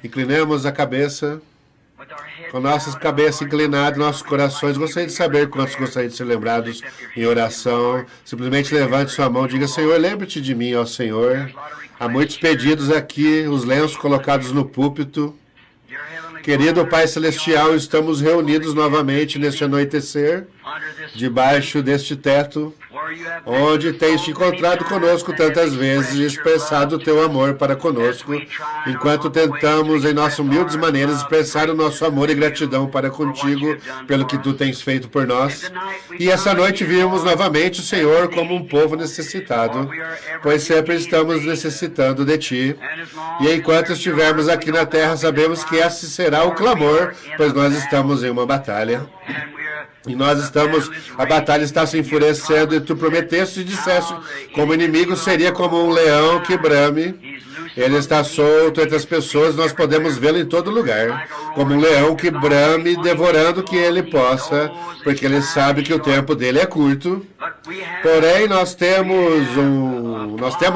Inclinemos a cabeça. Com nossas cabeças inclinadas, nossos corações. Gostaria de saber quantos gostariam de ser lembrados em oração. Simplesmente levante sua mão e diga: Senhor, lembre-te de mim, ó Senhor. Há muitos pedidos aqui, os lenços colocados no púlpito. Querido Pai Celestial, estamos reunidos novamente neste anoitecer, debaixo deste teto, onde tens te encontrado conosco tantas vezes e expressado o teu amor para conosco, enquanto tentamos, em nossas humildes maneiras, expressar o nosso amor e gratidão para contigo pelo que tu tens feito por nós. E essa noite vimos novamente o Senhor como um povo necessitado, pois sempre estamos necessitando de ti. E enquanto estivermos aqui na terra, sabemos que esse será o clamor, pois nós estamos em uma batalha. E a batalha está se enfurecendo, e tu prometeste e disseste, como inimigo seria como um leão que brame. Ele está solto entre as pessoas, nós podemos vê-lo em todo lugar, como um leão que brame, devorando o que ele possa, porque ele sabe que o tempo dele é curto. Porém, nós temos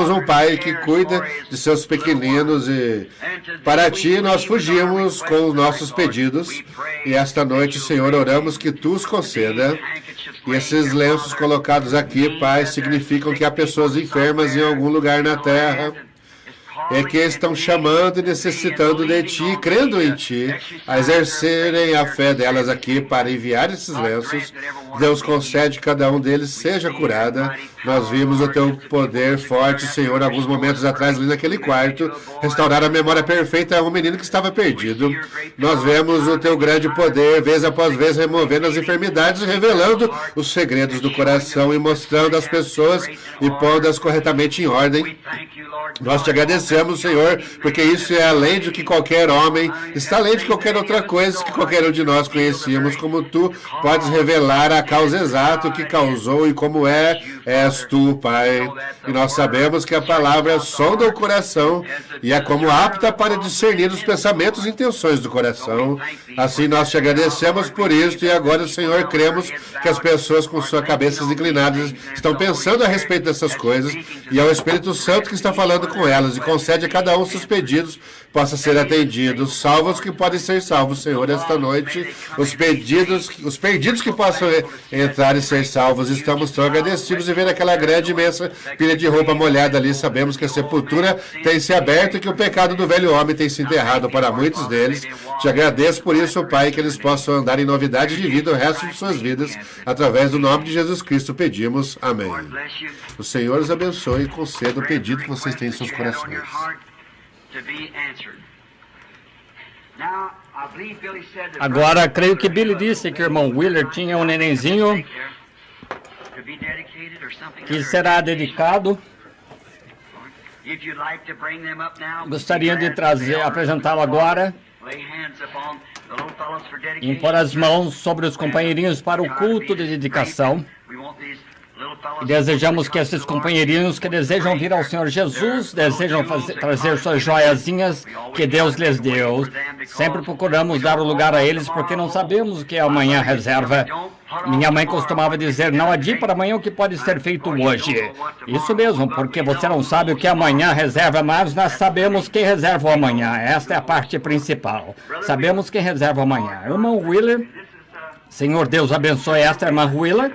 um pai que cuida de seus pequeninos, e para ti nós fugimos com os nossos pedidos. E esta noite, Senhor, oramos que tu os conceda. E esses lenços colocados aqui, Pai, significam que há pessoas enfermas em algum lugar na terra, é que estão chamando e necessitando de Ti, crendo em Ti, a exercerem a fé delas aqui para enviar esses lenços. Deus concede que cada um deles seja curada. Nós vimos o Teu poder forte, Senhor, alguns momentos atrás, ali naquele quarto, restaurar a memória perfeita a um menino que estava perdido. Nós vemos o Teu grande poder, vez após vez, removendo as enfermidades e revelando os segredos do coração e mostrando às pessoas e pondo-as corretamente em ordem. Nós te agradecemos, Senhor, porque isso é além do que qualquer homem, está além de qualquer outra coisa que qualquer um de nós conhecíamos, como tu podes revelar a causa exata, o que causou e como és tu, Pai. E nós sabemos que a palavra sonda o coração e é como apta para discernir os pensamentos e intenções do coração. Assim nós te agradecemos por isso, e agora, Senhor, cremos que as pessoas com suas cabeças inclinadas estão pensando a respeito dessas coisas, e é o Espírito Santo que está falando com elas, e concede a cada um seus pedidos possa ser atendido. Salva os que podem ser salvos, Senhor, esta noite. Os perdidos que possam entrar e ser salvos. Estamos tão agradecidos em ver aquela grande, imensa pilha de roupa molhada ali. Sabemos que a sepultura tem se aberto e que o pecado do velho homem tem se enterrado para muitos deles. Te agradeço por isso, Pai, que eles possam andar em novidade de vida o resto de suas vidas. Através do nome de Jesus Cristo pedimos. Amém. O Senhor os abençoe e conceda o pedido que vocês têm em seus corações. Agora, creio que Billy disse que o irmão Wheeler tinha um nenenzinho que será dedicado. Gostaria de apresentá-lo agora, e impor as mãos sobre os companheirinhos para o culto de dedicação. E desejamos que esses companheirinhos que desejam vir ao Senhor Jesus, desejam trazer suas joiazinhas que Deus lhes deu. Sempre procuramos dar o lugar a eles, porque não sabemos o que amanhã reserva. Minha mãe costumava dizer, não adie para amanhã o que pode ser feito hoje. Isso mesmo, porque você não sabe o que amanhã reserva, mas nós sabemos quem reserva o amanhã. Esta é a parte principal. Sabemos quem reserva o amanhã. Irmão Wheeler, Senhor Deus abençoe esta irmã Wheeler.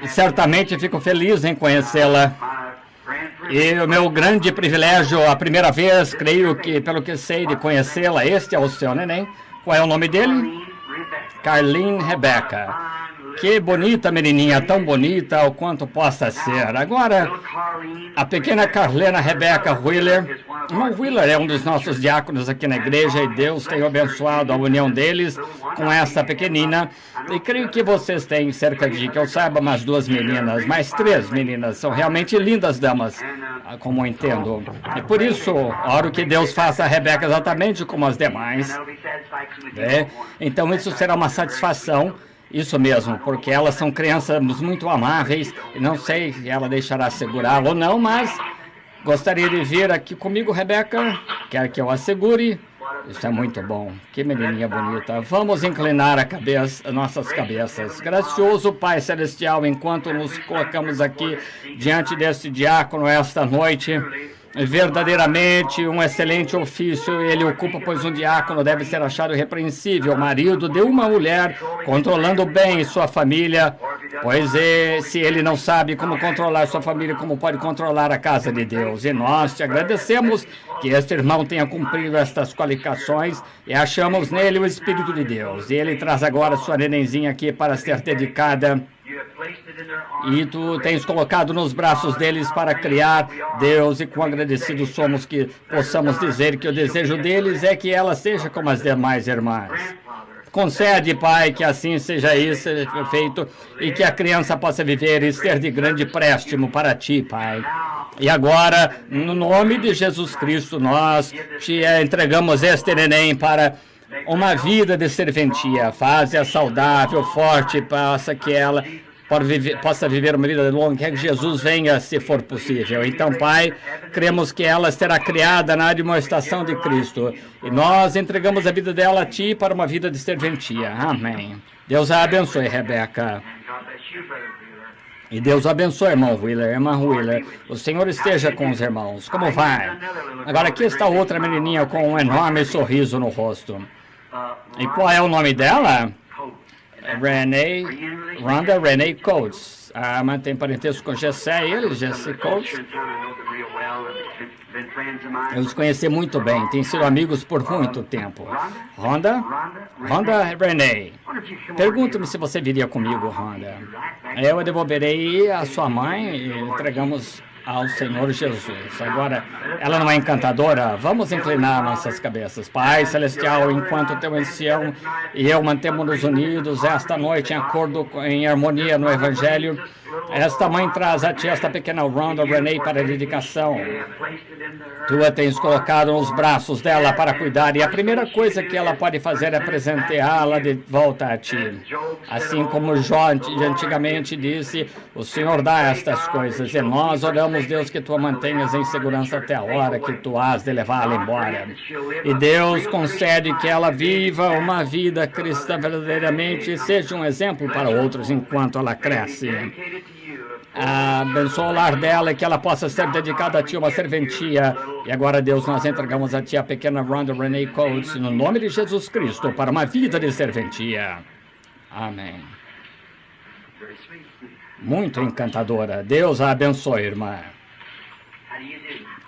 E certamente fico feliz em conhecê-la. E o meu grande privilégio, a primeira vez, creio que, pelo que sei de conhecê-la, este é o seu neném. Qual é o nome dele? Carlene Rebecca. Que bonita menininha, tão bonita o quanto possa ser. Agora, a pequena Carlena Rebecca Wheeler. Irmão Wheeler é um dos nossos diáconos aqui na igreja, e Deus tem abençoado a união deles com essa pequenina. E creio que vocês têm cerca de, que eu saiba, mais 2 meninas, mais 3 meninas. São realmente lindas damas, como eu entendo. E por isso, oro que Deus faça a Rebecca exatamente como as demais. Então isso será uma satisfação. Isso mesmo, porque elas são crianças muito amáveis, e não sei se ela deixará segurá-la ou não, mas gostaria de vir aqui comigo, Rebecca. Quer que eu assegure? Isso é muito bom. Que menininha bonita. Vamos inclinar nossas cabeças. Gracioso Pai Celestial, enquanto nos colocamos aqui diante desse diácono esta noite, verdadeiramente um excelente ofício ele ocupa, pois um diácono deve ser achado irrepreensível, marido de uma mulher, controlando bem sua família, pois se ele não sabe como controlar sua família, como pode controlar a casa de Deus? E nós te agradecemos que este irmão tenha cumprido estas qualificações e achamos nele o Espírito de Deus. E ele traz agora sua nenenzinha aqui para ser dedicada. E tu tens colocado nos braços deles para criar, Deus, e quão agradecidos somos que possamos dizer que o desejo deles é que ela seja como as demais irmãs. Concede, Pai, que assim seja isso, seja feito, e que a criança possa viver e ser de grande préstimo para Ti, Pai. E agora, no nome de Jesus Cristo, nós te entregamos este neném para uma vida de serventia. Faz-a saudável, forte, passa que ela possa viver uma vida longa, que Jesus venha, se for possível. Então, Pai, cremos que ela será criada na demonstração de Cristo. E nós entregamos a vida dela a Ti para uma vida de serventia. Amém. Deus a abençoe, Rebeca. E Deus abençoe, irmão Wheeler, irmã Wheeler. O Senhor esteja com os irmãos. Como vai? Agora, aqui está outra menininha com um enorme sorriso no rosto. E qual é o nome dela? Rhonda Renee Coates. A mãe tem parentesco com Jessé e ele, Jesse Coates. Eu os conheci muito bem, tem sido amigos por muito tempo. Rhonda Renee. Pergunto-me se você viria comigo, Rhonda. Eu devolverei a sua mãe e entregamos ao Senhor Jesus. Agora, ela não é encantadora? Vamos inclinar nossas cabeças. Pai Celestial, enquanto teu ancião e eu mantemos-nos unidos esta noite em acordo, em harmonia no Evangelho, esta mãe traz a Ti esta pequena Rhonda Renee para a dedicação. Tu a tens colocado nos braços dela para cuidar, e a primeira coisa que ela pode fazer é presenteá-la de volta a Ti. Assim como Jó antigamente disse, o Senhor dá estas coisas, e nós oramos, Deus, que Tu a mantenhas em segurança até a hora que Tu has de levá-la embora. E Deus concede que ela viva uma vida cristã verdadeiramente e seja um exemplo para outros enquanto ela cresce. Abençoa o lar dela e que ela possa ser dedicada a Ti, uma serventia. E agora, Deus, nós entregamos a Ti a pequena Rhonda Renee Coates, no nome de Jesus Cristo, para uma vida de serventia. Amém. Muito encantadora. Deus a abençoe, irmã.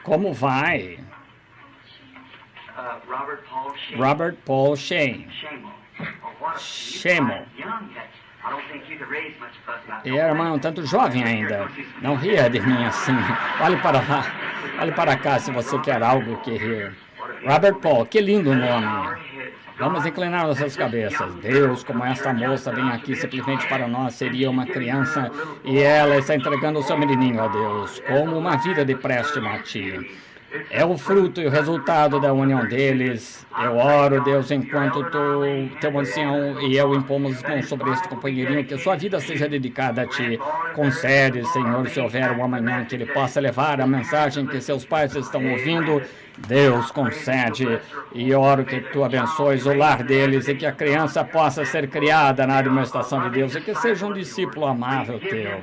Como vai? Robert Paul Shane. Shemo. E a irmã é um tanto jovem ainda. Não ria de mim assim. Olhe para lá. Olhe para cá se você quer algo que rir. Robert Paul, que lindo nome. Vamos inclinar nossas cabeças. Deus, como esta moça vem aqui simplesmente para nós, seria uma criança e ela está entregando o seu menininho a Deus, como uma vida de préstimo a Ti. É o fruto e o resultado da união deles. Eu oro, Deus, enquanto teu ancião e eu impomos as mãos sobre este companheirinho, que sua vida seja dedicada a Ti. Concede, Senhor, se houver um amanhã que ele possa levar a mensagem que seus pais estão ouvindo. Deus, concede, e oro que Tu abençoes o lar deles e que a criança possa ser criada na administração de Deus e que seja um discípulo amável Teu.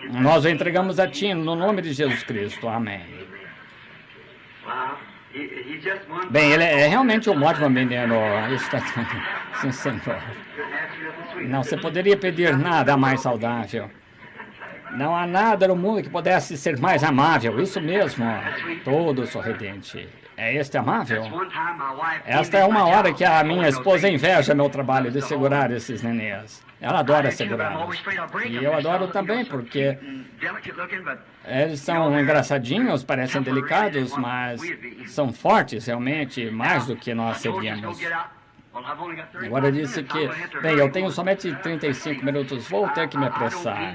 Nós o entregamos a Ti no nome de Jesus Cristo. Amém. Bem, ele é realmente um ótimo menino. Sim, Senhor. Não se poderia pedir nada mais saudável. Não há nada no mundo que pudesse ser mais amável. Isso mesmo, todo sorridente. É este amável? Esta é uma hora que a minha esposa inveja meu trabalho de segurar esses nenês. Ela adora segurá-los. E eu adoro também, porque eles são engraçadinhos, parecem delicados, mas são fortes realmente, mais do que nós seríamos. Agora eu disse que, bem, eu tenho somente 35 minutos, vou ter que me apressar.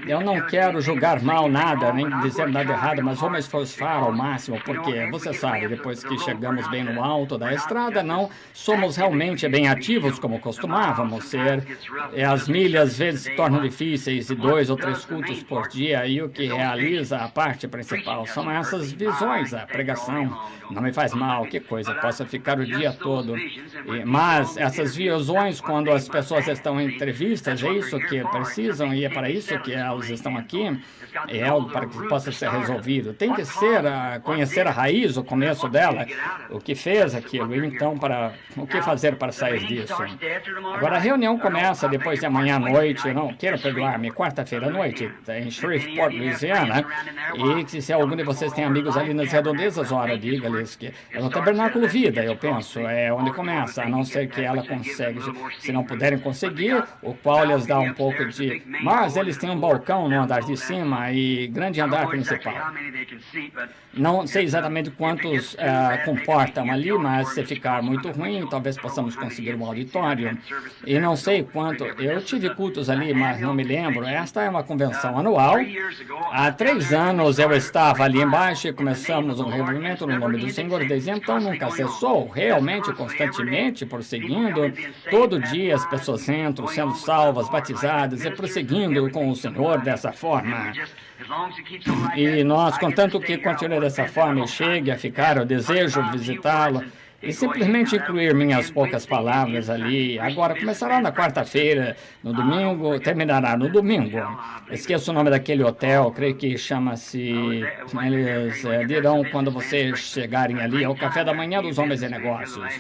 Eu não quero julgar mal nada, nem dizer nada errado, mas vou me esforçar ao máximo, porque, você sabe, depois que chegamos bem no alto da estrada, não somos realmente bem ativos como costumávamos ser. E as milhas às vezes se tornam difíceis, e 2 ou 3 cultos por dia, e o que realiza a parte principal são essas visões, a pregação. Não me faz mal, que coisa, posso ficar o dia todo, Mas essas visões, quando as pessoas estão em entrevistas, é isso que precisam e é para isso que elas estão aqui. É algo para que possa ser resolvido. Tem que ser conhecer a raiz, o começo dela, o que fez aquilo, e então o que fazer para sair disso. Agora a reunião começa depois de amanhã à noite, não quero perdoar-me, quarta-feira à noite, em Shreveport, Louisiana, e se algum de vocês tem amigos ali nas redondezas, ora, diga-lhes que é no Tabernáculo Vida, eu penso, é onde começa, a não ser que ela consegue, se não puderem conseguir, o qual lhes dá um pouco de... Mas eles têm um balcão no andar de cima e grande andar principal. Não sei exatamente quantos comportam ali, mas se ficar muito ruim, talvez possamos conseguir um auditório. E não sei quanto... Eu tive cultos ali, mas não me lembro. Esta é uma convenção anual. Há 3 anos eu estava ali embaixo e começamos um reunimento no nome do Senhor. Desde então nunca cessou, realmente, constantemente, prosseguindo. Todo dia as pessoas entram, sendo salvas, batizadas e prosseguindo com o Senhor dessa forma. E nós, contanto que continue dessa forma e chegue a ficar, eu desejo visitá-lo e simplesmente incluir minhas poucas palavras ali. Agora, começará na quarta-feira, no domingo, terminará no domingo. Esqueço o nome daquele hotel, creio que chama-se... Eles dirão quando vocês chegarem ali, é o café da manhã dos homens de negócios.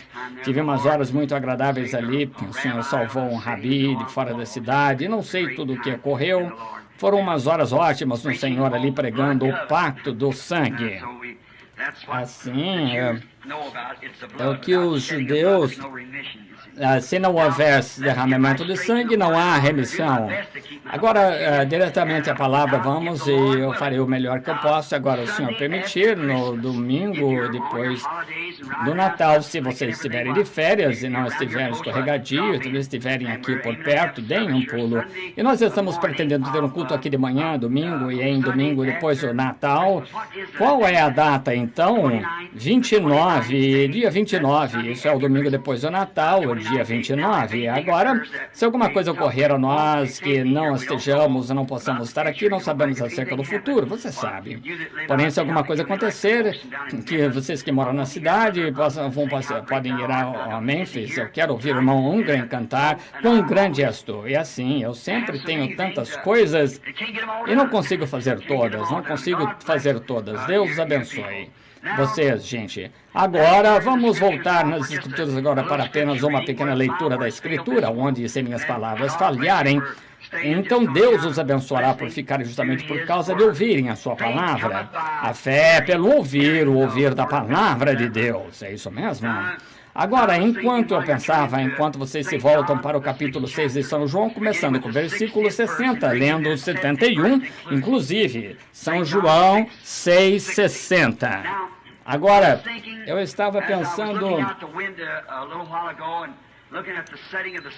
Tive umas horas muito agradáveis ali, o Senhor salvou um rabi de fora da cidade, não sei tudo o que ocorreu. Foram umas horas ótimas no Senhor ali pregando o pacto do sangue. Assim, é o que os judeus, se não houver derramamento de sangue, não há remissão. Agora, diretamente a palavra, vamos, e eu farei o melhor que eu posso. Agora, o Senhor permitir, no domingo, depois do Natal, se vocês estiverem de férias e não estiverem escorregadio, se estiverem aqui por perto, deem um pulo. E nós estamos pretendendo ter um culto aqui de manhã, domingo, e em domingo depois do Natal. Qual é a data, então? 29, dia 29, isso é o domingo depois do Natal, o dia 29. Agora, se alguma coisa ocorrer a nós que não estejamos, não possamos estar aqui, não sabemos acerca do futuro, você sabe. Porém, se alguma coisa acontecer, que vocês que moram na cidade podem ir a Memphis, eu quero ouvir o irmão Ungren cantar com um grande gesto. E assim, eu sempre tenho tantas coisas e não consigo fazer todas, Deus os abençoe. Vocês, gente. Agora, vamos voltar nas Escrituras agora para apenas uma pequena leitura da Escritura, onde, se minhas palavras falharem, então Deus os abençoará por ficarem justamente por causa de ouvirem a sua palavra. A fé é pelo ouvir, o ouvir da palavra de Deus. É isso mesmo? Agora, enquanto eu pensava, enquanto vocês se voltam para o capítulo 6 de São João, começando com o versículo 60, lendo o 71, inclusive, São João 6:60. Agora, eu estava pensando...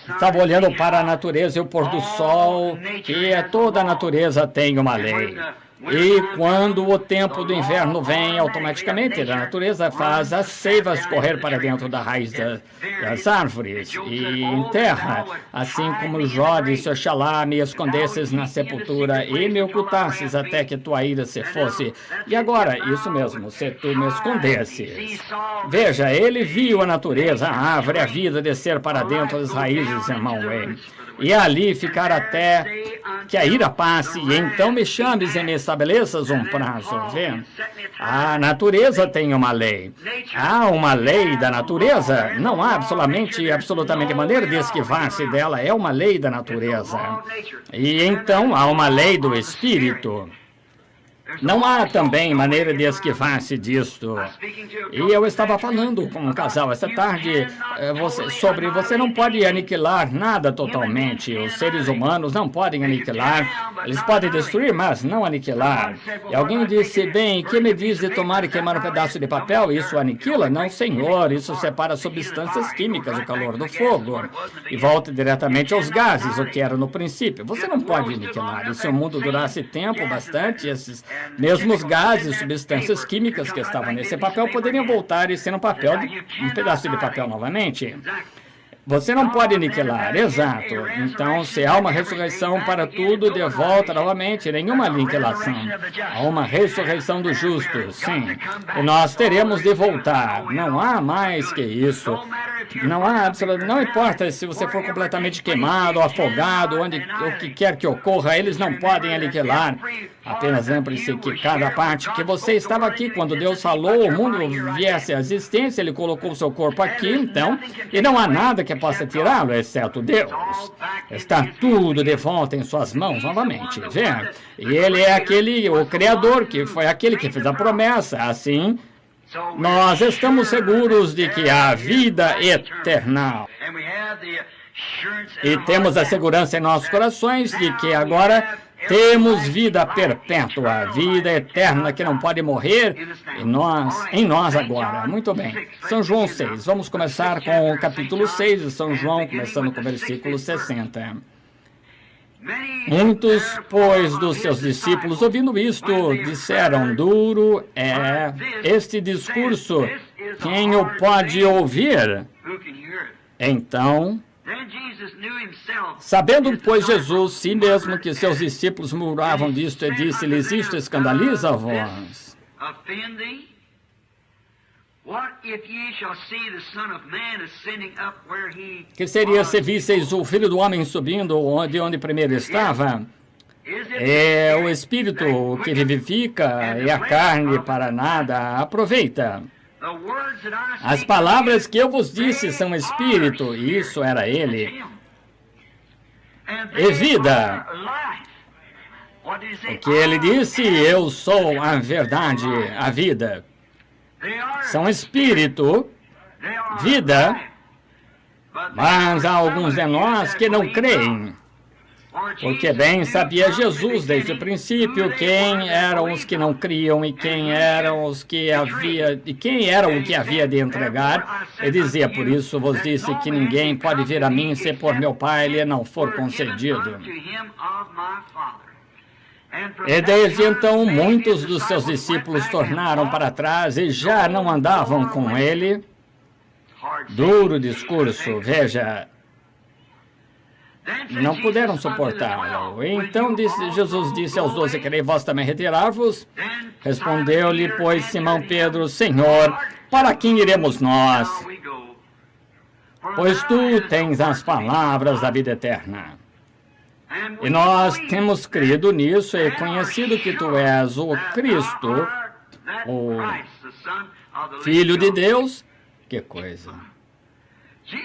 Estava olhando para a natureza e o pôr do sol, que toda a natureza tem uma lei. E quando o tempo do inverno vem, automaticamente a natureza faz as seivas correr para dentro da raiz das árvores e enterra, assim como Jó disse: Oxalá me escondesses na sepultura e me ocultasses até que tua ira se fosse. E agora, isso mesmo, se tu me escondesses. Veja, ele viu a natureza, a árvore, a vida descer para dentro das raízes, irmão Wayne. E ali ficar até que a ira passe, e então me chames e me estabeleças um prazo. Vê? A natureza tem uma lei. Há uma lei da natureza? Não há absolutamente maneira de esquivar-se dela. É uma lei da natureza. E então há uma lei do Espírito. Não há também maneira de esquivar-se disto. E eu estava falando com um casal esta tarde sobre você não pode aniquilar nada totalmente. Os seres humanos não podem aniquilar. Eles podem destruir, mas não aniquilar. E alguém disse: bem, que me diz de tomar e queimar um pedaço de papel? Isso aniquila? Não, senhor. Isso separa substâncias químicas, o calor do fogo. E volta diretamente aos gases, o que era no princípio. Você não pode aniquilar. E se o mundo durasse tempo bastante, esses mesmos gases, substâncias químicas que estavam nesse papel poderiam voltar e ser um pedaço de papel novamente. Você não pode aniquilar, exato. Então, se há uma ressurreição para tudo, de volta novamente, nenhuma aniquilação. Há uma ressurreição dos justos, sim. E nós teremos de voltar. Não há mais que isso. Não importa se você for completamente queimado, afogado, o que quer que ocorra, eles não podem aniquilar. Apenas lembre-se que cada parte que você estava aqui, quando Deus falou, o mundo viesse à existência, Ele colocou o seu corpo aqui, então, e não há nada que possa tirá-lo, exceto Deus. Está tudo de volta em suas mãos novamente, vê? E Ele é o Criador, que foi aquele que fez a promessa, assim. Nós estamos seguros de que há vida eterna. E temos a segurança em nossos corações de que agora temos vida perpétua, vida eterna que não pode morrer em nós agora. Muito bem. São João 6. Vamos começar com o capítulo 6 de São João, começando com o versículo 60. Muitos, pois, dos seus discípulos, ouvindo isto, disseram, duro é este discurso, quem o pode ouvir? Então, sabendo, pois, Jesus, si mesmo, que seus discípulos murmuravam disto, e disse-lhes, isto escandaliza-vos. Que seria se visseis o Filho do Homem subindo de onde primeiro estava? É o Espírito que vivifica e a carne para nada aproveita. As palavras que eu vos disse são Espírito, e isso era Ele, e vida. O que Ele disse, eu sou a verdade, a vida. São Espírito, vida, mas há alguns de nós que não creem. Porque bem sabia Jesus desde o princípio quem eram os que não criam e quem eram os que havia e quem era o que havia de entregar. E dizia, por isso vos disse que ninguém pode vir a mim se por meu Pai lhe não for concedido. E desde então muitos dos seus discípulos tornaram para trás e já não andavam com ele. Duro discurso, veja. Não puderam suportá-lo. Então Jesus disse aos 12, quereis vós também retirar-vos? Respondeu-lhe, pois, Simão Pedro, Senhor, para quem iremos nós? Pois tu tens as palavras da vida eterna. E nós temos crido nisso e conhecido que tu és o Cristo, o Filho de Deus. Que coisa.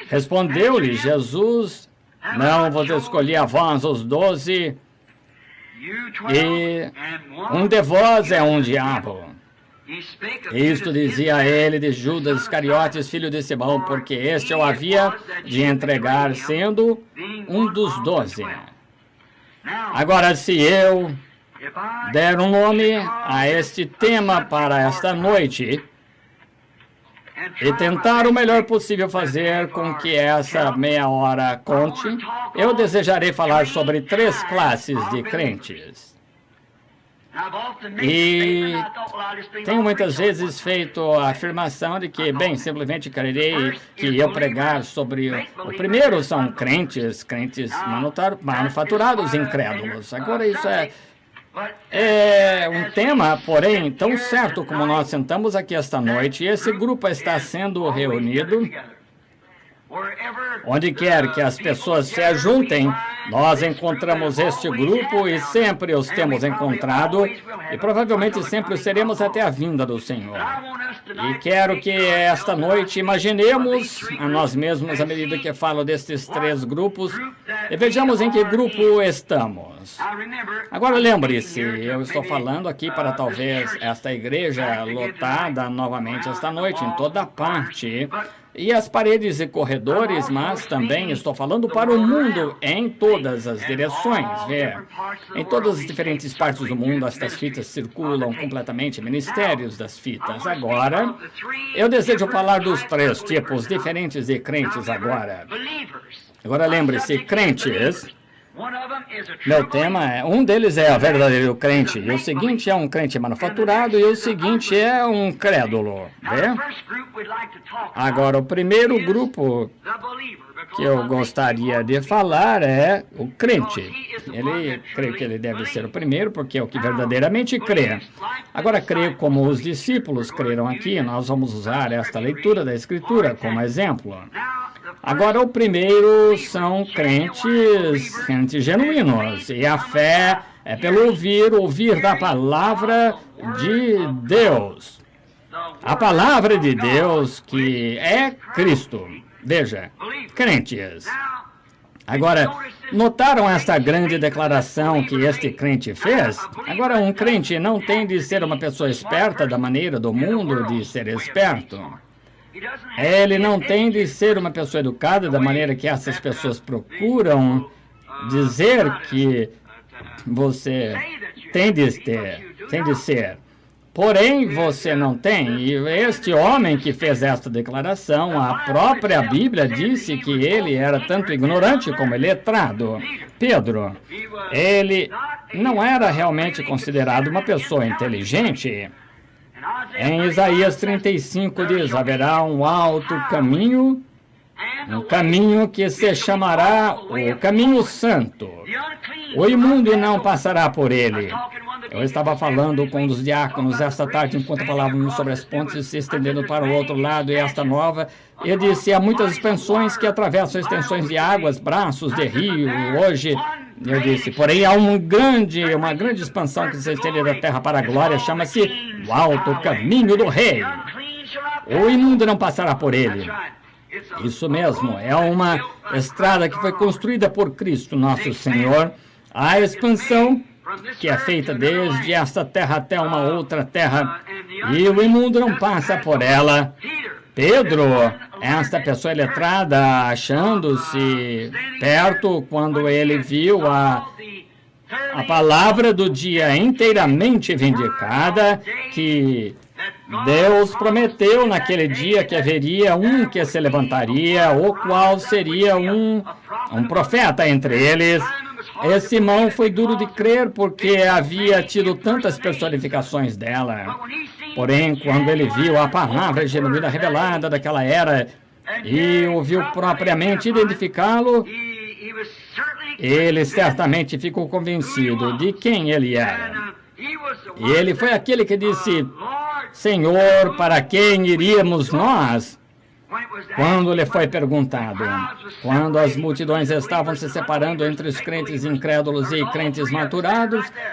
Respondeu-lhe Jesus, não vos escolhi a vós os 12, e um de vós é um diabo. Isto dizia ele de Judas Iscariotes, filho de Simão, porque este o havia de entregar, sendo um dos 12. Agora, se eu der um nome a este tema para esta noite e tentar o melhor possível fazer com que essa meia hora conte, eu desejarei falar sobre 3 classes de crentes. E tenho muitas vezes feito a afirmação de que, bem, simplesmente quererei que eu pregar sobre... O primeiro são crentes manufaturados incrédulos. Agora isso é um tema, porém, tão certo como nós sentamos aqui esta noite, e esse grupo está sendo reunido. Onde quer que as pessoas se ajuntem, nós encontramos este grupo e sempre os temos encontrado e provavelmente sempre o seremos até a vinda do Senhor. E quero que esta noite imaginemos a nós mesmos à medida que falo destes 3 grupos e vejamos em que grupo estamos. Agora lembre-se, eu estou falando aqui para talvez esta igreja lotada novamente esta noite em toda parte. E as paredes e corredores, mas também estou falando para o mundo em todas as direções. Em todas as diferentes partes do mundo, estas fitas circulam completamente, ministérios das fitas. Agora, eu desejo falar dos 3 tipos diferentes de crentes agora. Agora lembre-se, crentes... Meu tema é, um deles é o verdadeiro crente, e o seguinte é um crente manufaturado, e o seguinte é um crédulo. Vê? Agora, o primeiro grupo que eu gostaria de falar é o crente. Creio que ele deve ser o primeiro, porque é o que verdadeiramente crê. Agora, creio como os discípulos creram aqui, nós vamos usar esta leitura da Escritura como exemplo. Agora, o primeiro são crentes genuínos. E a fé é pelo ouvir da palavra de Deus. A palavra de Deus que é Cristo. Veja, crentes. Agora, notaram esta grande declaração que este crente fez? Agora, um crente não tem de ser uma pessoa esperta da maneira do mundo de ser esperto. Ele não tem de ser uma pessoa educada da maneira que essas pessoas procuram dizer que você tem de ser. Porém, você não tem. E este homem que fez esta declaração, a própria Bíblia disse que ele era tanto ignorante como letrado. Pedro, ele não era realmente considerado uma pessoa inteligente. Em Isaías 35 diz, haverá um alto caminho, um caminho que se chamará o caminho santo. O imundo não passará por ele. Eu estava falando com um dos diáconos esta tarde, enquanto falávamos sobre as pontes se estendendo para o outro lado e esta nova. Eu disse, há muitas expansões que atravessam extensões de águas, braços de rio. Hoje, eu disse, porém há uma grande expansão que se estende da terra para a glória, chama-se o alto caminho do rei. O imundo não passará por ele. Isso mesmo, é uma estrada que foi construída por Cristo, nosso Senhor. A expansão que é feita desde esta terra até uma outra terra, e o imundo não passa por ela. Pedro, esta pessoa letrada, achando-se perto quando ele viu a palavra do dia inteiramente vindicada, que Deus prometeu naquele dia que haveria um que se levantaria, o qual seria um profeta entre eles. Esse Simão foi duro de crer porque havia tido tantas personificações dela. Porém, quando ele viu a palavra genuína revelada daquela era e ouviu propriamente identificá-lo, ele certamente ficou convencido de quem ele era. E ele foi aquele que disse, Senhor, para quem iríamos nós? Quando lhe foi perguntado, quando as multidões estavam se separando entre os crentes incrédulos e crentes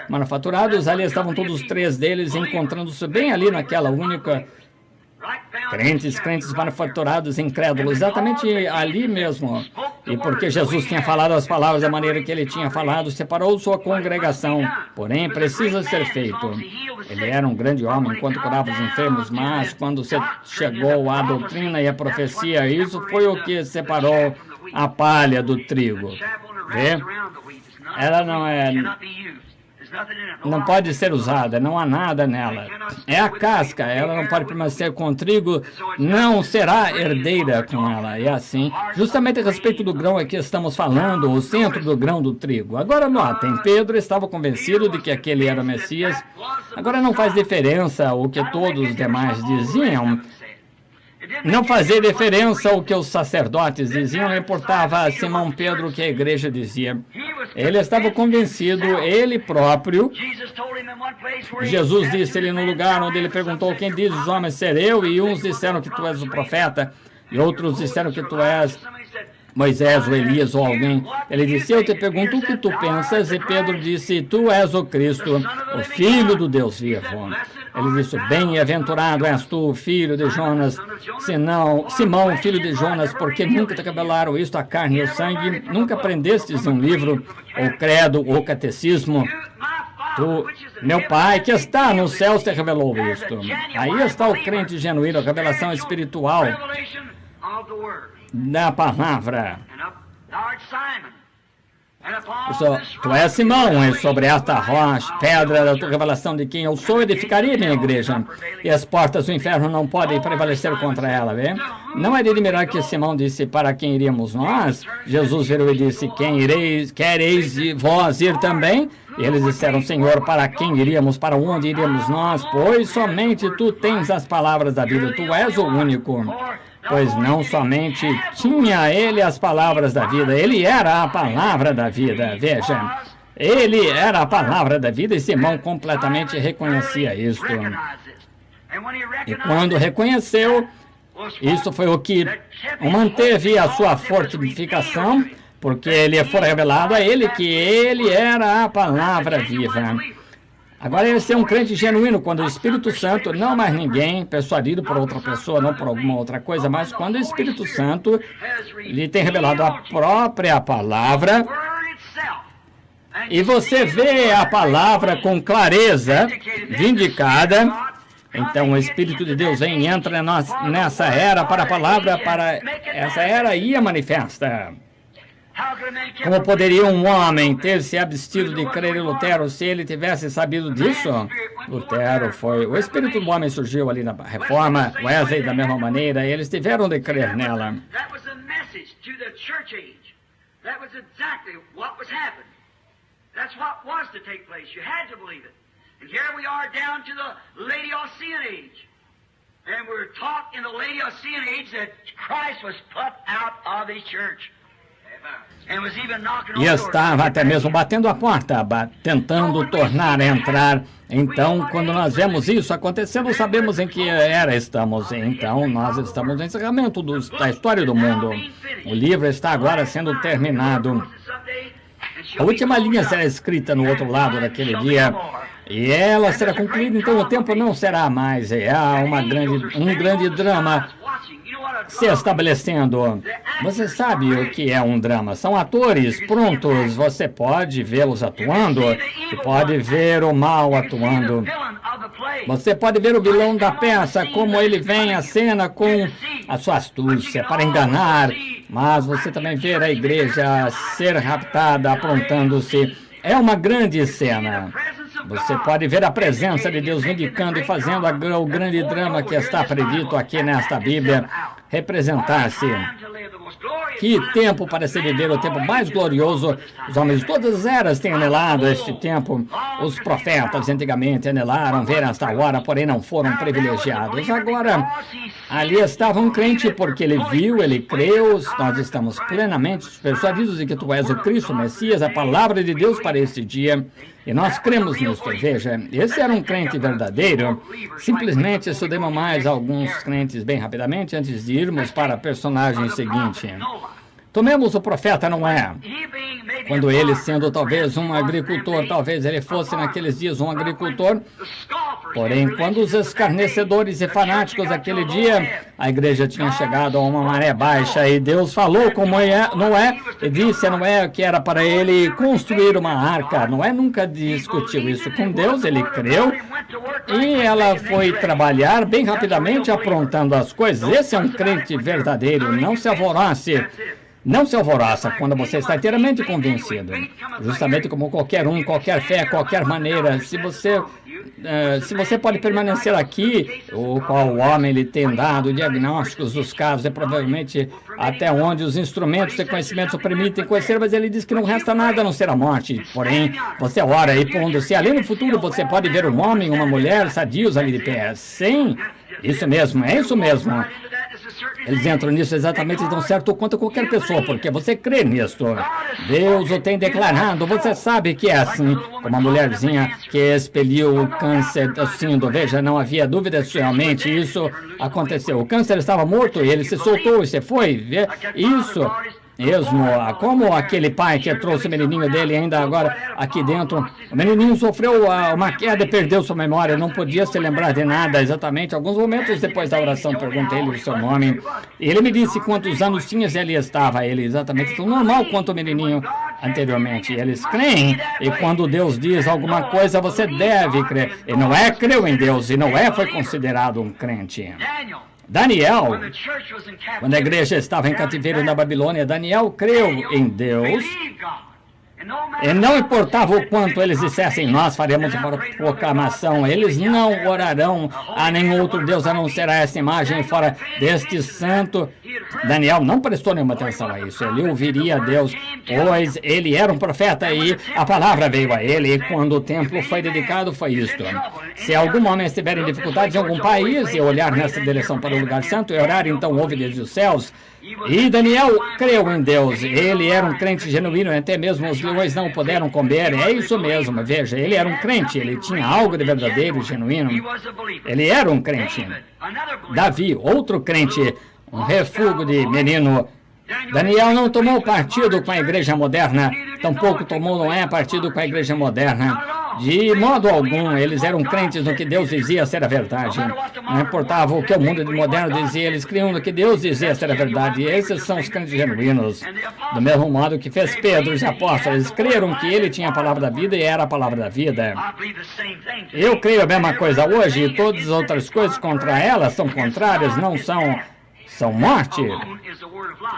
manufaturados, ali estavam todos os três deles encontrando-se bem ali naquela única crentes manufaturados, incrédulos, exatamente ali mesmo. E porque Jesus tinha falado as palavras da maneira que ele tinha falado, separou sua congregação. Porém, precisa ser feito. Ele era um grande homem enquanto curava os enfermos, mas quando chegou a doutrina e a profecia, isso foi o que separou a palha do trigo. Vê? Ela não pode ser usada, não há nada nela. É a casca, ela não pode permanecer com o trigo, não será herdeira com ela. É assim, justamente a respeito do grão é que estamos falando, o centro do grão do trigo. Agora notem, Pedro estava convencido de que aquele era o Messias. Agora não faz diferença o que todos os demais diziam. Não fazia diferença o que os sacerdotes diziam, não importava a Simão Pedro o que a igreja dizia. Ele estava convencido, ele próprio. Jesus disse-lhe no lugar onde ele perguntou, quem diz os homens ser eu? E uns disseram que tu és o profeta, e outros disseram que tu és Moisés ou Elias ou alguém. Ele disse, eu te pergunto o que tu pensas, e Pedro disse, tu és o Cristo, o Filho do Deus vivo. Ele disse, bem-aventurado és tu, filho de Jonas, Simão, filho de Jonas, porque nunca te revelaram isto a carne e o sangue, nunca aprendestes um livro, ou credo, ou catecismo. Tu, meu Pai, que está nos céus, te revelou isto. Aí está o crente genuíno, a revelação espiritual da palavra. Tu és Simão, e sobre esta rocha, pedra da tua revelação de quem eu sou, edificaria minha igreja, e as portas do inferno não podem prevalecer contra ela, vê? Não é de admirar que Simão disse, para quem iríamos nós? Jesus virou e disse, quereis vós ir também? E eles disseram, Senhor, para quem iríamos, para onde iríamos nós? Pois somente tu tens as palavras da vida, tu és o único. Pois não somente tinha ele as palavras da vida, ele era a palavra da vida. Veja, ele era a palavra da vida e Simão completamente reconhecia isto. E quando reconheceu, Isso foi o que manteve a sua fortificação, porque ele foi revelado a ele que ele era a palavra viva. Agora, ele é um crente genuíno quando o Espírito Santo, não mais ninguém, persuadido por outra pessoa, não por alguma outra coisa, mas quando o Espírito Santo lhe tem revelado a própria palavra, e você vê a palavra com clareza, vindicada, então o Espírito de Deus vem e entra nessa era para a palavra, para essa era ia manifesta. Como poderia um homem ter se abstido de crer em Lutero se ele tivesse sabido disso? Lutero foi... O Espírito do homem surgiu ali na Reforma, Wesley da mesma maneira, e eles tiveram de crer nela. That's what was to take place. You had to believe it. And here we are down to the Laodicean age. And we're taught in the Laodicean age that Christ was put out of his church. And was even knocking on E the door. estava até mesmo batendo a porta, tentando tornar a entrar. Então, quando nós vemos isso acontecendo, sabemos em que era estamos. Então, nós estamos no encerramento da história do mundo. O livro está agora sendo terminado. A última linha será escrita no outro lado daquele dia, e ela será concluída, então o tempo não será mais. Há um grande drama se estabelecendo. Você sabe o que é um drama? São atores prontos, você pode vê-los atuando, e pode ver o mal atuando. Você pode ver o vilão da peça, como ele vem à cena com a sua astúcia para enganar, mas você também vê a igreja ser raptada, aprontando-se. É uma grande cena. Você pode ver a presença de Deus vindicando e fazendo o grande drama que está predito aqui nesta Bíblia representar-se. Que tempo para se viver, o tempo mais glorioso. Os homens de todas as eras têm anelado este tempo. Os profetas antigamente anelaram ver esta hora, porém não foram privilegiados. Agora, ali estava um crente porque ele viu, ele creu. Nós estamos plenamente persuadidos de que tu és o Cristo, o Messias, a palavra de Deus para este dia. E nós cremos nisso. Veja, esse era um crente verdadeiro. Simplesmente estudemos mais alguns crentes bem rapidamente antes de irmos para a personagem seguinte. Tomemos o profeta Noé. Quando ele, sendo talvez um agricultor, talvez ele fosse naqueles dias um agricultor, porém, quando os escarnecedores e fanáticos daquele dia, a igreja tinha chegado a uma maré baixa e Deus falou com Noé e disse a Noé que era para ele construir uma arca. Noé nunca discutiu isso com Deus, ele creu e ela foi trabalhar bem rapidamente aprontando as coisas. Esse é um crente verdadeiro, não se alvoroce. Não se alvoroça quando você está inteiramente convencido. Justamente como qualquer um, qualquer fé, qualquer maneira. Se você pode permanecer aqui, o qual o homem lhe tem dado diagnósticos dos casos, é provavelmente até onde os instrumentos de conhecimento permitem conhecer, mas ele diz que não resta nada a não ser a morte. Porém, você ora e pondo-se ali no futuro, você pode ver um homem, uma mulher, sadios ali de pé. Sim, isso mesmo, é isso mesmo. Eles entram nisso exatamente tão certo quanto qualquer pessoa, porque você crê nisso. Deus o tem declarado, você sabe que é assim. Como a mulherzinha que expeliu o câncer assim, veja, não havia dúvida se realmente isso aconteceu. O câncer estava morto e ele se soltou e você foi. Isso mesmo, como aquele pai que trouxe o menininho dele ainda agora aqui dentro. O menininho sofreu uma queda e perdeu sua memória, não podia se lembrar de nada exatamente. Alguns momentos depois da oração, perguntei-lhe o seu nome. E ele me disse quantos anos tinha e ele estava. Ele exatamente tão normal quanto o menininho anteriormente. Eles creem, e quando Deus diz alguma coisa, você deve crer. E Noé creu em Deus, e Noé foi considerado um crente. Daniel, quando a igreja estava em cativeiro na Babilônia, Daniel creu em Deus. E não importava o quanto eles dissessem, nós faremos uma proclamação, eles não orarão a nenhum outro Deus a não ser a essa imagem fora deste santo Daniel não prestou nenhuma atenção a isso. Ele ouviria a Deus, pois ele era um profeta e a palavra veio a ele. E quando o templo foi dedicado, foi isto. Se algum homem estiver em dificuldades em algum país e olhar nessa direção para o lugar santo e orar, então ouve desde os céus. E Daniel creu em Deus. Ele era um crente genuíno, até mesmo os leões não puderam comer. É isso mesmo, veja, ele era um crente, ele tinha algo de verdadeiro e genuíno. Ele era um crente. Davi, outro crente, um refúgio de menino. Daniel não tomou partido com a igreja moderna, tampouco tomou Noé partido com a igreja moderna. De modo algum, eles eram crentes no que Deus dizia ser a verdade. Não importava o que o mundo moderno dizia, eles criam no que Deus dizia ser a verdade. E esses são os crentes genuínos. Do mesmo modo que fez Pedro e os apóstolos, eles creram que ele tinha a palavra da vida e era a palavra da vida. Eu creio a mesma coisa hoje, e todas as outras coisas contra ela são contrárias, não são morte.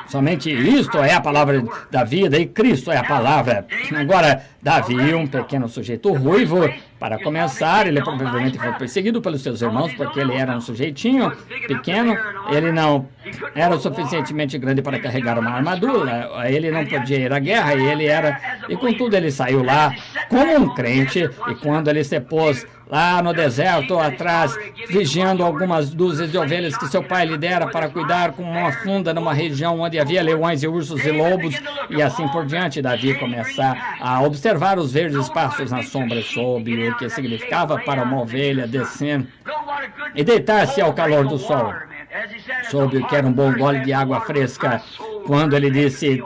Somente isto é a palavra da vida e Cristo é a palavra. Agora, Davi, um pequeno sujeito ruivo, para começar, ele provavelmente foi perseguido pelos seus irmãos porque ele era um sujeitinho pequeno, ele não era suficientemente grande para carregar uma armadura, ele não podia ir à guerra e contudo ele saiu lá como um crente e quando ele se pôs lá no deserto atrás, vigiando algumas dúzias de ovelhas que seu pai lhe dera para cuidar com uma funda numa região onde havia leões e ursos e lobos e assim por diante, Davi começa a observar os verdes pastos na sombra sob o que significava para uma ovelha descer e deitar-se ao calor do sol, soube o que era um bom gole de água fresca, quando ele disse,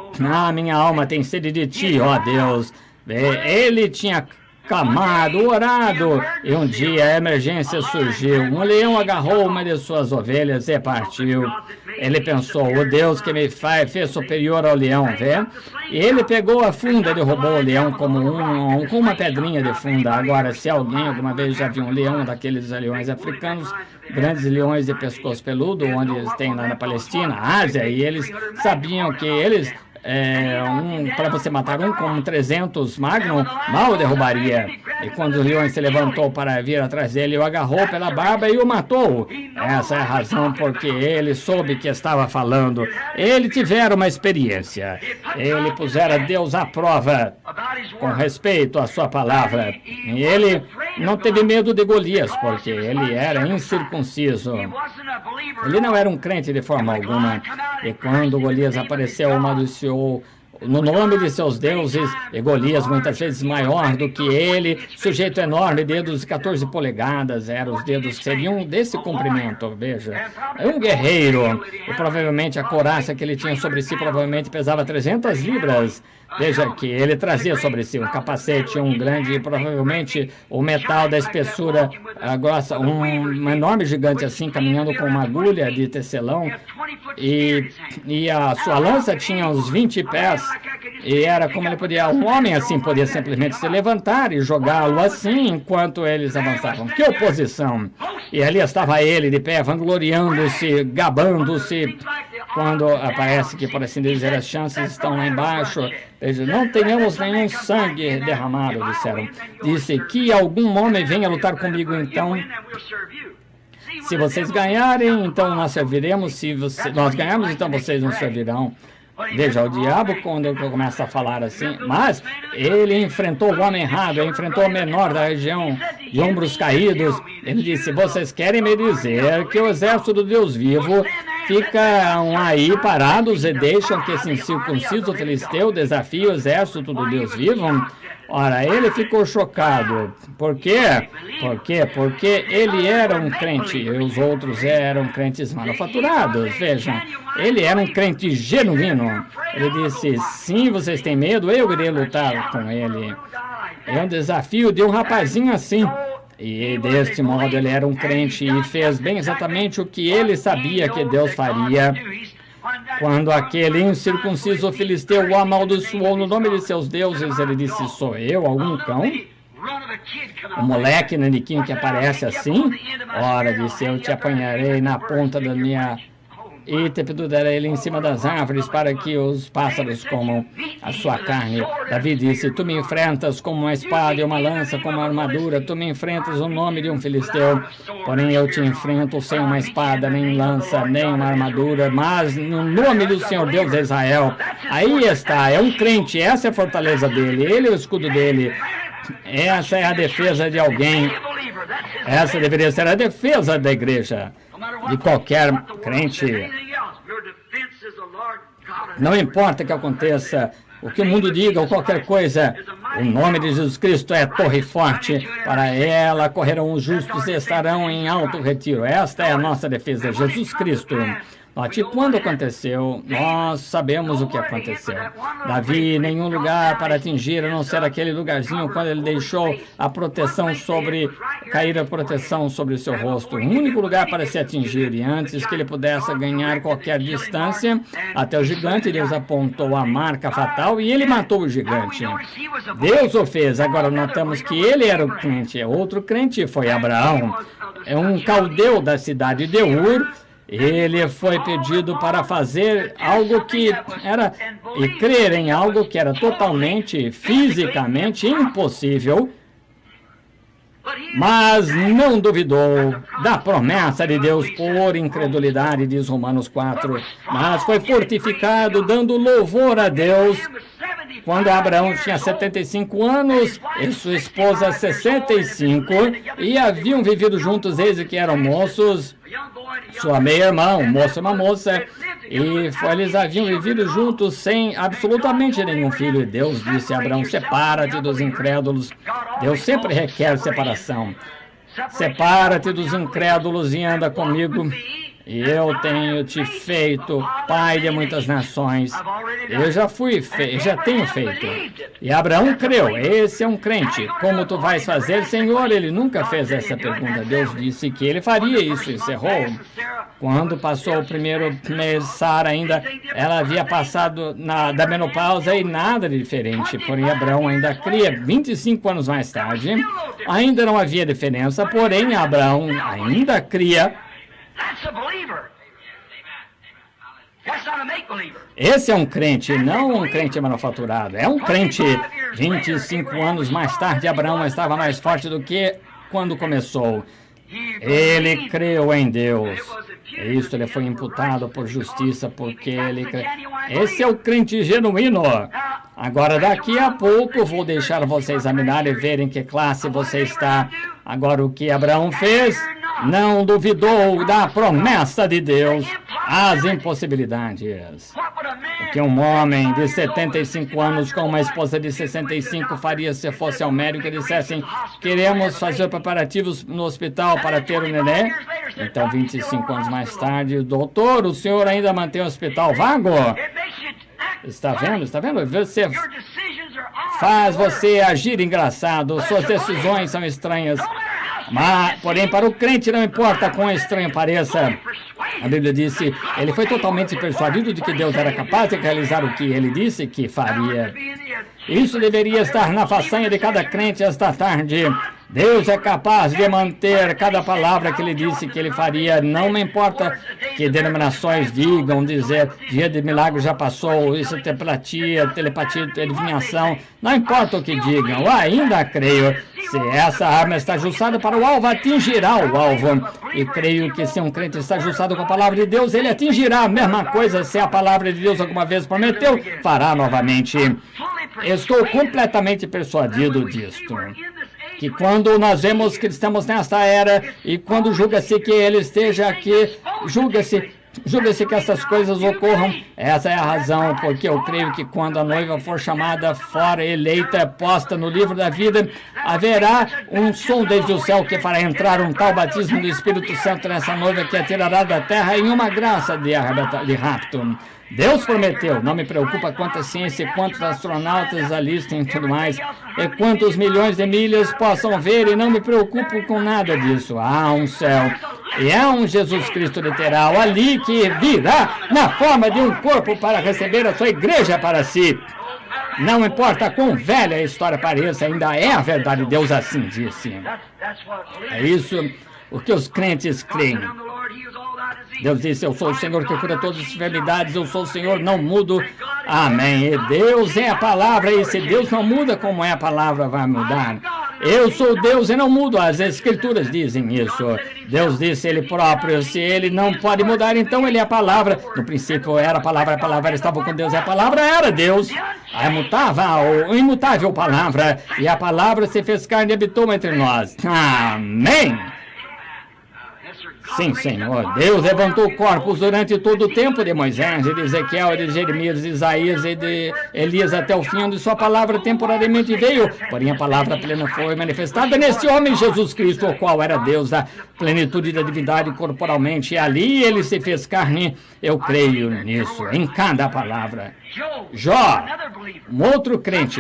minha alma tem sede de ti, ó Deus. Ele tinha clamado, orado, e um dia a emergência surgiu. Um leão agarrou uma de suas ovelhas e partiu. Ele pensou, o Deus que me fez superior ao leão, vê? E ele pegou a funda e derrubou o leão como uma pedrinha de funda. Agora, se alguém alguma vez já viu um leão daqueles leões africanos, grandes leões de pescoço peludo, onde eles têm lá na Palestina, Ásia, e eles sabiam que eles para você matar um com 300 Magnum, mal derrubaria. E quando o leão se levantou para vir atrás dele, o agarrou pela barba e o matou. Essa é a razão porque ele soube que estava falando. Ele tivera uma experiência. Ele pusera Deus à prova com respeito à sua palavra. E ele não teve medo de Golias, porque ele era incircunciso. Ele não era um crente de forma alguma. E quando Golias apareceu, amaldiçoou no nome de seus deuses, e Golias muitas vezes maior do que ele, sujeito enorme, dedos de 14 polegadas, eram os dedos que seriam desse comprimento, veja. É um guerreiro, e provavelmente a couraça que ele tinha sobre si provavelmente pesava 300 libras. Veja que ele trazia sobre si um capacete, um grande, provavelmente o metal da espessura grossa, um enorme gigante assim, caminhando com uma agulha de tecelão, e a sua lança tinha uns 20 pés, e era como ele podia, um homem assim podia simplesmente se levantar e jogá-lo assim enquanto eles avançavam. Que oposição! E ali estava ele de pé, vangloriando-se, gabando-se, quando parece que, por assim dizer, as chances estão lá embaixo. Veja, não tenhamos nenhum sangue derramado, disseram. Disse que algum homem venha lutar comigo, então. Se vocês ganharem, então nós serviremos. Se nós ganharmos, então vocês nos servirão. Veja, o diabo, quando começa a falar assim, mas ele enfrentou o homem errado, ele enfrentou o menor da região de ombros caídos. Ele disse, vocês querem me dizer que o exército do Deus vivo ficam aí parados e deixam que esse incircunciso filisteu desafie o exército do Deus vivo? Ora, ele ficou chocado. Por quê? Porque ele era um crente e os outros eram crentes manufaturados. Vejam, ele era um crente genuíno. Ele disse, sim, vocês têm medo, eu irei lutar com ele. É um desafio de um rapazinho assim. E deste modo ele era um crente e fez bem exatamente o que ele sabia que Deus faria. Quando aquele incircunciso filisteu o amaldiçoou no nome de seus deuses, ele disse, sou eu, algum cão? O moleque naniquinho que aparece assim? Ora, disse, eu te apanharei na ponta da minha e te pendurarei ele em cima das árvores para que os pássaros comam a sua carne. Davi disse, tu me enfrentas com uma espada e uma lança, com uma armadura, tu me enfrentas no nome de um filisteu, porém eu te enfrento sem uma espada, nem lança, nem uma armadura, mas no nome do Senhor Deus de Israel. Aí está, é um crente, essa é a fortaleza dele, ele é o escudo dele. Essa é a defesa de alguém. Essa deveria ser a defesa da igreja, de qualquer crente. Não importa o que aconteça, o que o mundo diga ou qualquer coisa, o nome de Jesus Cristo é torre forte. Para ela correrão os justos e estarão em alto retiro. Esta é a nossa defesa, Jesus Cristo. Note, quando aconteceu, nós sabemos o que aconteceu. Davi, nenhum lugar para atingir, a não ser aquele lugarzinho quando ele deixou a proteção cair a proteção sobre o seu rosto. O único lugar para se atingir, e antes que ele pudesse ganhar qualquer distância, até o gigante, Deus apontou a marca fatal e ele matou o gigante. Deus o fez. Agora notamos que ele era o crente. Outro crente foi Abraão. É um caldeu da cidade de Ur. Ele foi pedido para fazer algo que era, e crer em algo que era totalmente, fisicamente impossível, mas não duvidou da promessa de Deus por incredulidade, diz Romanos 4, mas foi fortificado, dando louvor a Deus. Quando Abraão tinha 75 anos e sua esposa 65, e haviam vivido juntos desde que eram moços, sua meia-irmã, um moço e uma moça, e eles haviam vivido juntos sem absolutamente nenhum filho. E Deus disse a Abraão, separa-te dos incrédulos. Deus sempre requer separação. Separa-te dos incrédulos e anda comigo. E eu tenho te feito pai de muitas nações. Eu já tenho feito. E Abraão creu. Esse é um crente. Como tu vais fazer, Senhor? Ele nunca fez essa pergunta. Deus disse que ele faria isso. Encerrou. Quando passou o primeiro mês, Sara ainda, ela havia passado da menopausa e nada de diferente. Porém, Abraão ainda cria. 25 anos mais tarde, ainda não havia diferença. Porém, Abraão ainda cria. Esse é um crente, não um crente manufaturado. É um crente. 25 anos mais tarde, Abraão estava mais forte do que quando começou. Ele creu em Deus. Isso, ele foi imputado por justiça porque ele creu. Esse é o crente genuíno. Agora, daqui a pouco, vou deixar você examinar e ver em que classe você está. Agora, o que Abraão fez? Não duvidou da promessa de Deus, as impossibilidades. O que um homem de 75 anos com uma esposa de 65 faria se fosse ao médico e dissessem, queremos fazer preparativos no hospital para ter o neném? Então, 25 anos mais tarde, doutor, o senhor ainda mantém o hospital vago? Está vendo? Está vendo? Você faz você agir engraçado, suas decisões são estranhas. Mas, porém, para o crente não importa quão estranho pareça. A Bíblia disse, ele foi totalmente persuadido de que Deus era capaz de realizar o que ele disse que faria. Isso deveria estar na façanha de cada crente esta tarde. Deus é capaz de manter cada palavra que ele disse que ele faria. Não me importa que denominações digam, dizer, dia de milagre já passou, isso é telepatia, adivinhação. Não importa o que digam, eu ainda creio. Se essa arma está ajustada para o alvo, atingirá o alvo. E creio que se um crente está ajustado com a palavra de Deus, ele atingirá a mesma coisa. Se a palavra de Deus alguma vez prometeu, fará novamente. Estou completamente persuadido disto. Que quando nós vemos que estamos nesta era e quando julga-se que ele esteja aqui, julga-se que essas coisas ocorram. Essa é a razão porque eu creio que quando a noiva for chamada fora, eleita, posta no livro da vida, haverá um som desde o céu que fará entrar um tal batismo do Espírito Santo nessa noiva que a tirará da terra em uma graça de rapto. Deus prometeu, não me preocupa quanto a ciência, quantos astronautas alistem e tudo mais, e quantos milhões de milhas possam ver, e não me preocupo com nada disso. Há um céu, e há um Jesus Cristo literal ali que virá na forma de um corpo para receber a sua igreja para si. Não importa quão velha a história pareça, ainda é a verdade, Deus assim disse. É isso o que os crentes creem. Deus disse, eu sou o Senhor que cura todas as enfermidades, eu sou o Senhor, não mudo. Amém. E Deus é a palavra, e se Deus não muda, como é a palavra vai mudar? Eu sou Deus e não mudo, as Escrituras dizem isso. Deus disse Ele próprio, se Ele não pode mudar, então Ele é a palavra. No princípio era a palavra estava com Deus, e a palavra era Deus. A imutável palavra, e a palavra se fez carne e habitou entre nós. Amém. Sim, Senhor. Deus levantou corpos durante todo o tempo de Moisés, e de Ezequiel, e de Jeremias, de Isaías e de Elias até o fim, onde sua palavra temporariamente veio. Porém, a palavra plena foi manifestada nesse homem, Jesus Cristo, o qual era Deus, a plenitude da divindade corporalmente. E ali ele se fez carne. Eu creio nisso, em cada palavra. Jó, um outro crente.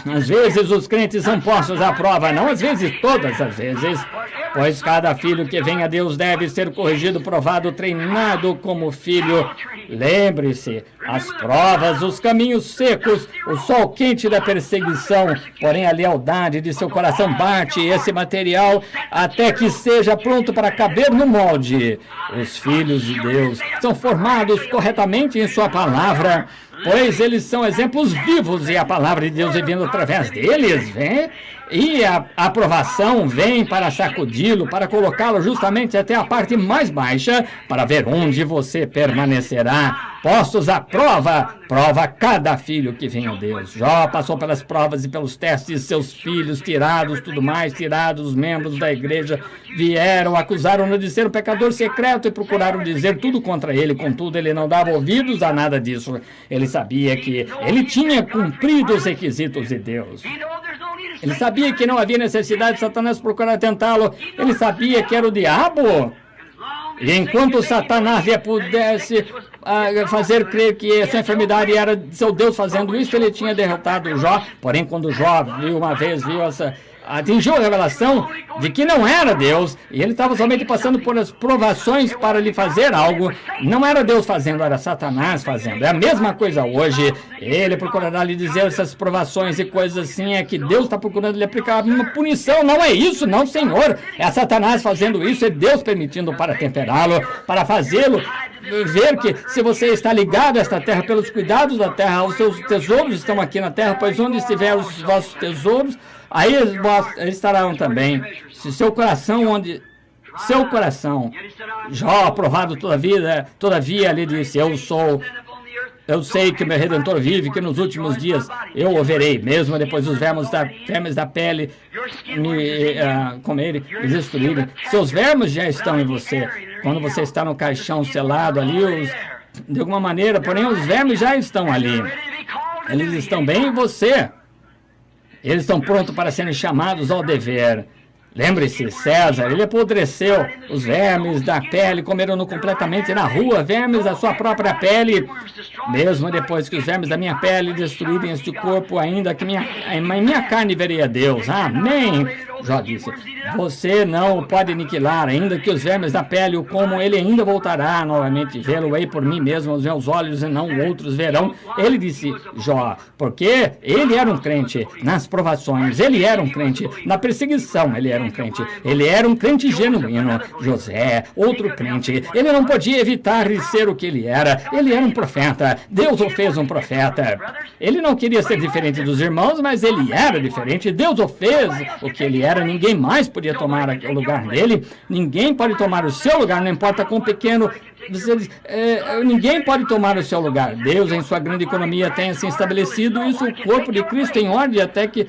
Às vezes os crentes são postos à prova, não às vezes, todas as vezes, pois cada filho que vem a Deus deve ser corrigido, provado, treinado como filho. Lembre-se, as provas, os caminhos secos, o sol quente da perseguição, porém a lealdade de seu coração bate esse material até que seja pronto para caber no molde. Os filhos de Deus são formados corretamente em sua palavra, pois eles são exemplos vivos e a palavra de Deus é vindo através deles, vem? E a aprovação vem para sacudi-lo, para colocá-lo justamente até a parte mais baixa, para ver onde você permanecerá. Postos à prova, prova cada filho que vem a Deus. Jó passou pelas provas e pelos testes, seus filhos tirados, tudo mais, tirados, os membros da igreja vieram, acusaram-no de ser um pecador secreto e procuraram dizer tudo contra ele. Contudo, ele não dava ouvidos a nada disso. Ele sabia que ele tinha cumprido os requisitos de Deus. Ele sabia que não havia necessidade de Satanás procurar tentá-lo. Ele sabia que era o diabo. E enquanto Satanás lhe pudesse fazer crer que essa enfermidade era seu Deus fazendo isso, ele tinha derrotado Jó. Porém, quando Jó atingiu a revelação de que não era Deus, e ele estava somente passando por as provações para lhe fazer algo, não era Deus fazendo, era Satanás fazendo. É a mesma coisa hoje. Ele procurará lhe dizer essas provações e coisas assim, é que Deus está procurando lhe aplicar uma punição. Não é isso, não, Senhor. É Satanás fazendo isso, é Deus permitindo para temperá-lo, para fazê-lo ver que se você está ligado a esta terra pelos cuidados da terra, os seus tesouros estão aqui na terra, pois onde estiver os vossos tesouros, aí eles estarão também. Se seu coração, Jó, aprovado todavia, lhe disse, eu sei que meu Redentor vive, que nos últimos dias eu o verei, mesmo depois dos vermes da pele me comerem, me destruírem. Seus vermes já estão em você. Quando você está no caixão selado ali, de alguma maneira, porém os vermes já estão ali. Eles estão bem em você. Eles estão prontos para serem chamados ao dever. Lembre-se, César, ele apodreceu. Os vermes da pele comeram-no completamente na rua, vermes da sua própria pele. Mesmo depois que os vermes da minha pele destruírem este corpo, ainda que minha carne verei a Deus. Amém. Jó disse, você não o pode aniquilar, ainda que os vermes da pele o comam, ele ainda voltará novamente. Vê-lo-ei por mim mesmo, os meus olhos, e não outros verão. Ele disse, Jó, porque ele era um crente nas provações, ele era um crente na perseguição, ele era um crente genuíno. José, outro crente, ele não podia evitar de ser o que ele era um profeta, Deus o fez um profeta. Ele não queria ser diferente dos irmãos, mas ele era diferente, Deus o fez o que ele era, ninguém mais podia tomar o lugar dele, ninguém pode tomar o seu lugar, não importa quão pequeno, ninguém pode tomar o seu lugar. Deus, em sua grande economia, tem assim estabelecido isso, o corpo de Cristo em ordem, até que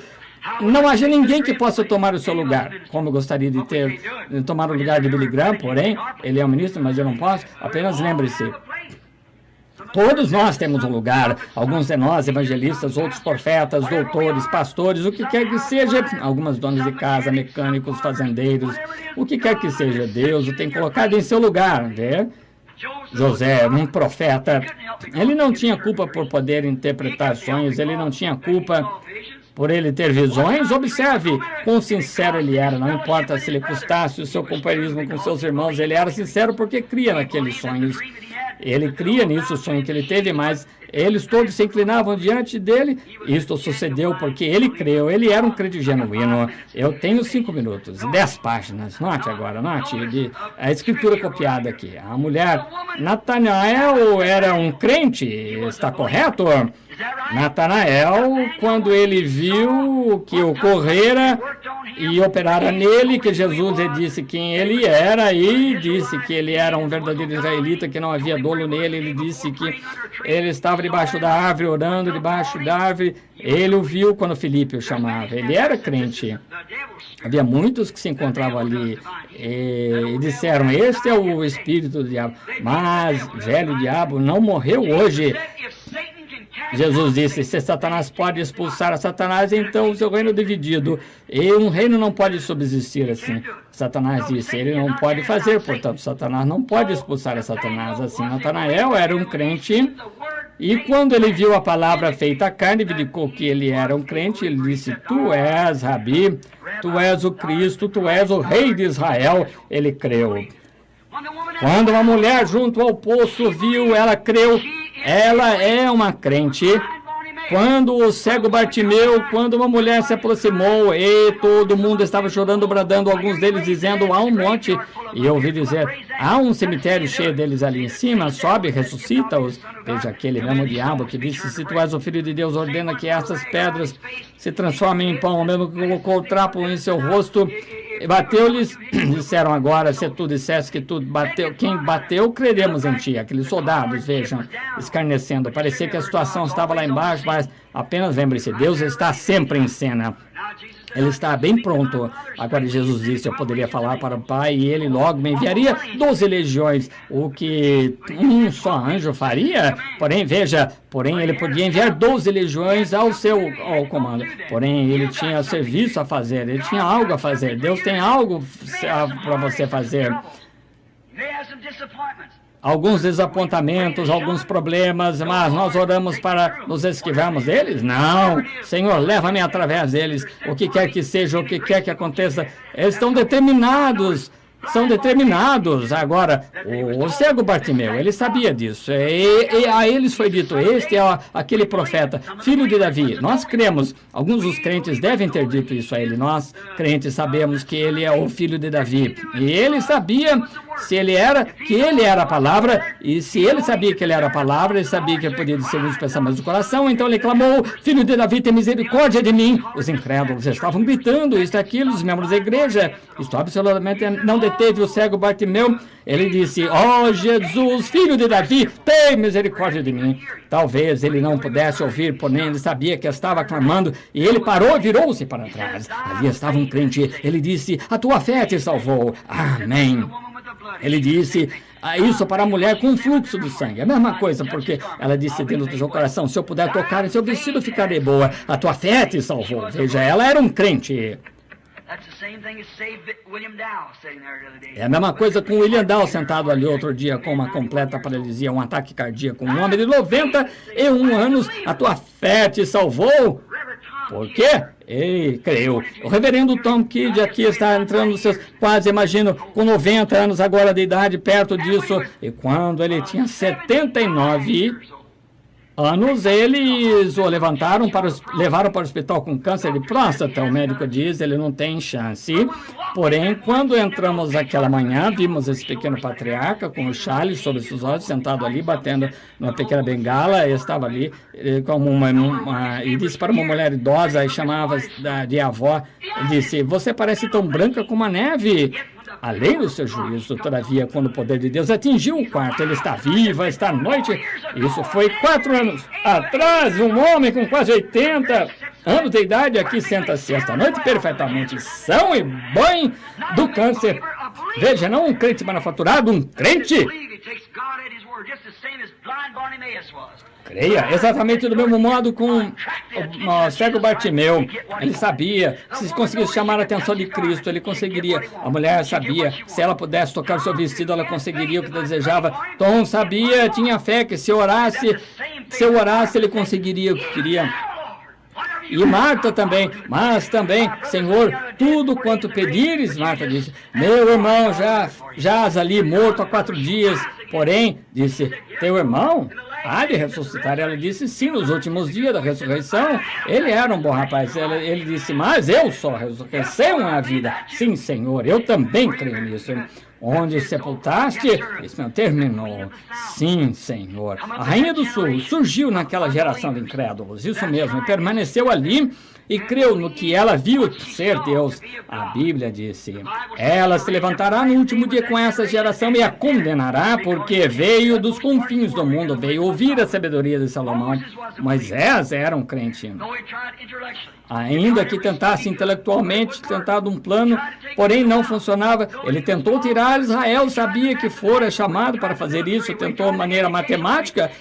não haja ninguém que possa tomar o seu lugar. Como eu gostaria de tomar o lugar de Billy Graham, porém, ele é um ministro, mas eu não posso. Apenas lembre-se, todos nós temos um lugar, alguns de nós, evangelistas, outros profetas, doutores, pastores, o que quer que seja, algumas donas de casa, mecânicos, fazendeiros, o que quer que seja, Deus o tem colocado em seu lugar, né? José, um profeta, ele não tinha culpa por poder interpretar sonhos, ele não tinha culpa por ele ter visões. Observe quão sincero ele era, não importa se lhe custasse o seu companheirismo com seus irmãos, ele era sincero porque cria naqueles sonhos. Ele cria nisso, o sonho que ele teve, mas eles todos se inclinavam diante dele. Isto sucedeu porque ele creu, ele era um crente genuíno. Eu tenho 5 minutos, 10 páginas. Note agora, note, a escritura copiada aqui. A mulher, Natanael era um crente, está correto? Natanael, quando ele viu que ocorrera e operara nele, que Jesus lhe disse quem ele era e disse que ele era um verdadeiro israelita, que não havia dolo nele, ele disse que ele estava debaixo da árvore, orando debaixo da árvore, ele o viu quando Filipe o chamava, ele era crente. Havia muitos que se encontravam ali e disseram, este é o espírito do diabo, mas velho diabo não morreu hoje. Jesus disse, se Satanás pode expulsar a Satanás, então o seu reino é dividido. E um reino não pode subsistir assim. Satanás disse, ele não pode fazer, portanto, Satanás não pode expulsar a Satanás assim. Natanael era um crente, e quando ele viu a palavra feita carne, verificou que ele era um crente, ele disse, tu és Rabi, tu és o Cristo, tu és o Rei de Israel. Ele creu. Quando uma mulher junto ao poço viu, ela creu. Ela é uma crente. Quando o cego Bartimeu, quando uma mulher se aproximou e todo mundo estava chorando, bradando, alguns deles dizendo, há um monte, e eu ouvi dizer, há um cemitério cheio deles ali em cima, sobe, ressuscita-os. Veja aquele mesmo diabo que disse, se tu és o Filho de Deus, ordena que essas pedras se transformem em pão. O mesmo que colocou o trapo em seu rosto, bateu-lhes, disseram agora, se tu dissesse que tu bateu, quem bateu, creremos em ti. Aqueles soldados, vejam, escarnecendo. Parecia que a situação estava lá embaixo, mas apenas lembre-se, Deus está sempre em cena. Ele está bem pronto. Agora Jesus disse, eu poderia falar para o Pai e ele logo me enviaria 12 legiões, o que um só anjo faria. Porém, veja, ele podia enviar 12 legiões ao comando. Porém, ele tinha serviço a fazer, ele tinha algo a fazer. Deus tem algo para você fazer. Alguns desapontamentos, alguns problemas, mas nós oramos para nos esquivarmos deles? Não. Senhor, leva-me através deles. O que quer que seja, o que quer que aconteça, eles estão determinados. São determinados. Agora, o cego Bartimeu, ele sabia disso. E a eles foi dito, este é aquele profeta, filho de Davi. Nós cremos, alguns dos crentes devem ter dito isso a ele. Nós, crentes, sabemos que ele é o filho de Davi. E ele sabia que ele era a palavra, e se ele sabia que ele era a palavra, ele sabia que ele podia discernir os pensamentos do coração, então ele clamou, filho de Davi, tem misericórdia de mim. Os incrédulos estavam gritando, isto e aquilo, os membros da igreja. Isto absolutamente não deteve o cego Bartimeu. Ele disse, ó Jesus, filho de Davi, tem misericórdia de mim. Talvez ele não pudesse ouvir, porém ele sabia que estava clamando, e ele parou e virou-se para trás. Ali estava um crente, ele disse, a tua fé te salvou. Amém. Ele disse isso para a mulher com fluxo de sangue. A mesma coisa, porque ela disse dentro do seu coração, se eu puder tocar em seu vestido, ficarei boa. A tua fé te salvou. Veja, ela era um crente. É a mesma coisa com William Dow sentado ali outro dia com uma completa paralisia, um ataque cardíaco. Um homem de 91 anos, a tua fé te salvou. Por quê? Ele creu. O reverendo Tom Kidd aqui está entrando nos seus, quase imagino, com 90 anos agora de idade, perto disso. E quando ele tinha 79 anos, eles o levaram para o hospital com câncer de próstata. O médico diz, ele não tem chance. Porém, quando entramos aquela manhã, vimos esse pequeno patriarca com o Charles sobre seus olhos, sentado ali, batendo numa pequena bengala. Ele estava ali como e disse para uma mulher idosa, e chamava de avó, disse, você parece tão branca como a neve. Além do seu juízo, todavia, quando o poder de Deus atingiu o quarto, ele está viva esta noite. Isso foi 4 anos atrás. Um homem com quase 80 anos de idade aqui senta-se esta noite perfeitamente são e bem do câncer. Veja, não um crente manufaturado, um crente. Creia, exatamente do mesmo modo com o cego Bartimeu. Ele sabia, se conseguisse chamar a atenção de Cristo, ele conseguiria. A mulher sabia, se ela pudesse tocar o seu vestido, ela conseguiria o que desejava. Tom sabia, tinha fé que se orasse, ele conseguiria o que queria. E Marta também, mas também, Senhor, tudo quanto pedires, Marta disse, meu irmão jaz ali morto há 4 dias, Porém, disse, teu irmão há de ressuscitar. Ela disse, sim, nos últimos dias da ressurreição. Ele era um bom rapaz. Ele disse, mas eu sou a ressurreição e a vida. Sim, Senhor, eu também creio nisso. Onde sepultaste? Isso não terminou. Sim, Senhor. A Rainha do Sul surgiu naquela geração de incrédulos. Isso mesmo, e permaneceu ali e creu no que ela viu ser Deus. A Bíblia disse, ela se levantará no último dia com essa geração e a condenará, porque veio dos confins do mundo, veio ouvir a sabedoria de Salomão. Moisés era um crente. Ainda que tentasse intelectualmente, tentado um plano, porém não funcionava. Ele tentou tirar Israel, sabia que fora chamado para fazer isso, tentou de maneira matemática,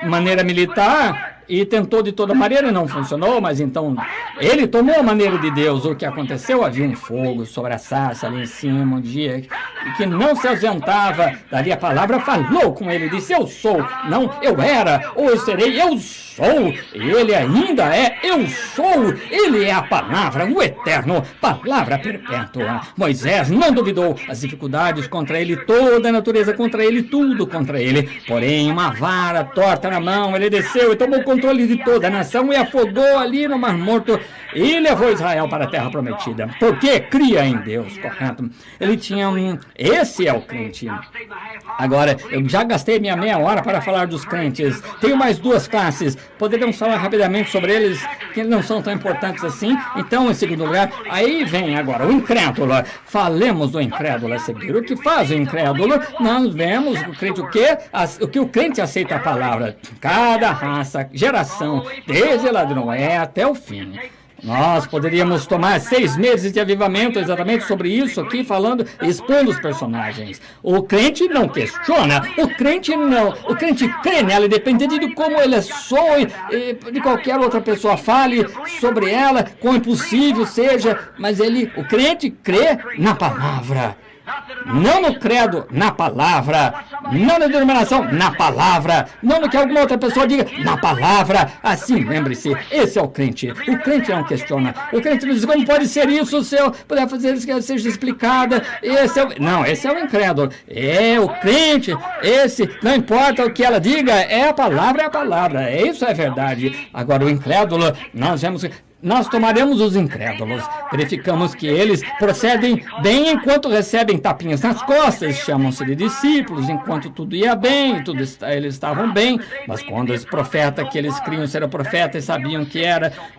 maneira militar, e tentou de toda maneira e não funcionou, mas então ele tomou a maneira de Deus. O que aconteceu? Havia um fogo sobre a sarça ali em cima, um dia, e que não se ausentava. Dali a palavra falou com ele, disse, eu sou, não, eu era, ou eu serei, eu sou. Ele ainda é, eu sou. Ele é a palavra, o eterno, palavra perpétua. Moisés não duvidou, as dificuldades contra ele, toda a natureza contra ele, tudo contra ele. Porém, uma vara torta na mão, ele desceu e tomou controle de toda a nação e afogou ali no Mar Morto e levou Israel para a terra prometida. Porque cria em Deus, correto? Ele tinha esse é o crente. Agora, eu já gastei minha meia hora para falar dos crentes. Tenho mais duas classes. Poderíamos falar rapidamente sobre eles, que não são tão importantes assim. Então, em segundo lugar, aí vem agora o incrédulo. Falemos do incrédulo a seguir. O que faz o incrédulo? Nós vemos o crente o que o crente aceita a palavra. Cada raça, geração, desde lá de Noé até o fim. Nós poderíamos tomar 6 meses de avivamento exatamente sobre isso aqui, falando, expondo os personagens. O crente não questiona, o crente crê nela, independente de como ele soe, de qualquer outra pessoa fale sobre ela, quão impossível seja, mas o crente crê na palavra. Não no credo, na palavra. Não na denominação, na palavra. Não no que alguma outra pessoa diga, na palavra. Assim, lembre-se, esse é o crente. O crente não questiona. O crente não diz, como pode ser isso, se eu puder fazer isso que seja explicada. Não, esse é o incrédulo. É o crente, não importa o que ela diga, é a palavra. Isso é verdade. Agora, o incrédulo, nós tomaremos os incrédulos, verificamos que eles procedem bem enquanto recebem tapinhas nas costas, chamam-se de discípulos, enquanto tudo ia bem, eles estavam bem, mas quando esse profeta que eles criam ser o profeta e sabiam que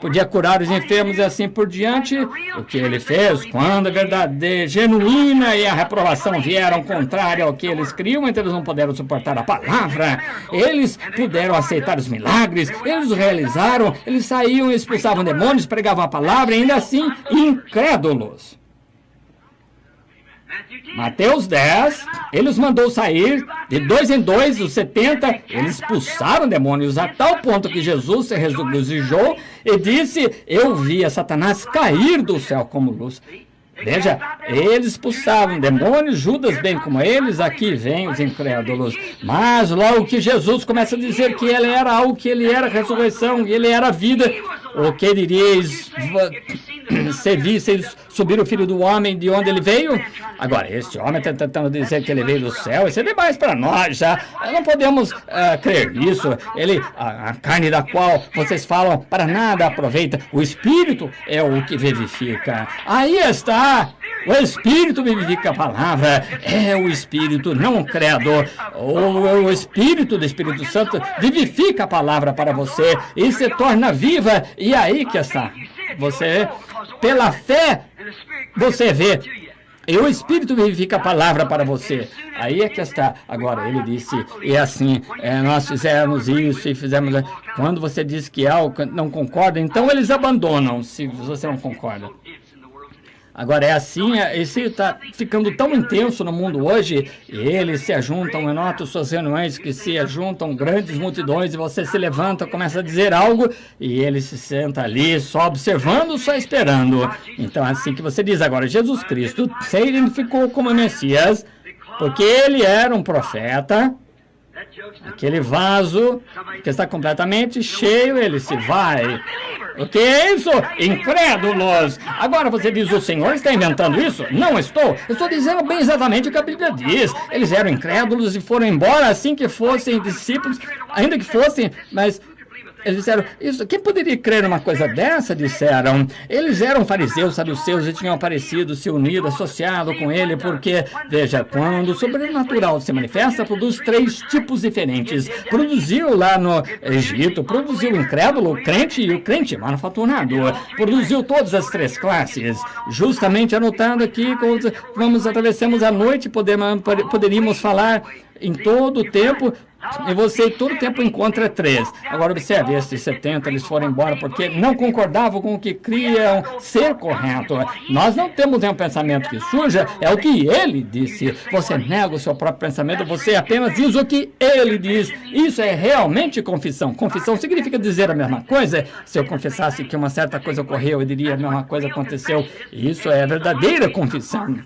podia curar os enfermos e assim por diante, o que ele fez, quando a verdade genuína e a reprovação vieram contrário ao que eles criam, então eles não puderam suportar a palavra, eles puderam aceitar os milagres, eles realizaram, eles saíam e expulsavam demônios, pregavam a palavra, ainda assim, incrédulos. Mateus 10, ele os mandou sair, de 2 em 2, os 70, eles expulsaram demônios, a tal ponto que Jesus se regozijou e disse, eu vi a Satanás cair do céu como luz. Veja, eles expulsavam demônios, Judas bem como eles, aqui vem os incrédulos. Mas logo que Jesus começa a dizer que ele era algo, que ele era a ressurreição, que ele era a vida, o que diríeis se visseis subir o Filho do Homem de onde ele veio? Agora, este homem está tentando dizer que ele veio do céu, isso é demais para nós já. Não podemos crer nisso. A carne da qual vocês falam para nada aproveita. O Espírito é o que vivifica. Aí está. O Espírito vivifica a palavra. É o Espírito, não o Criador. O Espírito do Espírito Santo vivifica a palavra para você e se torna viva. E aí que está. Você, pela fé, você vê. E o Espírito vivifica a palavra para você. Aí é que está. Agora, ele disse, e assim, nós fizemos isso e fizemos... Quando você diz que algo não concorda, então eles abandonam, se você não concorda. Agora é assim, isso está ficando tão intenso no mundo hoje, e eles se ajuntam, eu noto suas reuniões que se ajuntam grandes multidões, e você se levanta, começa a dizer algo, e ele se senta ali, só observando, só esperando. Então é assim que você diz agora, Jesus Cristo se identificou como Messias, porque ele era um profeta. Aquele vaso que está completamente cheio, ele se vai. O que é isso? Incrédulos. Agora você diz, o Senhor está inventando isso? Não estou. Eu estou dizendo bem exatamente o que a Bíblia diz. Eles eram incrédulos e foram embora assim que fossem discípulos, ainda que fossem, mas... Eles disseram, isso, quem poderia crer numa coisa dessa? Disseram. Eles eram fariseus, saduceus e tinham aparecido, se unido, associado com ele, porque, veja, quando o sobrenatural se manifesta, produz 3 tipos diferentes. Produziu lá no Egito, produziu o incrédulo, o crente e o crente manufaturado. Produziu todas as 3 classes. Justamente anotado aqui, quando atravessamos a noite, poderíamos falar em todo o tempo. E você todo tempo encontra 3. Agora observe, esses 70 eles foram embora porque não concordavam com o que criam ser correto. Nós não temos nenhum pensamento que surja, é o que ele disse. Você nega o seu próprio pensamento, você apenas diz o que ele diz. Isso é realmente confissão. Confissão significa dizer a mesma coisa. Se eu confessasse que uma certa coisa ocorreu, eu diria a mesma coisa aconteceu. Isso é a verdadeira confissão.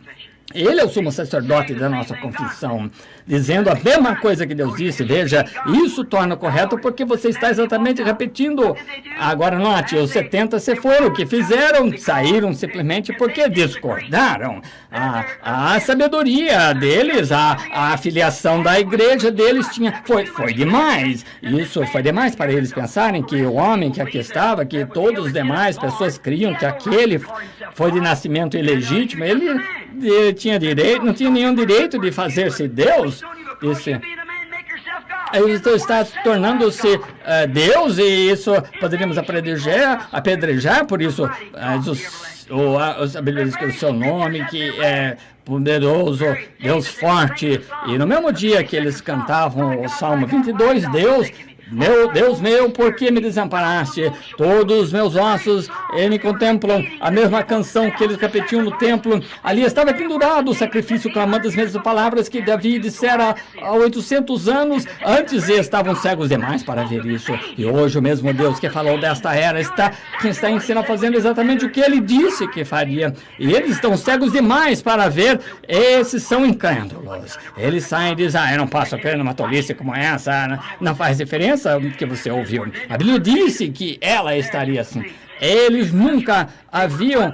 Ele é o sumo sacerdote da nossa confissão, dizendo a mesma coisa que Deus disse. Veja, isso torna correto porque você está exatamente repetindo. Agora note, os 70 se foram, o que fizeram? Saíram simplesmente porque discordaram. A sabedoria deles, a filiação da igreja deles foi demais. Isso foi demais para eles pensarem que o homem que aqui estava, que todos os demais pessoas criam que aquele foi de nascimento ilegítimo, ele tinha direito, não tinha nenhum direito de fazer-se Deus. Isso está tornando-se Deus, e isso poderíamos apedrejar, por isso a Bíblia diz que o seu nome, que é poderoso, Deus forte. E no mesmo dia que eles cantavam o Salmo 22, Deus meu, por que me desamparaste? Todos os meus ossos me contemplam. A mesma canção que eles repetiam no templo. Ali estava pendurado o sacrifício, clamando as mesmas palavras que Davi dissera há 800 anos. Antes estavam cegos demais para ver isso. E hoje o mesmo Deus que falou desta era está em cena fazendo exatamente o que ele disse que faria. E eles estão cegos demais para ver. Esses são incrédulos. Eles saem e dizem, eu não posso crer numa tolice como essa. Não faz diferença que você ouviu. A Bíblia disse que ela estaria assim. Eles nunca haviam...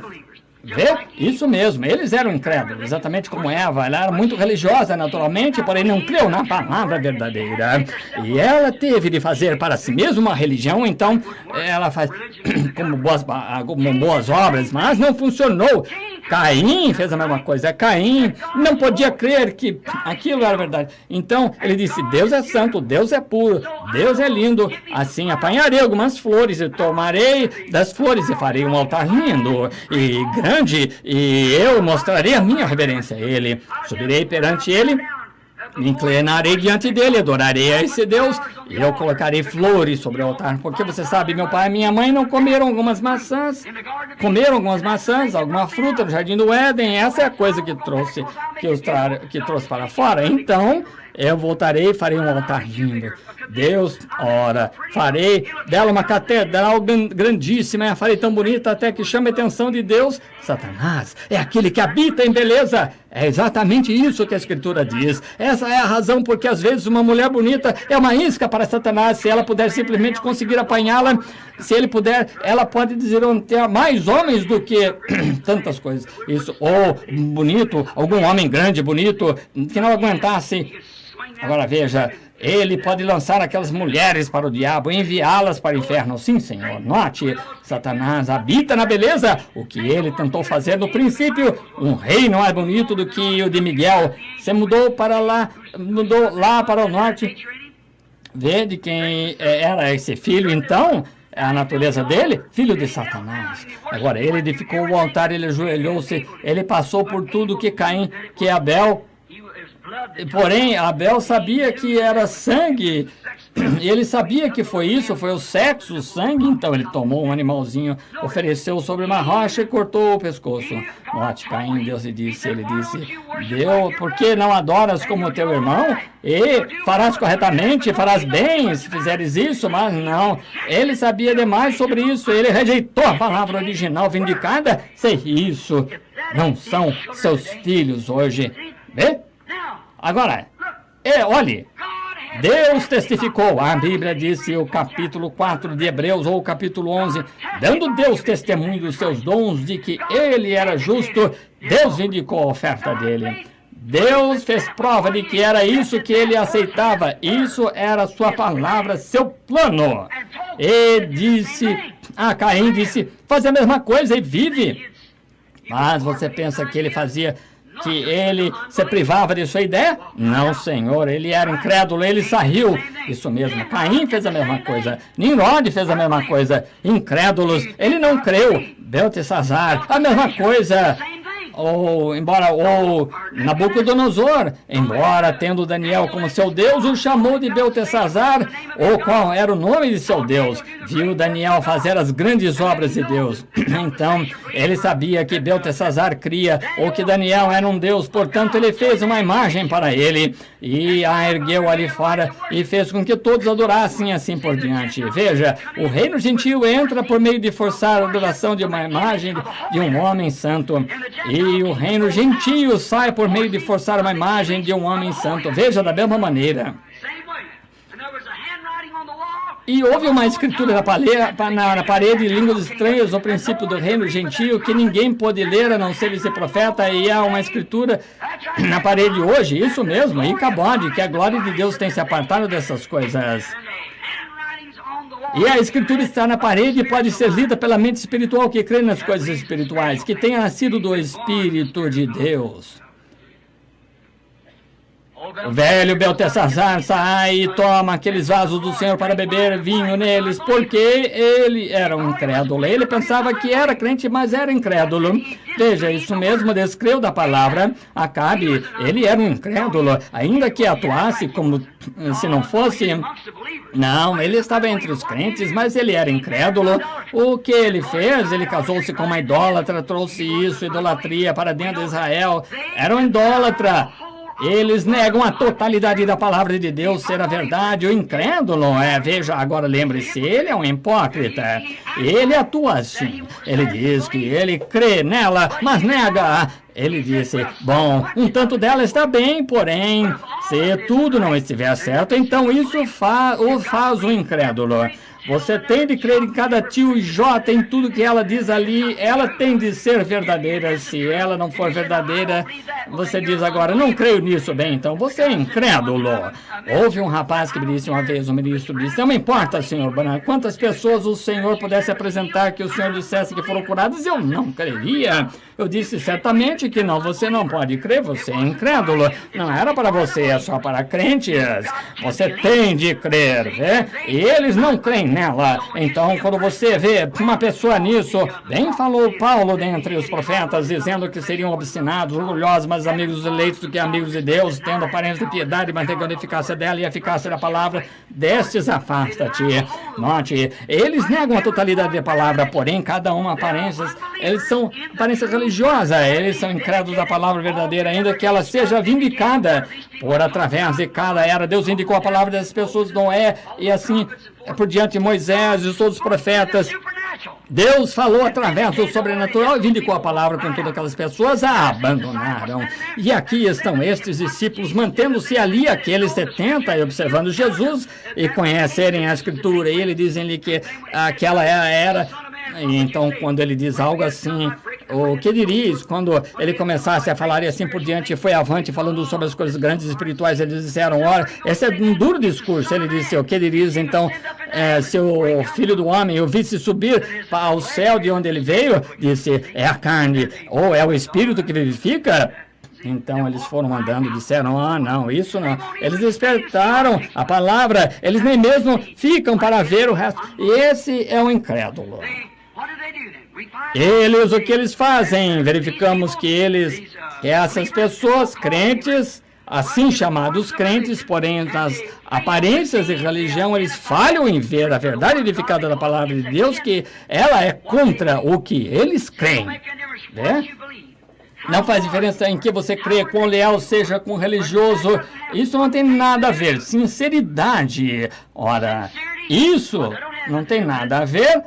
Vê? Isso mesmo, eles eram incrédulos, exatamente como Eva. Ela era muito religiosa, naturalmente, porém não creu na palavra verdadeira. E ela teve de fazer para si mesma uma religião, então ela faz como boas obras, mas não funcionou. Caim fez a mesma coisa. Caim não podia crer que aquilo era verdade. Então ele disse, Deus é santo, Deus é puro, Deus é lindo. Assim apanharei algumas flores e tomarei das flores e farei um altar lindo e grande, e eu mostrarei a minha reverência a ele. Subirei perante ele, me inclinarei diante dele, adorarei a esse Deus, e eu colocarei flores sobre o altar. Porque você sabe, meu pai e minha mãe não comeram algumas maçãs, alguma fruta no jardim do Éden. Essa é a coisa que trouxe para fora. Então eu voltarei e farei um altar lindo. Deus, ora, farei dela uma catedral grandíssima, e a farei tão bonita até que chame a atenção de Deus. Satanás é aquele que habita em beleza. É exatamente isso que a Escritura diz. Essa é a razão porque às vezes uma mulher bonita é uma isca para Satanás. Se ela puder simplesmente conseguir apanhá-la, se ele puder, ela pode dizer ter mais homens do que tantas coisas. Isso, ou bonito, algum homem grande, bonito, que não aguentasse. Agora veja, ele pode lançar aquelas mulheres para o diabo, enviá-las para o inferno. Sim, Senhor. Note, Satanás habita na beleza. O que ele tentou fazer no princípio, um reino mais bonito do que o de Miguel. Você mudou lá para o norte. Vê de quem era esse filho, então... A natureza dele, filho de Satanás. Agora, ele edificou o altar, ele ajoelhou-se, ele passou por tudo que Abel... Porém, Abel sabia que era sangue, e ele sabia que foi isso, foi o sexo, o sangue, então ele tomou um animalzinho, ofereceu sobre uma rocha e cortou o pescoço. Note, Caim, ele disse, Deus, por que não adoras como teu irmão? E farás corretamente, farás bem se fizeres isso, mas não. Ele sabia demais sobre isso, ele rejeitou a palavra original vindicada. Se isso não são seus filhos hoje, vê? Agora, olhe, Deus testificou. A Bíblia disse, o capítulo 4 de Hebreus, ou o capítulo 11, dando Deus testemunho dos seus dons, de que ele era justo, Deus vindicou a oferta dele. Deus fez prova de que era isso que ele aceitava. Isso era sua palavra, seu plano. E disse a Caim, disse, faz a mesma coisa e vive. Mas você pensa que ele fazia, que ele se privava de sua ideia? Não, Senhor, ele era incrédulo, ele saiu. Isso mesmo, Caim fez a mesma coisa, Nimrod fez a mesma coisa, incrédulos, ele não creu. Beltesazar, a mesma coisa. Ou Nabucodonosor, embora tendo Daniel como seu Deus, o chamou de Beltesazar, ou qual era o nome de seu Deus. Viu Daniel fazer as grandes obras de Deus. Então, ele sabia que Beltesazar cria, ou que Daniel era um Deus, portanto, ele fez uma imagem para ele, e a ergueu ali fora, e fez com que todos adorassem assim por diante. Veja, o reino gentil entra por meio de forçar a adoração de uma imagem de um homem santo, e o reino gentio sai por meio de forçar uma imagem de um homem santo. Veja, da mesma maneira. E houve uma escritura na parede, línguas estranhas, no princípio do reino gentio, que ninguém pôde ler a não ser esse profeta, e há uma escritura na parede hoje, isso mesmo, e Icabode, que a glória de Deus tem se apartado dessas coisas. E a escritura está na parede e pode ser lida pela mente espiritual que crê nas coisas espirituais, que tenha nascido do Espírito de Deus. O velho Beltesazar sai e toma aqueles vasos do Senhor para beber vinho neles, porque ele era um incrédulo. Ele pensava que era crente, mas era incrédulo. Veja, isso mesmo descreveu da palavra. Acabe, ele era um incrédulo, ainda que atuasse como se não fosse. Não, ele estava entre os crentes, mas ele era incrédulo. O que ele fez? Ele casou-se com uma idólatra, trouxe isso, idolatria, para dentro de Israel. Era um idólatra. Eles negam a totalidade da palavra de Deus ser a verdade. O incrédulo, veja, agora lembre-se, ele é um hipócrita. Ele atua assim. Ele diz que ele crê nela, mas nega. Ele disse, bom, um tanto dela está bem, porém, se tudo não estiver certo, então isso o faz o incrédulo. Você tem de crer em cada tio e jota, em tudo que ela diz ali. Ela tem de ser verdadeira. Se ela não for verdadeira, você diz agora, não creio nisso. Bem, então você é incrédulo. Houve um rapaz que me disse uma vez, o ministro disse, não me importa, senhor Branham, quantas pessoas o senhor pudesse apresentar que o senhor dissesse que foram curadas, eu não creria. Eu disse certamente que não, você não pode crer, você é incrédulo. Não era para você, é só para crentes. Você tem de crer, vê? E eles não creem nela. Então, quando você vê uma pessoa nisso, bem falou Paulo dentre os profetas, dizendo que seriam obstinados, orgulhosos, mas amigos dos eleitos do que amigos de Deus, tendo aparência de piedade, mantendo a eficácia dela e a eficácia da palavra, destes afasta-te. Note, eles negam a totalidade da palavra, porém, cada uma aparências, eles são aparências religiosas, eles são incrédulos da palavra verdadeira, ainda que ela seja vindicada por através de cada era. Deus indicou a palavra das pessoas, Noé, e assim por diante Moisés e todos os profetas. Deus falou através do sobrenatural e vindicou a palavra com todas aquelas pessoas, a abandonaram. E aqui estão estes discípulos mantendo-se ali, aqueles 70, e observando Jesus e conhecerem a Escritura. E eles dizem-lhe que aquela era. Então, quando ele diz algo assim, o que dirias? Quando ele começasse a falar e assim por diante, foi avante falando sobre as coisas grandes espirituais, eles disseram, ora, esse é um duro discurso. Ele disse, o que dirias? Então, se o filho do homem o visse subir ao céu de onde ele veio, disse, é a carne, ou é o espírito que vivifica? Então eles foram andando, disseram, não, isso não. Eles despertaram a palavra, eles nem mesmo ficam para ver o resto. E esse é o incrédulo. Eles, o que eles fazem? Verificamos que essas pessoas crentes, assim chamados crentes, porém nas aparências de religião, eles falham em ver a verdade edificada da palavra de Deus, que ela é contra o que eles creem. Né? Não faz diferença em que você crê, quão leal seja com religioso. Isso não tem nada a ver. Sinceridade. Ora, isso não tem nada a ver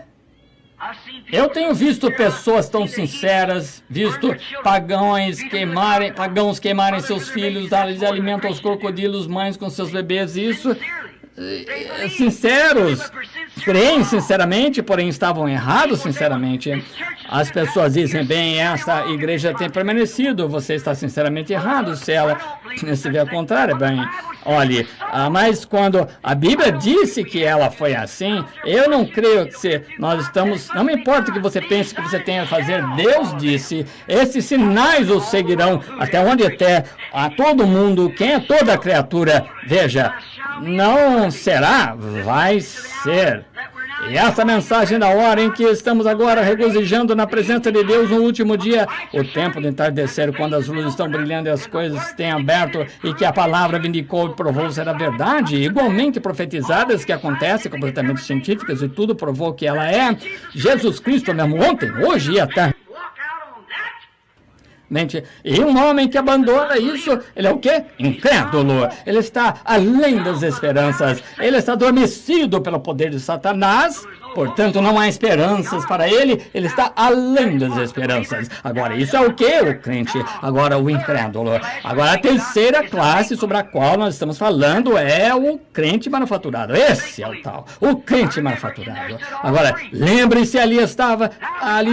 Eu tenho visto pessoas tão sinceras, visto pagãos queimarem seus filhos, darem alimento aos crocodilos, mães com seus bebês, isso, sinceros, creem sinceramente, porém estavam errados sinceramente. As pessoas dizem, bem, esta igreja tem permanecido, você está sinceramente errado se ela se vê ao contrário. Bem, olhe, mas quando a Bíblia disse que ela foi assim, eu não creio que nós estamos, não me importa o que você pense que você tenha a fazer, Deus disse, esses sinais os seguirão até onde até a todo mundo, quem é toda criatura, veja, não será, vai ser. E essa mensagem da hora em que estamos agora regozijando na presença de Deus no último dia, o tempo de entardecer, quando as luzes estão brilhando e as coisas têm aberto e que a palavra vindicou e provou ser a verdade, igualmente profetizadas que acontecem, completamente científicas, e tudo provou que ela é Jesus Cristo mesmo ontem, hoje e até. E um homem que abandona isso, ele é o quê? Incrédulo. Ele está além das esperanças. Ele está adormecido pelo poder de Satanás. Portanto, não há esperanças para ele. Ele está além das esperanças. Agora, isso é o quê? O crente. Agora, o incrédulo. Agora, a terceira classe sobre a qual nós estamos falando é o crente manufaturado. Esse é o tal. O crente manufaturado. Agora, lembre-se, ali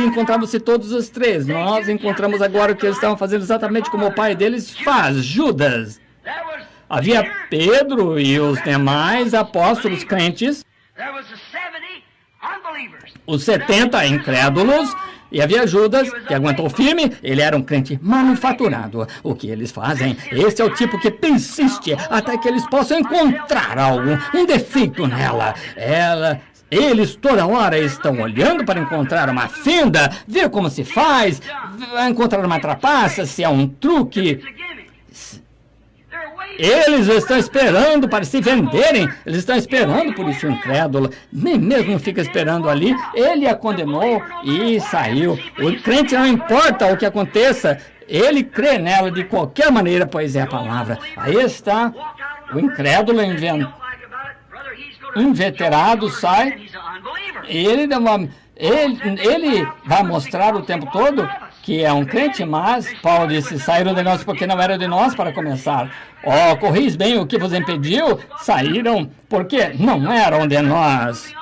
encontravam-se todos os três. Nós encontramos agora o que eles estavam fazendo exatamente como o pai deles faz. Judas. Havia Pedro e os demais apóstolos crentes. Os 70 incrédulos, e havia Judas, que aguentou firme, ele era um crente manufaturado. O que eles fazem? Esse é o tipo que persiste até que eles possam encontrar algo, um defeito nela. Eles toda hora estão olhando para encontrar uma fenda, ver como se faz, encontrar uma trapaça, se é um truque. Eles estão esperando para se venderem. Eles estão esperando por isso, o incrédulo. Nem mesmo fica esperando ali. Ele a condenou e saiu. O crente não importa o que aconteça. Ele crê nela de qualquer maneira, pois é a palavra. Aí está o incrédulo inveterado, sai. Ele vai mostrar o tempo todo que é um crente, mas Paulo disse, saíram de nós porque não era de nós para começar. Corris bem o que vos impediu, saíram porque não eram de nós.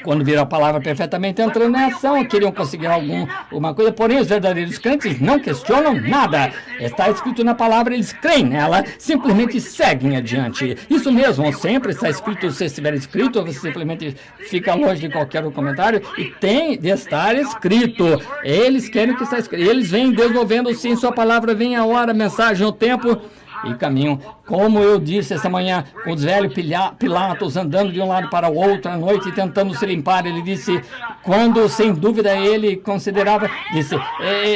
Quando viram a palavra perfeitamente entrando em ação, queriam conseguir alguma coisa, porém os verdadeiros crentes não questionam nada. Está escrito na palavra, eles creem nela, simplesmente seguem adiante. Isso mesmo, sempre está escrito, se estiver escrito, você simplesmente fica longe de qualquer comentário, e tem de estar escrito. Eles querem que está escrito, eles vêm desenvolvendo-se em sua palavra, vem a hora, a mensagem, o tempo, e caminham. Como eu disse essa manhã, com os velhos Pilatos andando de um lado para o outro à noite, tentando se limpar, ele disse, quando sem dúvida ele considerava, disse,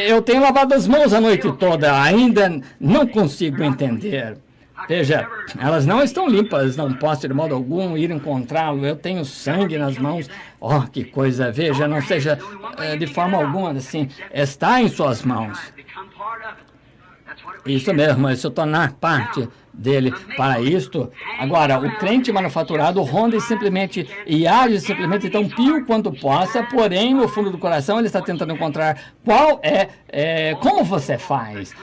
eu tenho lavado as mãos a noite toda, ainda não consigo entender. Veja, elas não estão limpas, não posso de modo algum ir encontrá-lo, eu tenho sangue nas mãos. Que coisa, veja, não seja de forma alguma assim, está em suas mãos. Isso mesmo, isso tornar parte dele para isto. Agora, o crente manufaturado ronda simplesmente e age simplesmente tão pio quanto possa, porém, no fundo do coração, ele está tentando encontrar qual como você faz.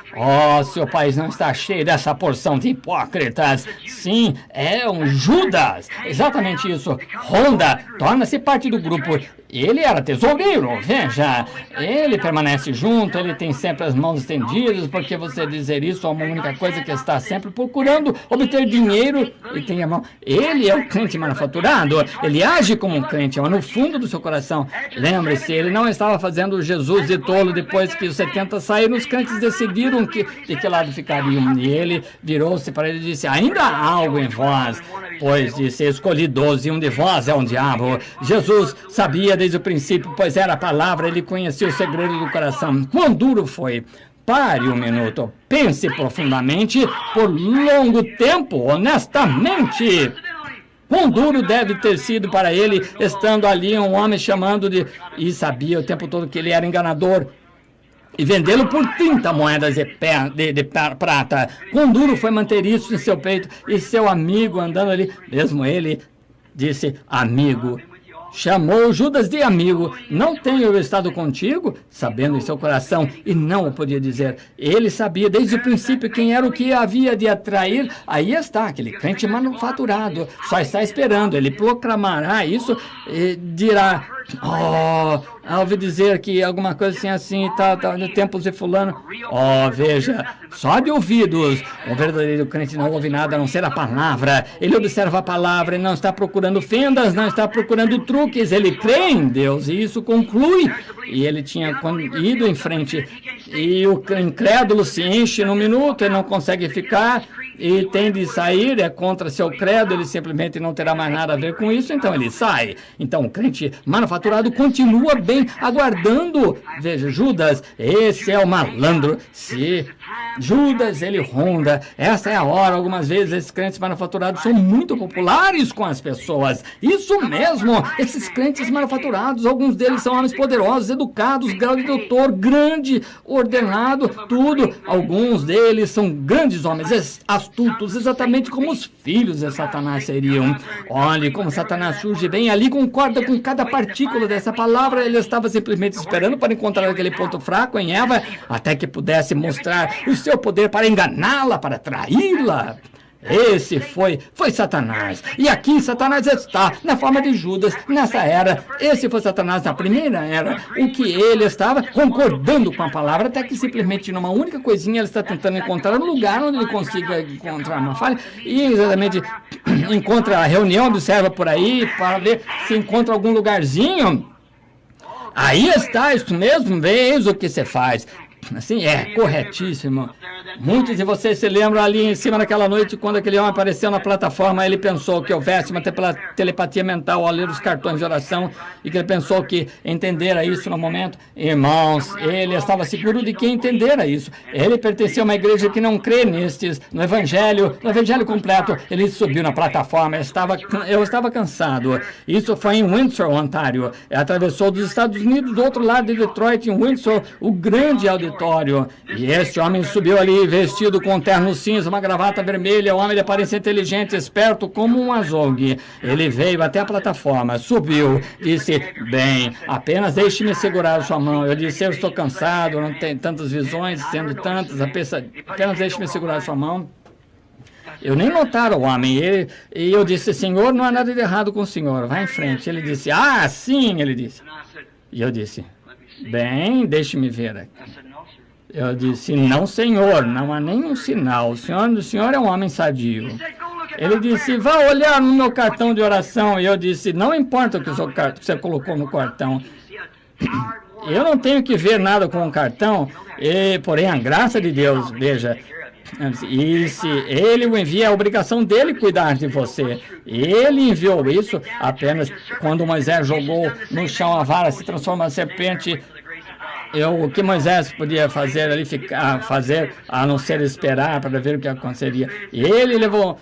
Seu país não está cheio dessa porção de hipócritas. Sim, é um Judas. Exatamente isso. Ronda, torna-se parte do grupo. Ele era tesoureiro, veja, ele permanece junto, ele tem sempre as mãos estendidas, porque você dizer isso é uma única coisa que está sempre procurando obter dinheiro e tem a mão. Ele é o crente manufaturado, ele age como um crente, mas no fundo do seu coração, lembre-se, ele não estava fazendo Jesus de tolo. Depois que os 70 saíram, os crentes decidiram de que lado ficariam, e ele virou-se para ele e disse, ainda há algo em vós, pois disse, escolhi 12 e um de vós é um diabo. Jesus sabia desde o princípio, pois era a palavra, ele conhecia o segredo do coração. Quão duro foi? Pare um minuto, pense profundamente, por longo tempo, honestamente. Quão duro deve ter sido para ele, estando ali um homem chamando e sabia o tempo todo que ele era enganador, e vendê-lo por 30 moedas de prata. Quão duro foi manter isso em seu peito, e seu amigo andando ali, mesmo ele disse, amigo, chamou Judas de amigo. Não tenho eu estado contigo? Sabendo em seu coração, e não o podia dizer. Ele sabia desde o princípio quem era o que havia de atrair. Aí está, aquele crente manufaturado. Só está esperando. Ele proclamará isso e dirá: ouvi dizer que alguma coisa assim, tá no tempos de fulano. Veja, só de ouvidos. O verdadeiro crente não ouve nada a não ser a palavra. Ele observa a palavra e não está procurando fendas, não está procurando truques. Ele crê em Deus e isso conclui. E ele tinha ido em frente. E o incrédulo se enche num minuto, ele não consegue ficar e tem de sair, é contra seu credo, ele simplesmente não terá mais nada a ver com isso, então ele sai. Então o crente manufaturado continua bem aguardando. Veja, Judas, esse é o malandro. Se Judas, ele ronda. Essa é a hora. Algumas vezes esses crentes manufaturados são muito populares com as pessoas. Isso mesmo, esses crentes manufaturados, alguns deles são homens poderosos, educados, grau de doutor, grande, ordenado, tudo. Alguns deles são grandes homens, astutos, exatamente como os filhos de Satanás seriam. Olhe como Satanás surge bem ali, concorda com cada partícula dessa palavra. Ele estava simplesmente esperando para encontrar aquele ponto fraco em Eva, até que pudesse mostrar o seu poder para enganá-la, para traí-la. Esse foi Satanás. E aqui Satanás está na forma de Judas nessa era. Esse foi Satanás na primeira era. O que ele estava concordando com a palavra, até que simplesmente numa única coisinha ele está tentando encontrar um lugar onde ele consiga encontrar uma falha. E exatamente encontra a reunião, observa por aí para ver se encontra algum lugarzinho. Aí está, isso mesmo, veja o que você faz. Assim, corretíssimo. Muitos de vocês se lembram ali em cima daquela noite, quando aquele homem apareceu na plataforma, ele pensou que houvesse uma telepatia mental ao ler os cartões de oração, e que ele pensou que entendera isso no momento. Irmãos, ele estava seguro de que entendera isso. Ele pertencia a uma igreja que não crê nestes, no evangelho completo. Ele subiu na plataforma, eu estava cansado. Isso foi em Windsor, Ontário. Atravessou dos Estados Unidos, do outro lado de Detroit, em Windsor, o grande auditório. E este homem subiu ali vestido com um terno cinza, uma gravata vermelha, um homem de aparência inteligente, esperto como um azougue. Ele veio até a plataforma, subiu, disse: bem, apenas deixe-me segurar a sua mão. Eu disse: eu estou cansado, não tenho tantas visões, sendo tantas, apenas deixe-me segurar a sua mão. Eu nem notara o homem, e eu disse: senhor, não há nada de errado com o senhor, vá em frente. Ele disse: sim, ele disse. E eu disse: bem, deixe-me ver. Eu disse: não, senhor, não há nenhum sinal. O senhor é um homem sadio. Ele disse: vá olhar no meu cartão de oração. E eu disse: não importa o que você colocou no cartão. Eu não tenho que ver nada com o cartão, porém a graça de Deus, veja, e se ele o envia, é a obrigação dele cuidar de você. Ele enviou isso apenas quando Moisés jogou no chão a vara, se transforma em serpente. O que Moisés podia fazer ali, fazer a não ser esperar para ver o que aconteceria. E ele levou.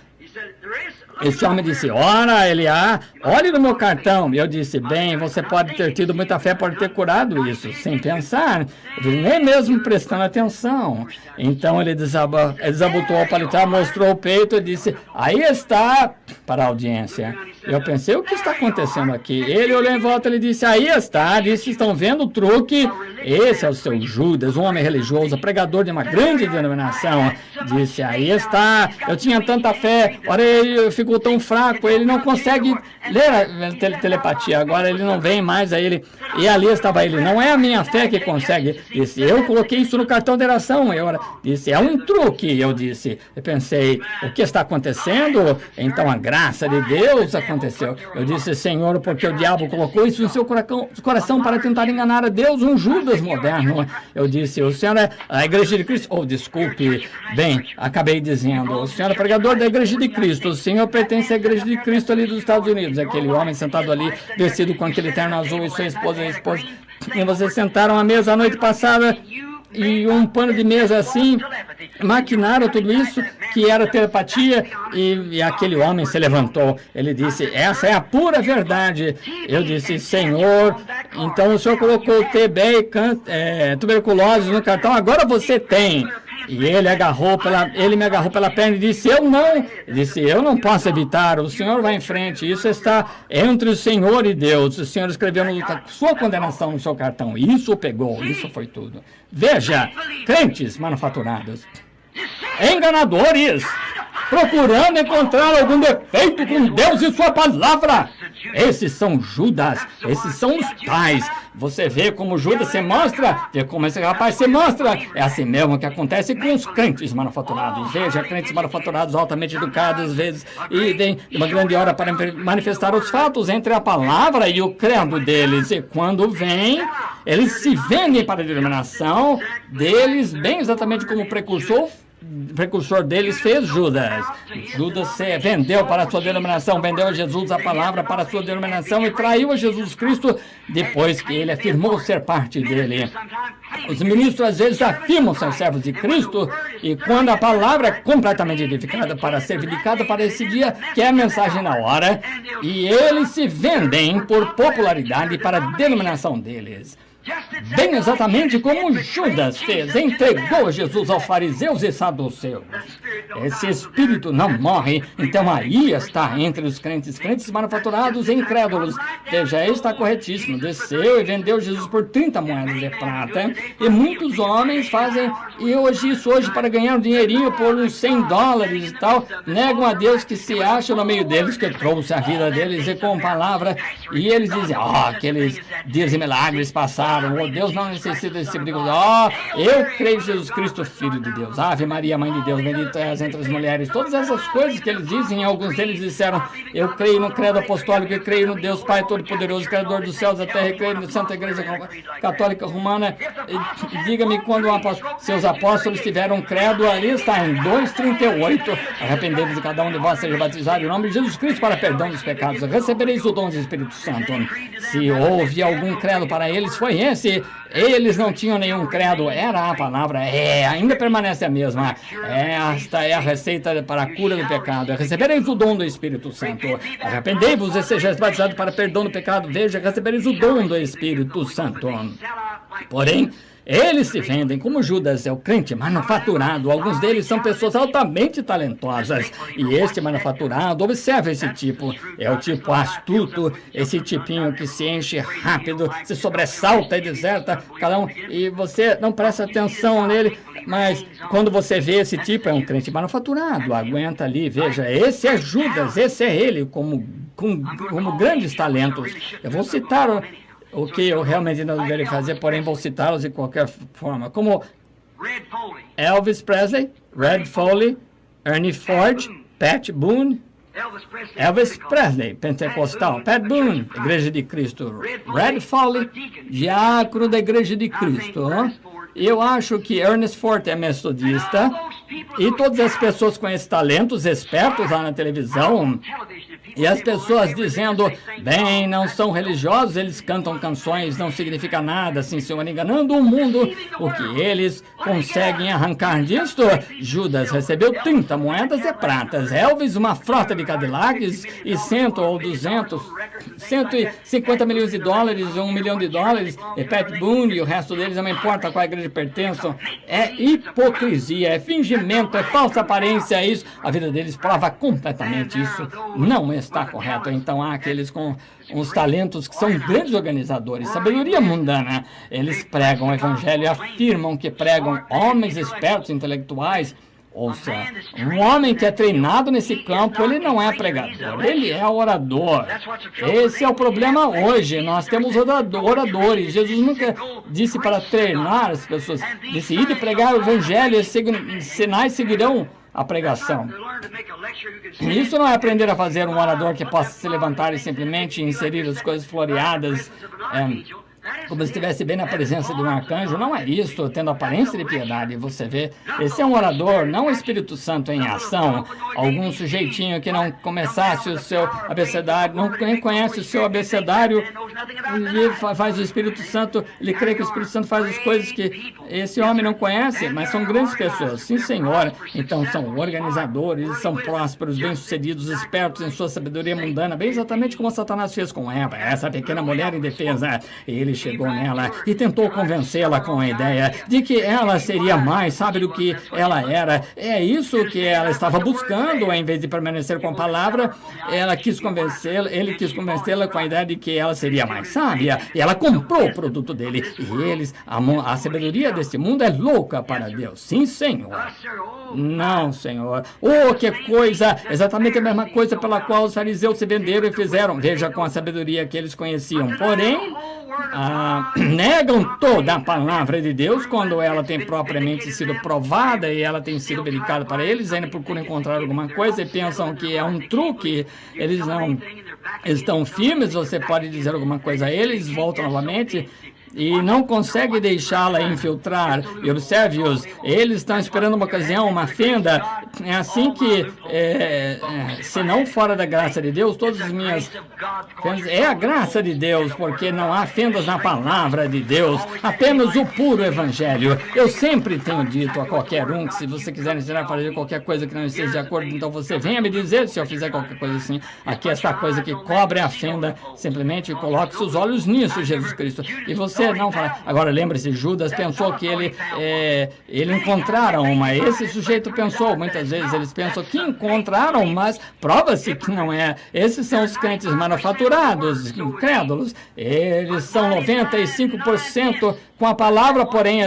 Esse homem disse: ora, Eliá, olhe no meu cartão. E eu disse: bem, você pode ter tido muita fé, pode ter curado isso, sem pensar, nem mesmo prestando atenção. Então ele desabotou o paletó, mostrou o peito e disse: aí está, para a audiência. Eu pensei: o que está acontecendo aqui? Ele olhou em volta e disse: aí está, disse: estão vendo o truque? Esse é o seu Judas, um homem religioso, pregador de uma grande denominação. Disse: aí está, eu tinha tanta fé, ora ele ficou tão fraco, ele não consegue ler a telepatia, agora ele não vem mais a ele. E ali estava ele: não é a minha fé que consegue. Disse: eu coloquei isso no cartão de oração. Disse: é um truque. Eu pensei: o que está acontecendo? Então a graça de Deus aconteceu. Eu disse: Senhor, porque o diabo colocou isso no seu coração para tentar enganar a Deus, um Judas moderno. Eu disse: o senhor é a igreja de Cristo? Desculpe, bem, acabei dizendo: o senhor é pregador da igreja de Cristo, o senhor pertence à igreja de Cristo ali dos Estados Unidos. Aquele homem sentado ali, vestido com aquele terno azul, e sua esposa e a esposa. E vocês sentaram à mesa a noite passada, e um pano de mesa assim, maquinaram tudo isso, que era telepatia, e aquele homem se levantou. Ele disse: essa é a pura verdade. Eu disse: Senhor, então o senhor colocou TB, tuberculose no cartão, agora você tem. E ele me agarrou pela perna e disse, eu não posso evitar, o senhor vai em frente, isso está entre o senhor e Deus. O senhor escreveu sua condenação no seu cartão, isso pegou, isso foi tudo. Veja, crentes manufaturados, enganadores, procurando encontrar algum defeito com Deus e sua palavra. Esses são Judas, esses são os tais. Você vê como Judas se mostra, vê como esse rapaz se mostra. É assim mesmo que acontece com os crentes manufaturados. Veja, crentes manufaturados altamente educados, às vezes, e vem de uma grande hora para manifestar os fatos entre a palavra e o credo deles. E quando vem, eles se vendem para a denominação deles, bem exatamente como o precursor deles fez Judas. Judas se vendeu para a sua denominação, vendeu a Jesus a palavra para a sua denominação e traiu a Jesus Cristo depois que ele afirmou ser parte dele. Os ministros às vezes afirmam ser servos de Cristo e quando a palavra é completamente edificada para ser vindicada para esse dia, que é a mensagem na hora, e eles se vendem por popularidade para a denominação deles. Bem exatamente como Judas fez, entregou Jesus aos fariseus e saduceus. Esse espírito não morre, então aí está entre os crentes manufaturados e incrédulos. Veja, está corretíssimo, desceu e vendeu Jesus por 30 moedas de prata, e muitos homens fazem isso hoje para ganhar um dinheirinho por uns $100 e tal, negam a Deus que se acha no meio deles, que trouxe a vida deles e com palavra, e eles dizem, aqueles dias e milagres passaram. Deus não necessita desse tipo de coisa. Eu creio em Jesus Cristo, Filho de Deus. Ave Maria, Mãe de Deus, bendita és entre as mulheres. Todas essas coisas que eles dizem, alguns deles disseram, eu creio no credo apostólico, eu creio no Deus Pai Todo-Poderoso, Criador dos céus e da terra, eu creio na Santa Igreja Católica Romana. Diga-me quando seus apóstolos tiveram credo, ali está em 2:38. Arrependei-vos de cada um de vós, seja batizado em nome de Jesus Cristo para perdão dos pecados. Recebereis o dom do Espírito Santo. Se houve algum credo para eles, foi esse. Eles não tinham nenhum credo, era a palavra, ainda permanece a mesma. Esta é a receita para a cura do pecado. Recebereis o dom do Espírito Santo. Arrependei-vos e sejais batizados para perdão do pecado. Veja, recebereis o dom do Espírito Santo. Porém, eles se vendem como Judas é o crente manufaturado. Alguns deles são pessoas altamente talentosas. E este manufaturado, observa esse tipo. É o tipo astuto, esse tipinho que se enche rápido, se sobressalta e deserta cada um. E você não presta atenção nele, mas quando você vê esse tipo, é um crente manufaturado. Aguenta ali, veja, esse é Judas, esse é ele, como grandes talentos. Eu vou citar o que eu realmente não deveria fazer, porém vou citá-los de qualquer forma. Como Elvis Presley, Red Foley, Ernie Ford, Pat Boone, Elvis Presley, pentecostal, Pat Boone, Igreja de Cristo, Red Foley, diácono da Igreja de Cristo. Eu acho que Ernest Ford é metodista e todas as pessoas com esses talentos, espertos lá na televisão, e as pessoas dizendo, bem, não são religiosos, eles cantam canções, não significa nada, assim, senhor, enganando o mundo. O que eles conseguem arrancar disto? Judas recebeu 30 moedas de pratas, Elvis uma frota de Cadillacs e 100 ou 200, 150 milhões de dólares, $1 milhão, e Pat Boone e o resto deles, não importa a qual igreja pertençam. É hipocrisia, é fingimento, é falsa aparência, é isso. A vida deles prova completamente isso. Não está correto. Então há aqueles com uns talentos que são grandes organizadores, sabedoria mundana. Eles pregam o evangelho e afirmam que pregam homens espertos, intelectuais. Ouça, um homem que é treinado nesse campo, ele não é pregador, ele é orador. Esse é o problema hoje. Nós temos oradores. Jesus nunca disse para treinar as pessoas. Disse, ir e pregar o evangelho, e sinais seguirão a pregação. Isso não é aprender a fazer um orador que possa se levantar e simplesmente inserir as coisas floreadas, como se estivesse bem na presença de um arcanjo. Não é isso, tendo aparência de piedade. Você vê, esse é um orador, não o Espírito Santo em ação. Algum sujeitinho que não começasse o seu abecedário, não conhece o seu abecedário, e faz o Espírito Santo, ele crê que o Espírito Santo faz as coisas que esse homem não conhece, mas são grandes pessoas. Sim, Senhor. Então são organizadores, são prósperos, bem-sucedidos, espertos em sua sabedoria mundana, bem exatamente como Satanás fez com Eva, essa pequena mulher indefesa. Ele chegou chegou nela e tentou convencê-la com a ideia de que ela seria mais sábia do que ela era. É isso que ela estava buscando, em vez de permanecer com a palavra, ele quis convencê-la com a ideia de que ela seria mais sábia. E ela comprou o produto dele. E a sabedoria deste mundo é louca para Deus. Sim, Senhor. Não, Senhor. Oh, que coisa! Exatamente a mesma coisa pela qual os fariseus se venderam e fizeram. Veja com a sabedoria que eles conheciam. Porém, negam toda a palavra de Deus quando ela tem propriamente sido provada e ela tem sido verificada para eles. Ainda procuram encontrar alguma coisa e pensam que é um truque. Eles não estão firmes. Você pode dizer alguma coisa a eles, voltam novamente e não consegue deixá-la infiltrar. E observe-os, eles estão esperando uma ocasião, uma fenda. É assim que, se não fora da graça de Deus, todas as minhas fendas, é a graça de Deus, porque não há fendas na palavra de Deus, apenas o puro evangelho. Eu sempre tenho dito a qualquer um que se você quiser ensinar a fazer qualquer coisa que não esteja de acordo, então você venha me dizer se eu fizer qualquer coisa assim. Aqui esta coisa que cobre a fenda, simplesmente coloque seus olhos nisso, Jesus Cristo. E você não fala. Agora lembre-se, Judas pensou que ele encontraram uma. Esse sujeito pensou, muitas vezes eles pensam que encontraram, mas prova-se que não é. Esses são os crentes manufaturados, incrédulos. Eles são 95% com a palavra, porém,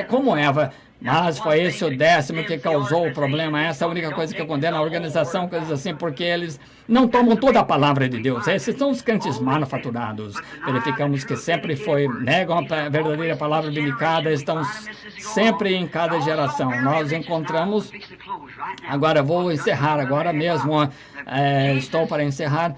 como Eva. Mas foi esse o 10º que causou o problema. Essa é a única coisa que eu condeno a organização, coisas assim, porque eles não tomam toda a palavra de Deus. Esses são os crentes manufaturados. Verificamos que sempre negam a verdadeira palavra vindicada, estão sempre em cada geração. Nós encontramos, agora vou encerrar agora mesmo, estou para encerrar.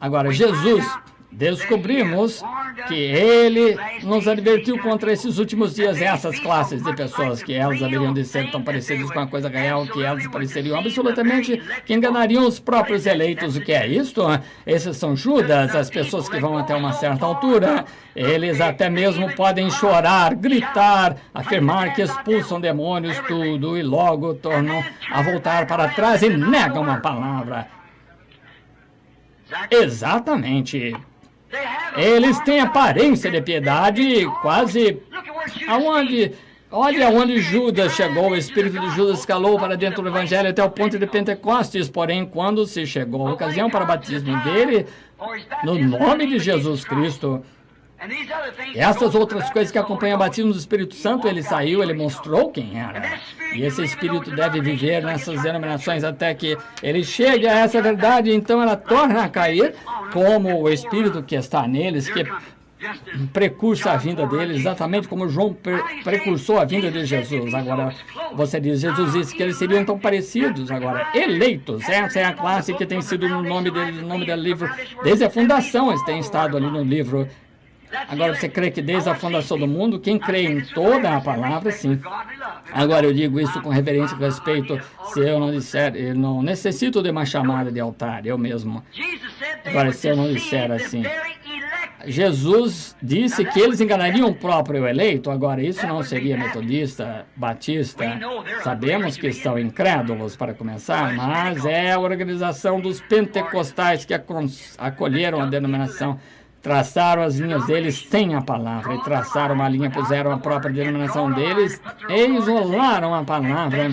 Agora, Jesus, descobrimos que ele nos advertiu contra esses últimos dias, essas classes de pessoas, que elas haveriam de ser tão parecidas com a coisa real, que elas pareceriam absolutamente que enganariam os próprios eleitos. O que é isto? Esses são Judas, as pessoas que vão até uma certa altura. Eles até mesmo podem chorar, gritar, afirmar que expulsam demônios, tudo, e logo tornam a voltar para trás e negam a palavra. Exatamente. Eles têm aparência de piedade, quase aonde... Olha onde Judas chegou, o espírito de Judas escalou para dentro do evangelho até o ponto de Pentecostes, porém, quando se chegou a ocasião para o batismo dele, no nome de Jesus Cristo, e essas outras coisas que acompanham o batismo do Espírito Santo, ele saiu, ele mostrou quem era. E esse Espírito deve viver nessas denominações até que ele chegue a essa verdade, então ela torna a cair, como o Espírito que está neles, que precursa a vinda deles, exatamente como João precursou a vinda de Jesus. Agora, você diz, Jesus disse que eles seriam tão parecidos. Agora, eleitos, essa é a classe que tem sido no nome do livro, desde a fundação, eles têm estado ali no livro. Agora, você crê que desde a fundação do mundo, quem crê em toda a palavra, sim. Agora, eu digo isso com reverência e respeito. Se eu não disser, eu não necessito de uma chamada de altar, eu mesmo. Agora, se eu não disser assim, Jesus disse que eles enganariam o próprio eleito. Agora, isso não seria metodista, batista. Sabemos que são incrédulos, para começar, mas é a organização dos pentecostais que acolheram a denominação. Traçaram as linhas deles sem a palavra, e traçaram uma linha, puseram a própria denominação deles e isolaram a palavra.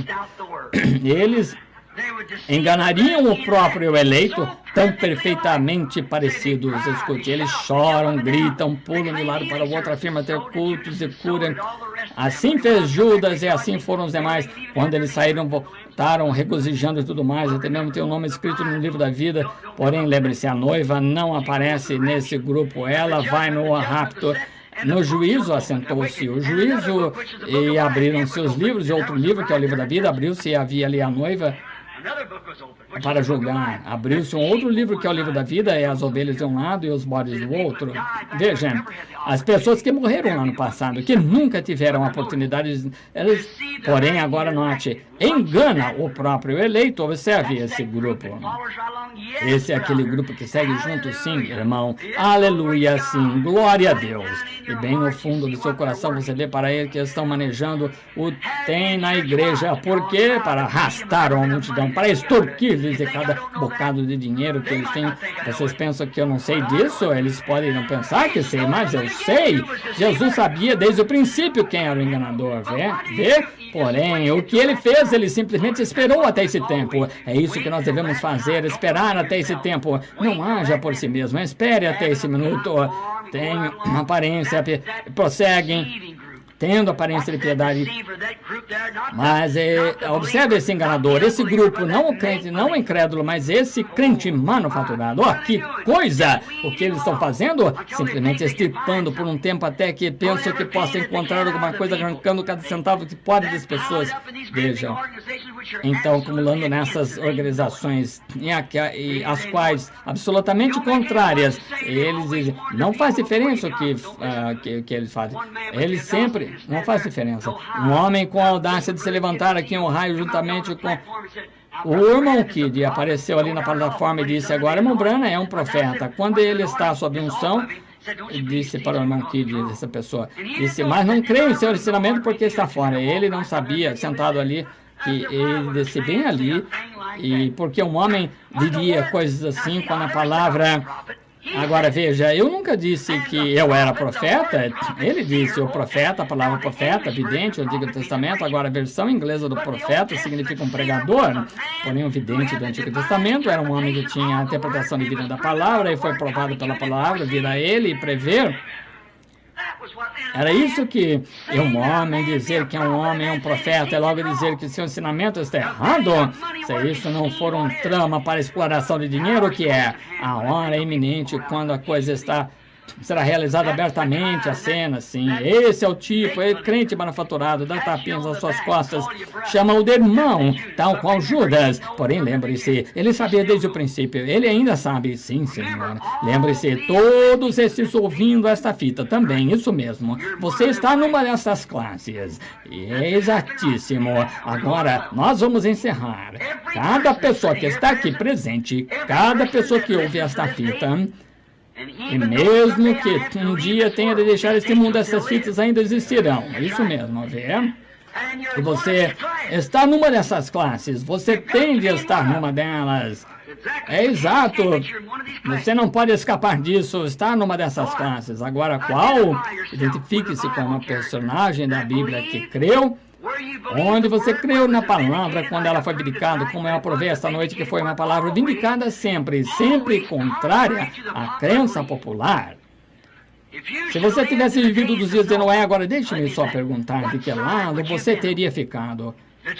Eles enganariam o próprio eleito, tão perfeitamente parecidos. Escute, eles choram, gritam, pulam de um lado para o outro, afirmam ter cultos e curam. Assim fez Judas e assim foram os demais. Quando eles saíram, voltaram regozijando e tudo mais, até mesmo tem um nome escrito no livro da vida. Porém, lembre-se, a noiva não aparece nesse grupo, ela vai no rapto. No juízo assentou-se o juízo e abriram-se os livros, e outro livro, que é o livro da vida, abriu-se e havia ali a noiva para julgar. Abriu-se um outro livro, que é o livro da vida, e as ovelhas de um lado e os bodes do outro. Veja, as pessoas que morreram lá no passado, que nunca tiveram a oportunidade, elas, porém, agora note, engana o próprio eleito. Observe esse grupo. Esse é aquele grupo que segue junto, sim, irmão. Aleluia, sim, glória a Deus. E bem no fundo do seu coração você vê para ele que estão manejando o tem na igreja. Por quê? Para arrastar uma multidão para extorquir-lhes de cada bocado de dinheiro que eles têm. Vocês pensam que eu não sei disso? Eles podem não pensar que sei, mas eu sei. Jesus sabia desde o princípio quem era o enganador, vê? Porém, o que ele fez, ele simplesmente esperou até esse tempo. É isso que nós devemos fazer, esperar até esse tempo. Não haja por si mesmo, espere até esse minuto. Tenha uma aparência, prosseguem, tendo aparência de piedade. Mas observe esse enganador, esse grupo, não o crente, não o incrédulo, mas esse crente manufaturado. Oh, que coisa! O que eles estão fazendo? Simplesmente extirpando por um tempo até que pensam que possam encontrar alguma coisa, arrancando cada centavo que pode das pessoas. Vejam. Então, acumulando nessas organizações, as quais absolutamente contrárias, eles dizem, não faz diferença o que eles fazem. Eles sempre, não faz diferença. Um homem com a audácia de se levantar aqui em Ohio juntamente com o irmão Kidd apareceu ali na plataforma e disse, agora irmão Branham é um profeta. Quando ele está sob unção, disse para o irmão Kidd, essa pessoa, disse, mas não creio em seu ensinamento porque está fora. Ele não sabia, sentado ali, que ele desce bem ali, e porque um homem diria coisas assim quando a palavra... Agora veja, eu nunca disse que eu era profeta. Ele disse o profeta, a palavra profeta, vidente, o Antigo Testamento. Agora a versão inglesa do profeta significa um pregador. Porém o vidente do Antigo Testamento era um homem que tinha a interpretação divina da palavra e foi provado pela palavra, vir a ele e prever. Era isso que um homem dizer que é um homem, é um profeta, é logo dizer que seu ensinamento está errado. Se isso não for um trama para exploração de dinheiro, o que é? A hora é iminente quando a coisa será realizada abertamente, a cena, sim. Esse é o tipo, crente manufaturado, dá tapinhas às suas costas, chama-o de irmão, tal qual Judas. Porém, lembre-se, ele sabia desde o princípio, ele ainda sabe, sim, senhor. Lembre-se, todos esses ouvindo esta fita também, isso mesmo. Você está numa dessas classes. Exatíssimo. Agora, nós vamos encerrar. Cada pessoa que está aqui presente, cada pessoa que ouve esta fita, e mesmo que um dia tenha de deixar este mundo, essas fitas ainda existirão. Isso mesmo, vê? E você está numa dessas classes. Você tem de estar numa delas. É exato. Você não pode escapar disso. Está numa dessas classes. Agora, qual? Identifique-se com uma personagem da Bíblia que creu. Onde você creu na palavra quando ela foi vindicada, como eu aprovei esta noite, que foi uma palavra vindicada sempre contrária à crença popular. Se você tivesse vivido dos dias de Noé, agora deixe-me só perguntar de que lado você teria ficado.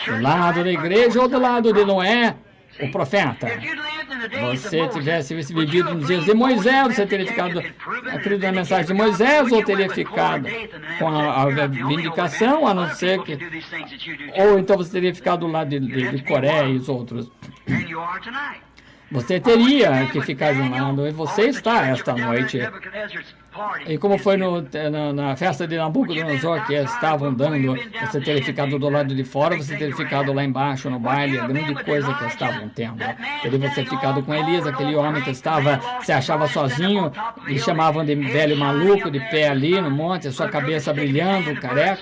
Do lado da igreja ou do lado de Noé, o profeta? Você tivesse vivido nos dias de Moisés, você teria ficado acreditando na mensagem de Moisés ou teria ficado com a vindicação, a não ser que... Ou então você teria ficado do lado de Coré e os outros. Você teria que ficar de um lado, e você está esta noite. E como foi na festa de Nabucodonosor que estavam dando, você teria ficado do lado de fora, você teria ficado lá embaixo no baile, a grande coisa que estavam tendo. Teria você ficado com Elias, aquele homem que se achava sozinho, e chamavam de velho maluco, de pé ali no monte, a sua cabeça brilhando, careca,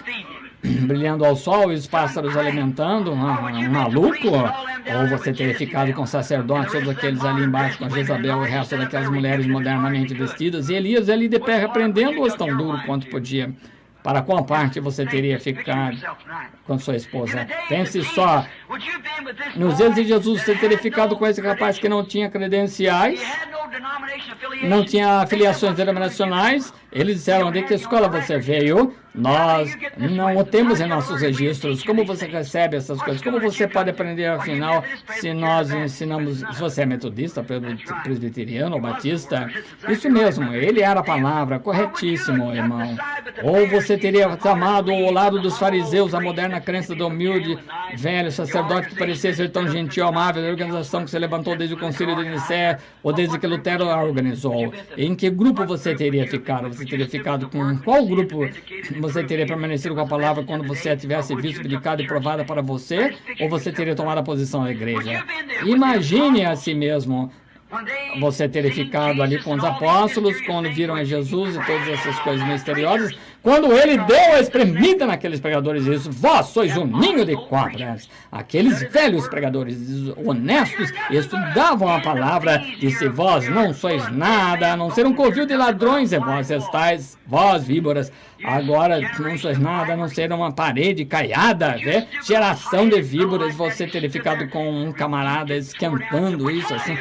brilhando ao sol e os pássaros alimentando, um maluco? Ou você teria ficado com sacerdotes, todos aqueles ali embaixo, com Jezabel e o resto daquelas mulheres modernamente vestidas, e Elias ali de pé repreendendo-os tão duro quanto podia. Para qual parte você teria ficado com sua esposa? Pense só, nos dias de Jesus você teria ficado com esse rapaz que não tinha credenciais, não tinha afiliações denominacionais. Eles disseram, de que escola você veio? Nós não o temos em nossos registros. Como você recebe essas coisas? Como você pode aprender, afinal, se nós ensinamos, se você é metodista, presbiteriano ou batista? Isso mesmo, ele era a palavra, corretíssimo, irmão. Ou você teria amado ao lado dos fariseus a moderna crença do humilde velho sacerdote que parecia ser tão gentil, amável, da organização que se levantou desde o concílio de Nicéia ou desde que Lutero a organizou. Em que grupo você teria ficado? Você teria ficado com qual grupo? Você teria permanecido com a palavra quando você a tivesse visto, publicada e provada para você? Ou você teria tomado a posição da igreja? Imagine a si mesmo. Você teria ficado ali com os apóstolos quando viram a Jesus e todas essas coisas misteriosas. quando ele deu a espremida naqueles pregadores, ele disse: vós sois um ninho de cobras. Aqueles velhos pregadores honestos estudavam a palavra, disse: vós não sois nada, a não ser um covil de ladrões, e vós estáis, vós víboras, agora não sois nada, a não ser uma parede caiada, né? Geração de víboras. Você teria ficado com um camarada esquentando isso assim,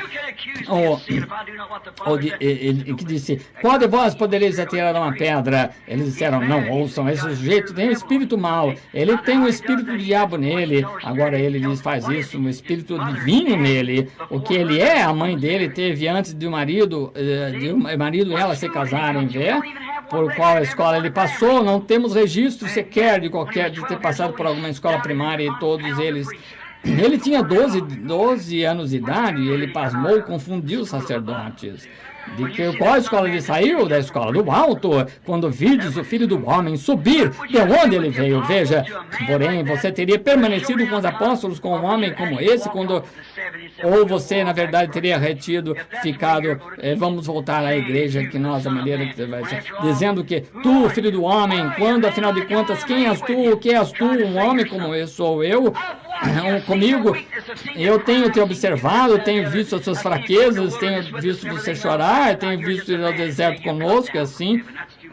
que disse: qual de vós podereis atirar uma pedra? Eles disseram: não ouçam, esse sujeito tem um espírito mau, ele tem um espírito do diabo nele. Agora ele diz: faz isso, um espírito divino nele. O que ele é, a mãe dele teve antes de o marido e ela se casarem, vê? Por qual escola ele passou, não temos registro sequer de ter passado por alguma escola primária, e todos eles. Ele tinha 12 anos de idade e ele pasmou, confundiu os sacerdotes. De que qual escola ele saiu? Da escola do alto. Quando vides o Filho do Homem subir, de onde ele veio? Veja, porém, você teria permanecido com os apóstolos, com um homem como esse, ou você, na verdade, teria ficado, vamos voltar à igreja, que nós, a maneira que vai ser, dizendo que tu, Filho do Homem, quando, afinal de contas, quem és tu? O que és tu? Um homem como eu sou eu? Comigo, eu tenho te observado, tenho visto as suas fraquezas, tenho visto você chorar, tenho visto ir ao deserto conosco, assim,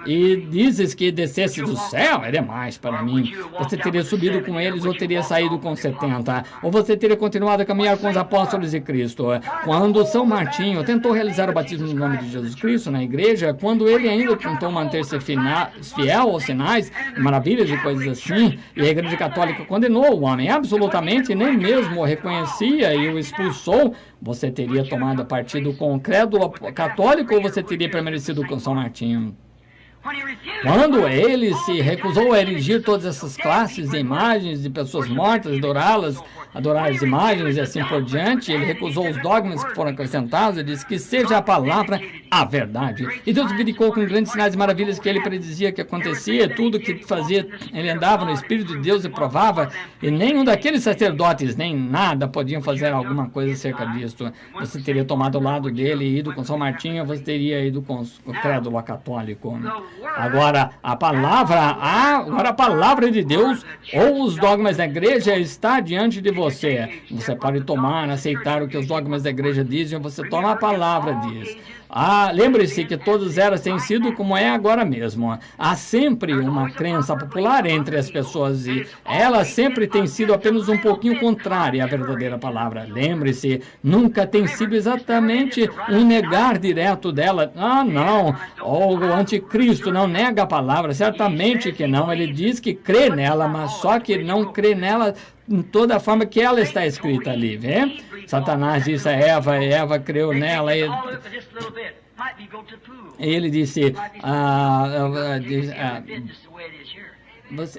e dizes que descesse do céu, é demais para mim. Você teria subido com eles ou teria saído com 70, ou você teria continuado a caminhar com os apóstolos de Cristo. Quando São Martinho tentou realizar o batismo no nome de Jesus Cristo na igreja, quando ele ainda tentou manter-se fiel aos sinais, maravilhas e coisas assim, e a igreja católica condenou o homem absolutamente, nem mesmo o reconhecia e o expulsou, você teria tomado partido com o crédulo católico ou você teria permanecido com São Martinho? Quando ele se recusou a erigir todas essas classes de imagens de pessoas mortas, adorar as imagens e assim por diante, ele recusou os dogmas que foram acrescentados e disse que seja a palavra a verdade. E Deus verificou com grandes sinais e maravilhas que ele predizia que acontecia, tudo que fazia, ele andava no Espírito de Deus e provava, e nenhum daqueles sacerdotes, nem nada, podiam fazer alguma coisa acerca disso. Você teria tomado o lado dele e ido com São Martinho, você teria ido com o crédulo católico. Agora a palavra de Deus ou os dogmas da igreja está diante de você. Você pode tomar, aceitar o que os dogmas da igreja dizem, ou você toma a palavra diz. Lembre-se que todas elas têm sido como é agora mesmo. Há sempre uma crença popular entre as pessoas e ela sempre tem sido apenas um pouquinho contrária à verdadeira palavra. Lembre-se, nunca tem sido exatamente um negar direto dela. Não, o anticristo não nega a palavra, certamente que não. Ele diz que crê nela, mas só que não crê nela em toda a forma que ela está escrita ali, vê? Satanás disse a Eva, e Eva creu nela, e ele disse,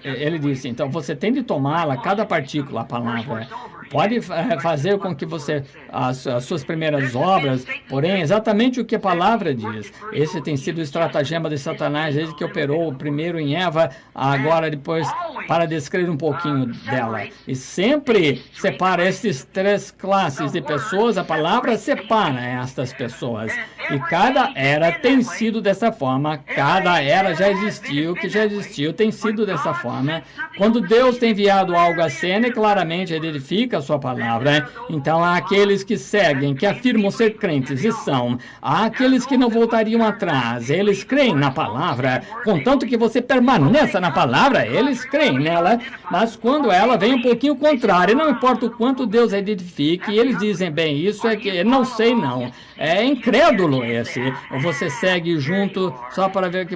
ele disse, então você tem de tomá-la, cada partícula, a palavra. Pode fazer com que você, as suas primeiras obras, porém, exatamente o que a palavra diz. Esse tem sido o estratagema de Satanás desde que operou primeiro em Eva, agora depois, para descrever um pouquinho dela. E sempre separa essas três classes de pessoas, a palavra separa estas pessoas. E cada era tem sido dessa forma, cada era já existiu, que já existiu, tem sido dessa forma. Quando Deus tem enviado algo à cena, claramente ele edifica a sua palavra. Então há aqueles que seguem, que afirmam ser crentes e são. Há aqueles que não voltariam atrás. Eles creem na palavra, contanto que você permaneça na palavra, eles creem nela. Mas quando ela vem um pouquinho contrária, não importa o quanto Deus a edifique, eles dizem, bem, isso é que não sei não. É incrédulo esse. Ou você segue junto só para ver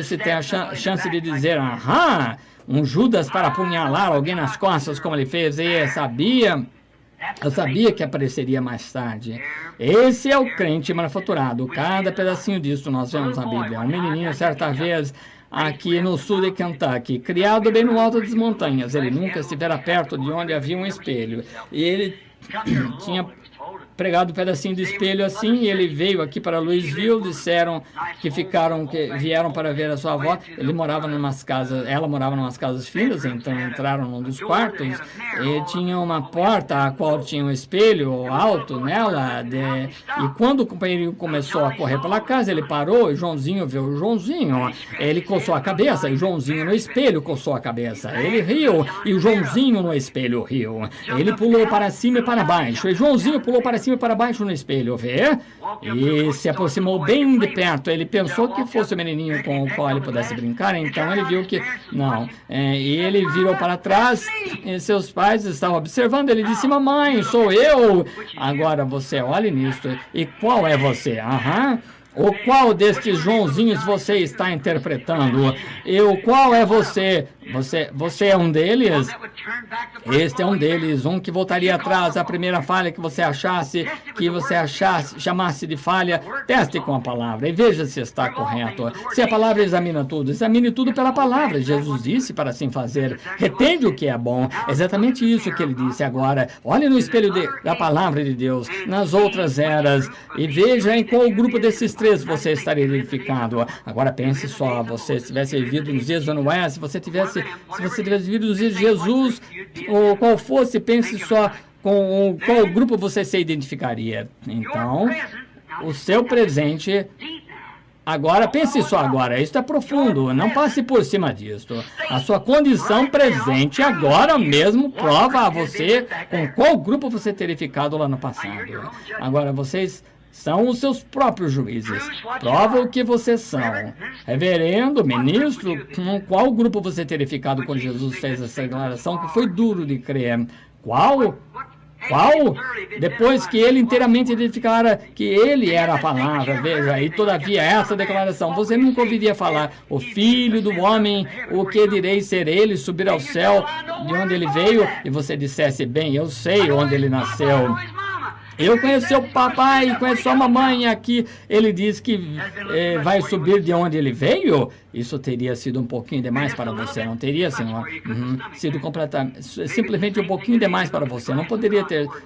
se tem a chance de dizer, aham, um Judas para apunhalar alguém nas costas, como ele fez, e eu sabia que apareceria mais tarde. Esse é o crente manufaturado. Cada pedacinho disso nós vemos na Bíblia. Um menininho, certa vez, aqui no sul de Kentucky, criado bem no alto das montanhas. Ele nunca estivera perto de onde havia um espelho. E ele tinha pregado um pedacinho de espelho assim, ele veio aqui para Louisville, disseram que vieram para ver a sua avó. Ele morava em umas casas, ela morava em umas casas finas, então entraram num dos quartos e tinha uma porta a qual tinha um espelho alto nela, e quando o companheiro começou a correr pela casa, ele parou, e Joãozinho viu o Joãozinho, ele coçou a cabeça, e Joãozinho no espelho coçou a cabeça, ele riu, e o Joãozinho no espelho riu, ele pulou para cima e para baixo, e Joãozinho pulou para cima e para baixo no espelho, vê? E se aproximou bem de perto, ele pensou que fosse o menininho com o qual ele pudesse brincar, então ele viu que não, e ele virou para trás, e seus pais estavam observando, ele disse: mamãe, sou eu. Agora você olhe nisso, e qual é você? Aham. O qual destes Joãozinhos você está interpretando? E o qual é você? Você é um deles? Este é um deles, um que voltaria atrás à primeira falha que você chamasse de falha. Teste com a palavra e veja se está correto. Se a palavra examine tudo pela palavra. Jesus disse para assim fazer. Retende o que é bom. Exatamente isso que ele disse agora. Olhe no espelho da palavra de Deus, nas outras eras, e veja em qual grupo desses três você estaria identificado. Agora pense só, se tivesse vivido nos dias do Noé, se você tivesse vivido nos dias de Jesus, ou qual fosse, pense só com qual grupo você se identificaria. Então, o seu presente... Agora, pense só agora, isso é profundo, não passe por cima disso. A sua condição presente agora mesmo prova a você com qual grupo você teria ficado lá no passado. Agora, vocês são os seus próprios juízes. Prova o que vocês são. Reverendo, ministro, com qual grupo você teria ficado quando Jesus fez essa declaração que foi duro de crer? Qual? Depois que ele inteiramente identificara que ele era a palavra, veja, e todavia essa declaração, você nunca ouviria falar, o filho do homem, o que direi ser ele, subir ao céu, de onde ele veio, e você dissesse, bem, eu sei onde ele nasceu. Eu conheço seu papai, conheço sua mamãe aqui. Ele diz que vai subir de onde ele veio. Isso teria sido um pouquinho demais para você, não teria, senhor? Sido completamente, simplesmente um pouquinho demais para você.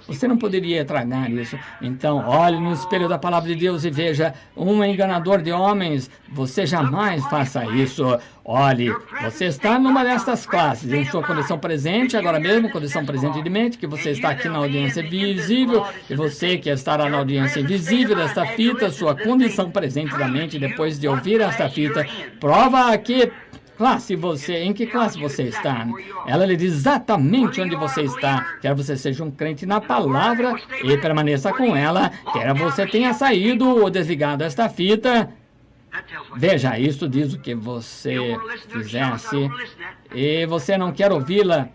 Você não poderia tragar isso. Então, olhe no espelho da palavra de Deus e veja um enganador de homens. Você jamais faça isso. Olhe, você está numa destas classes, em sua condição presente, agora mesmo, condição presente de mente, que você está aqui na audiência visível, e você que estará na audiência invisível desta fita, sua condição presente da mente, depois de ouvir esta fita, prova aqui em que classe você está? Ela lhe diz exatamente onde você está. Quer você seja um crente na palavra e permaneça com ela, quer você tenha saído ou desligado esta fita. Veja, isso diz o que você fizesse e você não quer ouvi-la.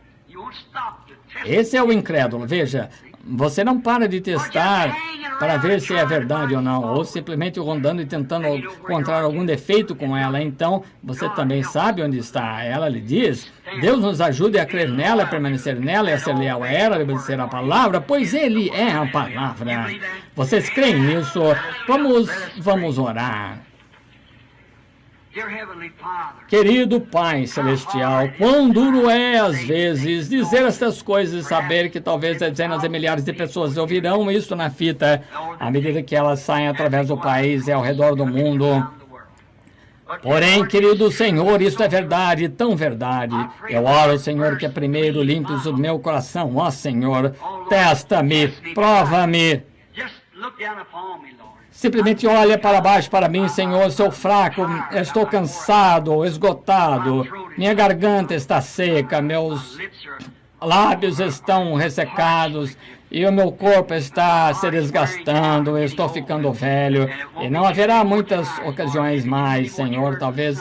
Esse é o incrédulo. Veja, você não para de testar para ver se é verdade ou não, ou simplesmente rondando e tentando encontrar algum defeito com ela. Então, você também sabe onde está. Ela lhe diz, Deus nos ajude a crer nela, a permanecer nela, e a ser leal a ela, a obedecer a palavra, pois Ele é a palavra. Vocês creem nisso? Vamos orar. Querido Pai Celestial, quão duro é, às vezes, dizer estas coisas e saber que talvez dezenas de milhares de pessoas ouvirão isso na fita, à medida que elas saem através do país e ao redor do mundo. Porém, querido Senhor, isso é verdade, tão verdade. Eu oro, Senhor, que primeiro limpes o meu coração. Ó Senhor, testa-me, prova-me. Simplesmente olha para baixo para mim, Senhor, sou fraco, estou cansado, esgotado, minha garganta está seca, meus lábios estão ressecados e o meu corpo está se desgastando, eu estou ficando velho e não haverá muitas ocasiões mais, Senhor, talvez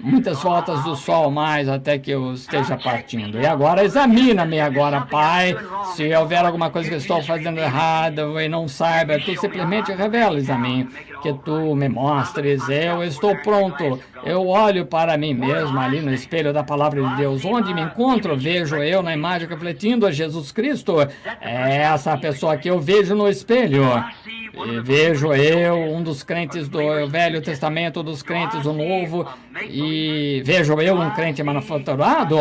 muitas voltas do sol mais até que eu esteja partindo. E agora, examina-me agora, Pai. Se houver alguma coisa que eu estou fazendo errado e não saiba, Tu simplesmente revelas a mim, que Tu me mostres. Eu estou pronto. Eu olho para mim mesmo ali no espelho da palavra de Deus. Onde me encontro, vejo eu na imagem refletindo a Jesus Cristo. É essa pessoa que eu vejo no espelho. E vejo eu, um dos crentes do Velho Testamento, dos crentes do Novo, e vejo eu um crente manufaturado,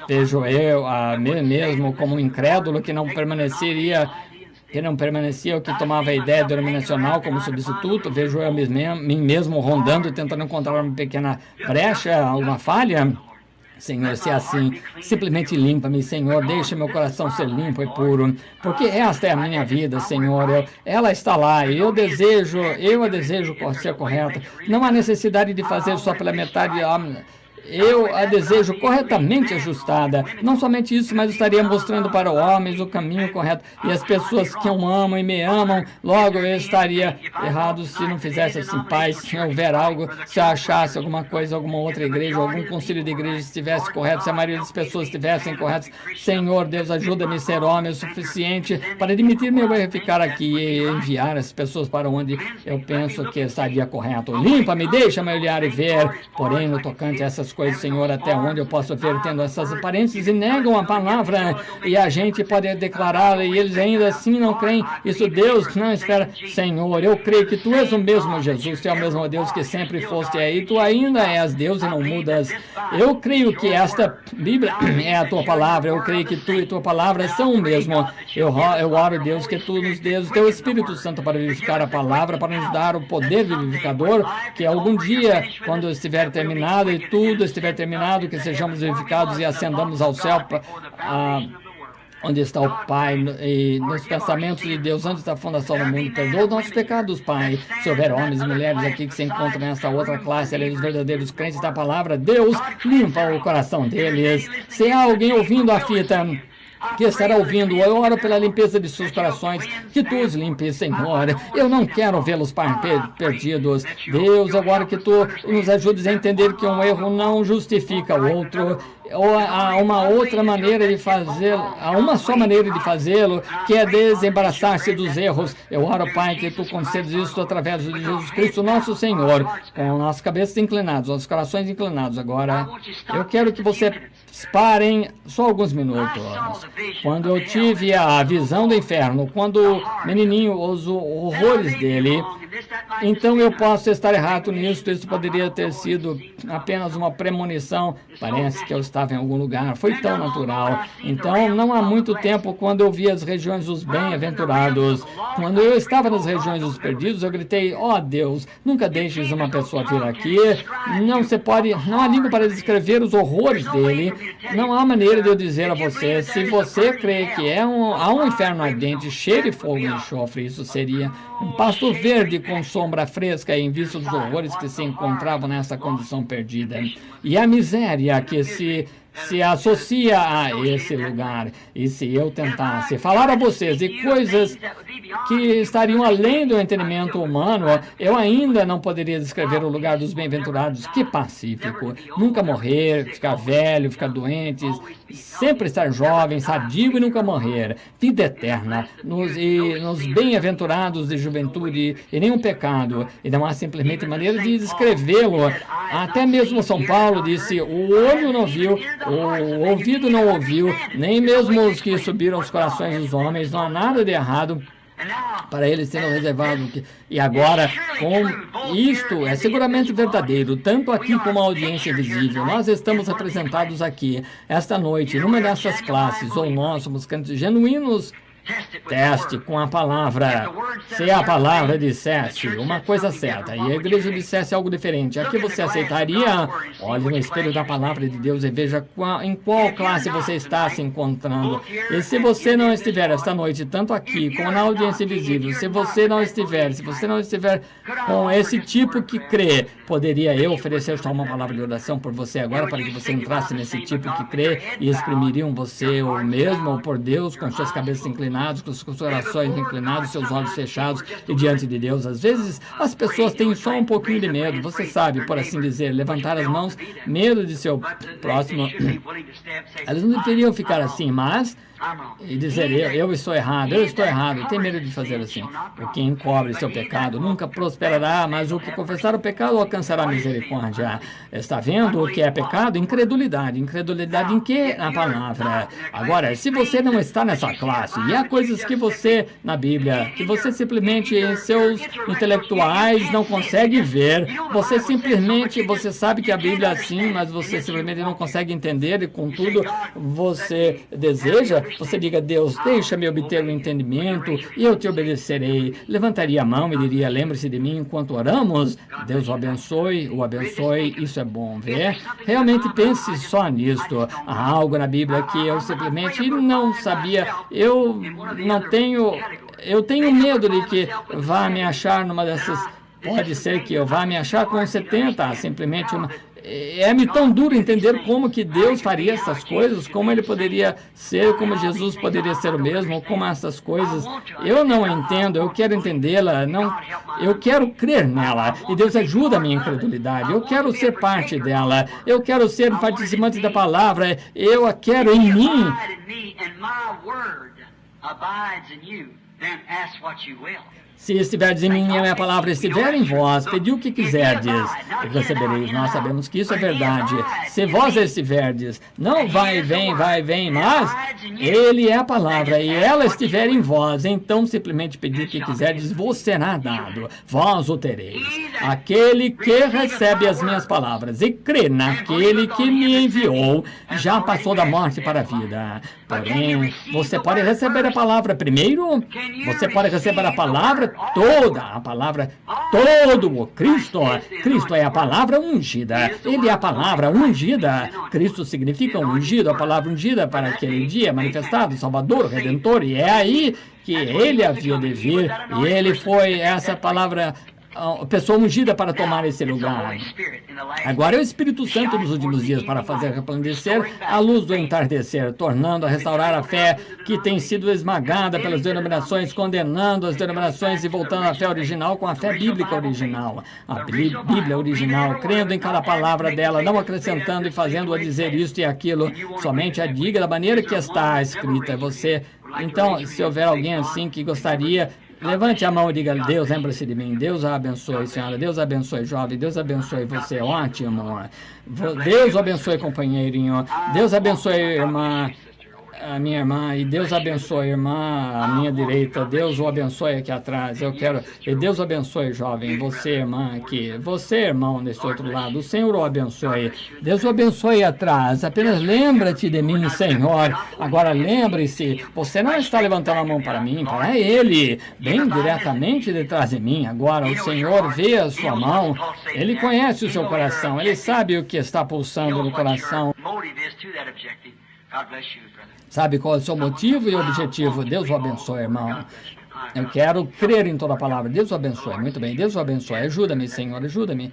vejo eu a mim mesmo como um incrédulo que não permaneceria que não permanecia, ou que tomava a ideia denominacional como substituto. Vejo eu mim mesmo rondando, tentando encontrar uma pequena brecha, uma falha. Senhor, se é assim, simplesmente limpa-me, Senhor, deixa meu coração ser limpo e puro, porque esta é a minha vida, Senhor, ela está lá, e eu a desejo ser correta. Não há necessidade de fazer só pela metade. Eu a desejo corretamente ajustada. Não somente isso, mas estaria mostrando para os homens o caminho correto. E as pessoas que eu amo e me amam, logo eu estaria errado se não fizesse assim. Pai, se houver algo, se eu achasse alguma coisa, alguma outra igreja, algum concílio de igreja estivesse correto, se a maioria das pessoas estivessem corretas, Senhor, Deus, ajuda-me a ser homem o suficiente para admitir meu erro e ficar aqui e enviar as pessoas para onde eu penso que estaria correto. Limpa-me, deixa-me olhar e ver, porém, no tocante a essas coisas, Senhor, até onde eu posso ver, tendo essas aparências e negam a palavra, e a gente pode declará-la, e eles ainda assim não creem. Isso Deus não espera. Senhor, eu creio que Tu és o mesmo Jesus, Tu é o mesmo Deus que sempre foste aí, Tu ainda és Deus e não mudas. Eu creio que esta Bíblia é a Tua palavra, eu creio que Tu e Tua palavra são o mesmo. Eu oro, Deus, que Tu nos dês o Teu Espírito Santo para vivificar a palavra, para nos dar o poder vivificador, que algum dia, quando estiver terminado e tudo estiver terminado, que sejamos vivificados e ascendamos ao céu, onde está o Pai, e nos pensamentos de Deus antes da fundação do mundo. Perdoa os nossos pecados, Pai. Se houver homens e mulheres aqui que se encontram nesta outra classe, ali, os verdadeiros crentes da palavra, Deus, limpa o coração deles. Se há alguém ouvindo a fita, que estará ouvindo, eu oro pela limpeza de seus corações, que Tu os limpes, Senhor. Eu não quero vê-los perdidos. Deus, eu oro que Tu nos ajudes a entender que um erro não justifica o outro. Ou há uma outra maneira de fazê-lo, há uma só maneira de fazê-lo, que é desembaraçar-se dos erros. Eu oro, Pai, que Tu concedes isso através de Jesus Cristo, nosso Senhor, com nossas cabeças inclinadas, nossos corações inclinados. Agora, eu quero que você parem só alguns minutos. Quando eu tive a visão do inferno, quando o menininho, os horrores dele, então eu posso estar errado nisso. Isso poderia ter sido apenas uma premonição. Parece que eu estava em algum lugar. Foi tão natural. Então, não há muito tempo, quando eu vi as regiões dos bem-aventurados, quando eu estava nas regiões dos perdidos, eu gritei: ó Deus, nunca deixes uma pessoa vir aqui. Não há língua para descrever os horrores dele. Não há maneira de eu dizer a você. Se você crê que há um inferno ardente, cheio de fogo e enxofre, isso seria um pasto verde com sombra fresca em vista dos horrores que se encontravam nessa condição perdida. E a miséria que se associa a esse lugar. E se eu tentasse falar a vocês de coisas que estariam além do entendimento humano, eu ainda não poderia descrever o lugar dos bem-aventurados. Que pacífico! Nunca morrer, ficar velho, ficar doente, sempre estar jovem, sadio e nunca morrer. Vida eterna, nos bem-aventurados de juventude e nenhum pecado. E não há simplesmente maneira de descrevê-lo. Até mesmo São Paulo disse: o olho não viu, o ouvido não ouviu, nem mesmo os que subiram aos corações dos homens. Não há nada de errado para eles sendo reservado. E agora, com isto, é seguramente verdadeiro, tanto aqui como a audiência visível. Nós estamos representados aqui, esta noite, numa dessas classes, ou nós somos crentes genuínos. Teste com a palavra. Se a palavra dissesse uma coisa certa e a igreja dissesse algo diferente, aqui você aceitaria? Olhe no espelho da palavra de Deus e veja em qual classe você está se encontrando. E se você não estiver esta noite, tanto aqui como na audiência visível, se você não estiver com esse tipo que crê, poderia eu oferecer só uma palavra de oração por você agora, para que você entrasse nesse tipo que crê e exprimiriam você o mesmo por Deus, com suas cabeças inclinadas, com os corações inclinados, seus olhos fechados e diante de Deus. Às vezes as pessoas têm só um pouquinho de medo, você sabe, por assim dizer, levantar as mãos, medo de seu próximo. Elas não deveriam ficar assim, mas e dizer: eu estou errado, tem medo de fazer assim. O que encobre seu pecado nunca prosperará, mas o que confessar o pecado alcançará misericórdia. Está vendo o que é pecado? Incredulidade em que? Na palavra. Agora, se você não está nessa classe, e há coisas que você, na Bíblia, que você simplesmente em seus intelectuais não consegue ver, você sabe que a Bíblia é assim, mas você simplesmente não consegue entender, e contudo você deseja, você diga: Deus, deixa-me obter o entendimento e eu te obedecerei. Levantaria a mão e diria: lembre-se de mim enquanto oramos. Deus o abençoe, isso é bom ver. Realmente pense só nisto. Há algo na Bíblia que eu simplesmente não sabia. Eu tenho medo de que vá me achar numa dessas. Pode ser que eu vá me achar com 70, simplesmente uma. É-me tão duro entender como que Deus faria essas coisas, como Ele poderia ser, como Jesus poderia ser o mesmo, como essas coisas. Eu não entendo, eu quero entendê-la, eu quero crer nela, e Deus ajuda a minha incredulidade. Eu quero ser parte dela, eu quero ser um participante da palavra, eu a quero em mim. Se estiverdes em mim e a minha palavra estiver em vós, pedi o que quiserdes e recebereis. Nós sabemos que isso é verdade. Se vós estiverdes, não vai, vem, mas Ele é a palavra e ela estiver em vós, então simplesmente pedi o que quiserdes, vos será dado. Vós o tereis. Aquele que recebe as minhas palavras e crê naquele que me enviou, já passou da morte para a vida. Porém, você pode receber a palavra primeiro, você pode receber a palavra toda, a palavra todo o Cristo. Cristo é a palavra ungida. Ele é a palavra ungida. Cristo significa ungido, a palavra ungida para aquele dia manifestado, Salvador, Redentor. E é aí que ele havia de vir. E ele foi essa palavra, a pessoa ungida para tomar esse lugar. Agora é o Espírito Santo nos últimos dias para fazer resplandecer a luz do entardecer, tornando a restaurar a fé que tem sido esmagada pelas denominações, condenando as denominações e voltando à fé original com a fé bíblica original. A Bíblia original, crendo em cada palavra dela, não acrescentando e fazendo-a dizer isto e aquilo, somente a diga da maneira que está escrita. Então, se houver alguém assim que gostaria, levante a mão e diga: Deus, lembra-se de mim. Deus a abençoe, senhora. Deus abençoe, jovem. Deus abençoe você. Ótimo. Deus abençoe, companheirinho. Deus abençoe, irmã. A minha irmã, e Deus abençoe, irmã, à minha direita. Deus o abençoe aqui atrás. E Deus abençoe, jovem, você, irmã, aqui. Você, irmão, nesse outro lado. O Senhor o abençoe. Deus o abençoe atrás. Apenas lembra-te de mim, Senhor. Agora lembre-se, você não está levantando a mão para mim, para Ele, bem diretamente detrás de mim. Agora o Senhor vê a sua mão. Ele conhece o seu coração. Ele sabe o que está pulsando no coração. Sabe qual é o seu motivo e objetivo. Deus o abençoe, irmão. Eu quero crer em toda a palavra. Deus o abençoe. Muito bem, Deus o abençoe. Ajuda-me, Senhor, ajuda-me.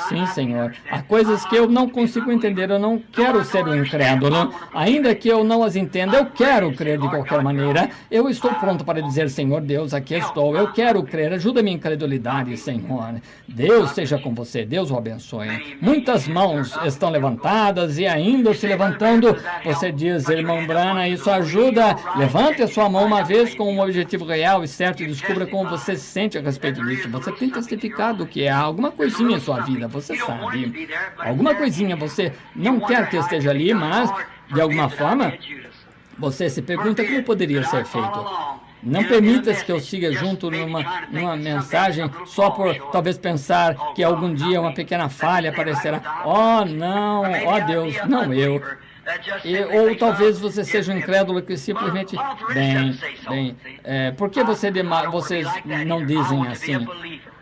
Sim, Senhor. Há coisas que eu não consigo entender. Eu não quero ser um incrédulo. Ainda que eu não as entenda, eu quero crer de qualquer maneira. Eu estou pronto para dizer: Senhor Deus, aqui estou. Eu quero crer. Ajuda-me em incredulidade, Senhor. Deus seja com você. Deus o abençoe. Muitas mãos estão levantadas e ainda se levantando. Você diz: irmão Brana, isso ajuda. Levante a sua mão uma vez com um objetivo real e certo e descubra como você se sente a respeito disso. Você tem testificado que há alguma coisinha em sua vida, você sabe. Alguma coisinha você não quer que esteja ali, mas, de alguma forma, você se pergunta como poderia ser feito. Não permita-se que eu siga junto numa mensagem só por talvez pensar que algum dia uma pequena falha aparecerá. Oh, não, oh Deus, não eu. Ou talvez você seja um incrédulo que simplesmente, por que vocês não dizem assim?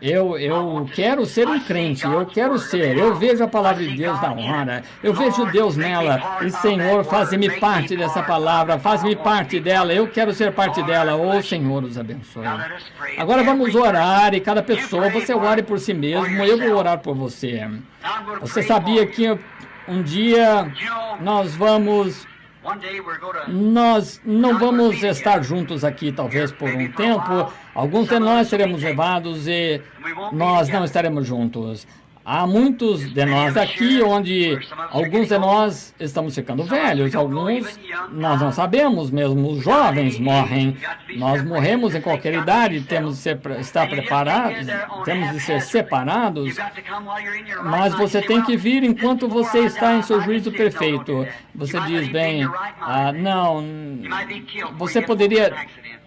Eu quero ser um crente, eu vejo a palavra de Deus na hora, eu vejo Deus nela, e Senhor, faz-me parte dessa palavra, faz-me parte dela, eu quero ser parte dela, oh Senhor, os abençoe. Agora vamos orar, e cada pessoa, você ore por si mesmo, eu vou orar por você. Você sabia que um dia nós não vamos estar juntos aqui, talvez por um tempo. Alguns de nós seremos levados e nós não estaremos juntos. Há muitos de nós aqui onde alguns de nós estamos ficando velhos, alguns nós não sabemos, mesmo os jovens morrem. Nós morremos em qualquer idade, temos de estar preparados, temos de ser separados, mas você tem que vir enquanto você está em seu juízo perfeito. Você diz, não,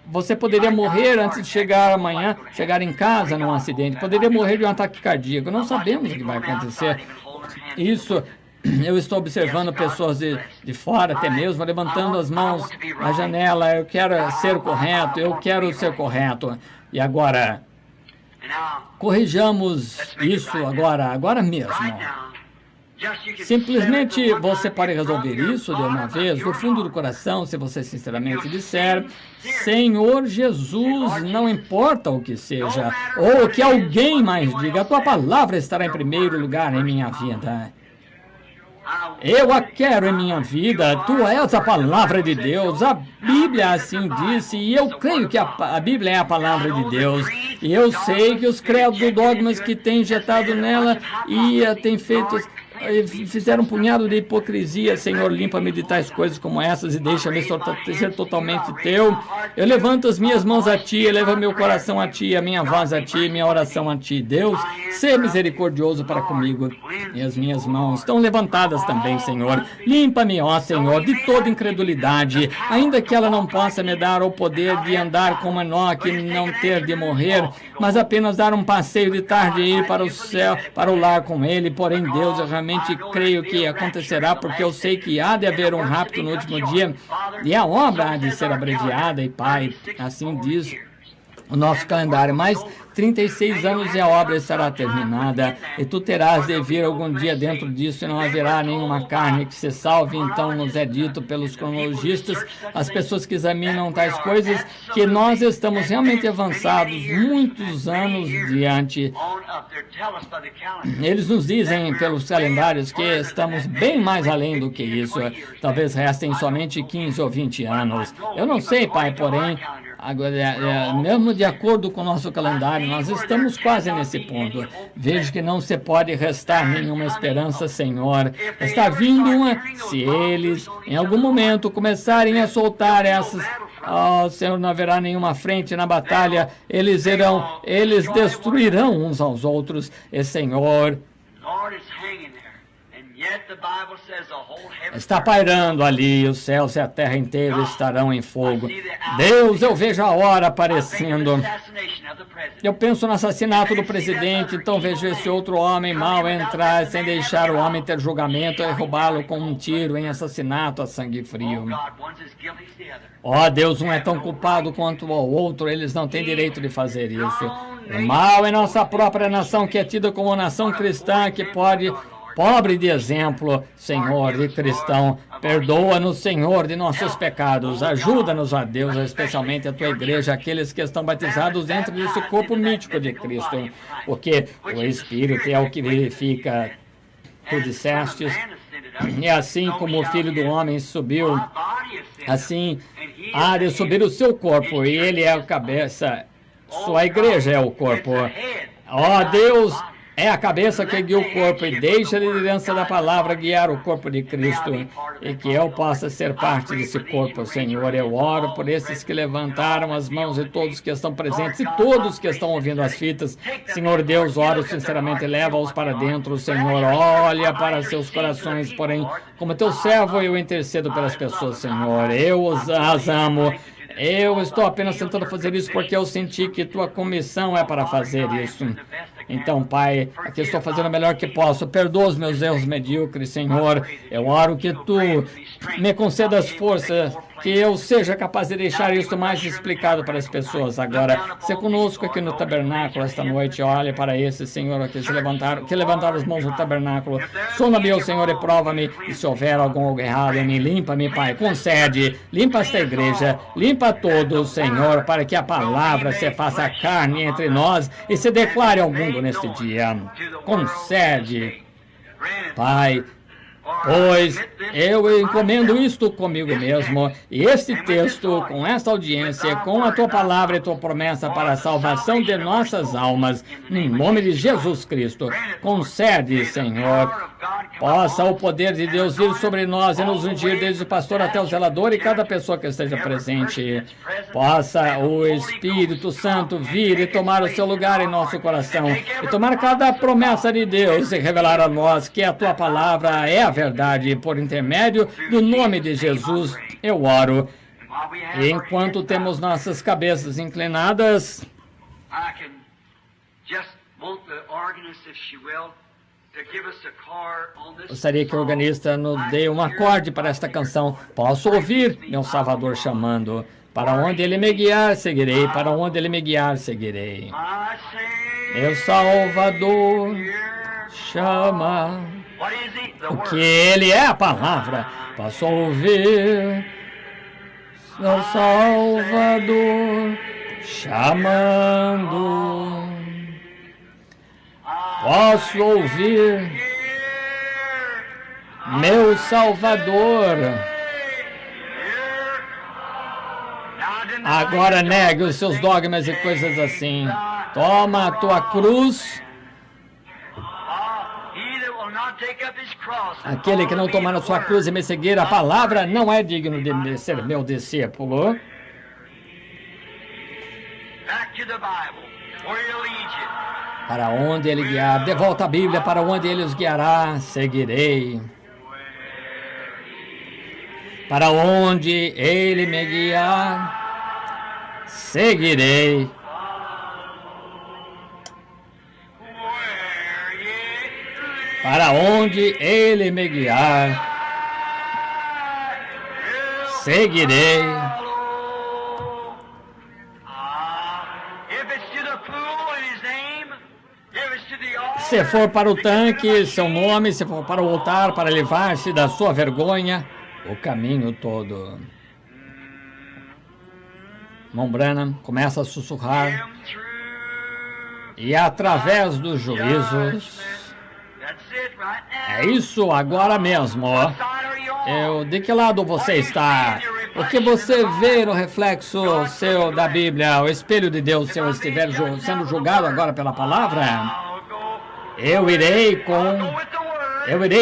você poderia morrer antes de chegar amanhã, chegar em casa num acidente. Poderia morrer de um ataque cardíaco. Não sabemos o que vai acontecer. Isso Eu estou observando pessoas de fora até mesmo, levantando as mãos na janela. Eu quero ser correto, eu quero ser correto. E agora, corrijamos isso agora mesmo. Simplesmente você pode resolver isso de uma vez, do fundo do coração, se você sinceramente disser: Senhor Jesus, não importa o que seja, ou o que alguém mais diga, a tua palavra estará em primeiro lugar em minha vida. Eu a quero em minha vida, tu és a palavra de Deus, a Bíblia assim disse, e eu creio que a Bíblia é a palavra de Deus. E eu sei que os credos e dogmas que tem injetado nela e tem feito... Fizeram um punhado de hipocrisia. Senhor, limpa-me de tais coisas como essas e deixa-me ser totalmente teu. Eu levanto as minhas mãos a ti, eleva meu coração a ti, a minha voz a ti, minha oração a ti. Deus, sê misericordioso para comigo. E as minhas mãos estão levantadas também, Senhor. Limpa-me, ó Senhor, de toda incredulidade, ainda que ela não possa me dar o poder de andar como Enoque, não ter de morrer, mas apenas dar um passeio de tarde e ir para o céu, para o lar com ele. Porém, Deus, eu realmente creio que acontecerá, porque eu sei que há de haver um rapto no último dia e a obra há de ser abreviada. E Pai, assim diz o nosso calendário, mas 36 anos e a obra estará terminada, e tu terás de vir algum dia dentro disso, e não haverá nenhuma carne que se salve. Então nos é dito pelos cronologistas, as pessoas que examinam tais coisas, que nós estamos realmente avançados muitos anos diante. Eles nos dizem pelos calendários que estamos bem mais além do que isso. Talvez restem somente 15 ou 20 anos. Eu não sei, Pai, porém, agora, mesmo de acordo com o nosso calendário, nós estamos quase nesse ponto. Vejo que não se pode restar nenhuma esperança, Senhor. Está vindo uma... Se eles, em algum momento, começarem a soltar essas... Oh, Senhor, não haverá nenhuma frente na batalha. Eles destruirão uns aos outros. E, Senhor... Está pairando ali, os céus e a terra inteira estarão em fogo. Deus, eu vejo a hora aparecendo. Eu penso no assassinato do presidente, então vejo esse outro homem mau entrar sem deixar o homem ter julgamento e roubá-lo com um tiro em assassinato a sangue frio. Ó Deus, um é tão culpado quanto o outro, eles não têm direito de fazer isso. O mal é nossa própria nação, que é tida como nação cristã, que pode... Pobre de exemplo, Senhor, de cristão, perdoa-nos, Senhor, de nossos pecados. Ajuda-nos, ó Deus, especialmente a tua igreja, aqueles que estão batizados dentro desse corpo mítico de Cristo. Porque o Espírito é o que verifica. Tu disseste, e assim como o Filho do Homem subiu, assim há de subir o seu corpo, e ele é a cabeça, sua igreja é o corpo. Ó Deus, é a cabeça que guia o corpo, e deixa a liderança da palavra guiar o corpo de Cristo, e que eu possa ser parte desse corpo, Senhor. Eu oro por esses que levantaram as mãos, e todos que estão presentes, e todos que estão ouvindo as fitas. Senhor Deus, oro sinceramente, leva-os para dentro, Senhor. Olha para seus corações, porém, como teu servo, eu intercedo pelas pessoas, Senhor. Eu as amo. Eu estou apenas tentando fazer isso porque eu senti que tua comissão é para fazer isso. Então, Pai, aqui estou fazendo o melhor que posso. Perdoa os meus erros medíocres, Senhor. Eu oro que tu me concedas força, que eu seja capaz de deixar isso mais explicado para as pessoas. Agora, se conosco aqui no tabernáculo esta noite, olhe para esse, Senhor, que levantaram as mãos no tabernáculo. Sonda-me, ó Senhor, e prova-me. E se houver algo errado em mim, limpa-me, Pai. Concede, limpa esta igreja, limpa a todos, Senhor, para que a palavra se faça carne entre nós e se declare ao mundo neste dia. Concede, Pai, pois eu encomendo isto comigo mesmo, e este texto, com esta audiência, com a tua palavra e tua promessa para a salvação de nossas almas, em nome de Jesus Cristo. Concede, Senhor, possa o poder de Deus vir sobre nós e nos ungir, desde o pastor até o zelador e cada pessoa que esteja presente. Possa o Espírito Santo vir e tomar o seu lugar em nosso coração, e tomar cada promessa de Deus e revelar a nós que a tua palavra é a verdade. Por intermédio do nome de Jesus, eu oro. E enquanto temos nossas cabeças inclinadas, Gostaria que o organista nos dê um acorde para esta canção. Posso ouvir meu Salvador chamando. Para onde Ele me guiar, seguirei. Para onde Ele me guiar, seguirei. Meu Salvador chama. O que Ele é a palavra. Posso ouvir meu Salvador chamando. Posso ouvir meu Salvador. Agora negue os seus dogmas e coisas assim. Toma a tua cruz. Aquele que não tomar a sua cruz e me seguir a palavra não é digno de ser meu discípulo. Para onde Ele guiar, de volta à Bíblia, para onde Ele os guiará, seguirei. Para onde Ele me guiar, seguirei. Para onde Ele me guiar, seguirei. Se for para o tanque, seu nome, se for para o altar, para livrar-se da sua vergonha, o caminho todo. Irmão Branham começa a sussurrar. E através dos juízos. É isso agora mesmo. De que lado você está? O que você vê no reflexo seu da Bíblia, o Espelho de Deus, se eu estiver sendo julgado agora pela palavra? Eu irei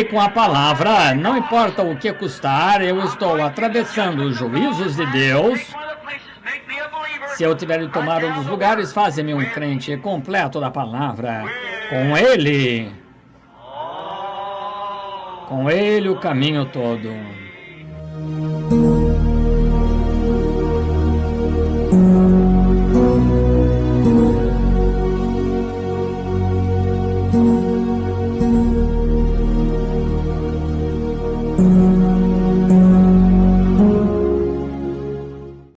com a palavra, não importa o que custar, eu estou atravessando os juízos de Deus. Se eu tiver de tomar um dos lugares, faze-me um crente completo da palavra. Com Ele o caminho todo.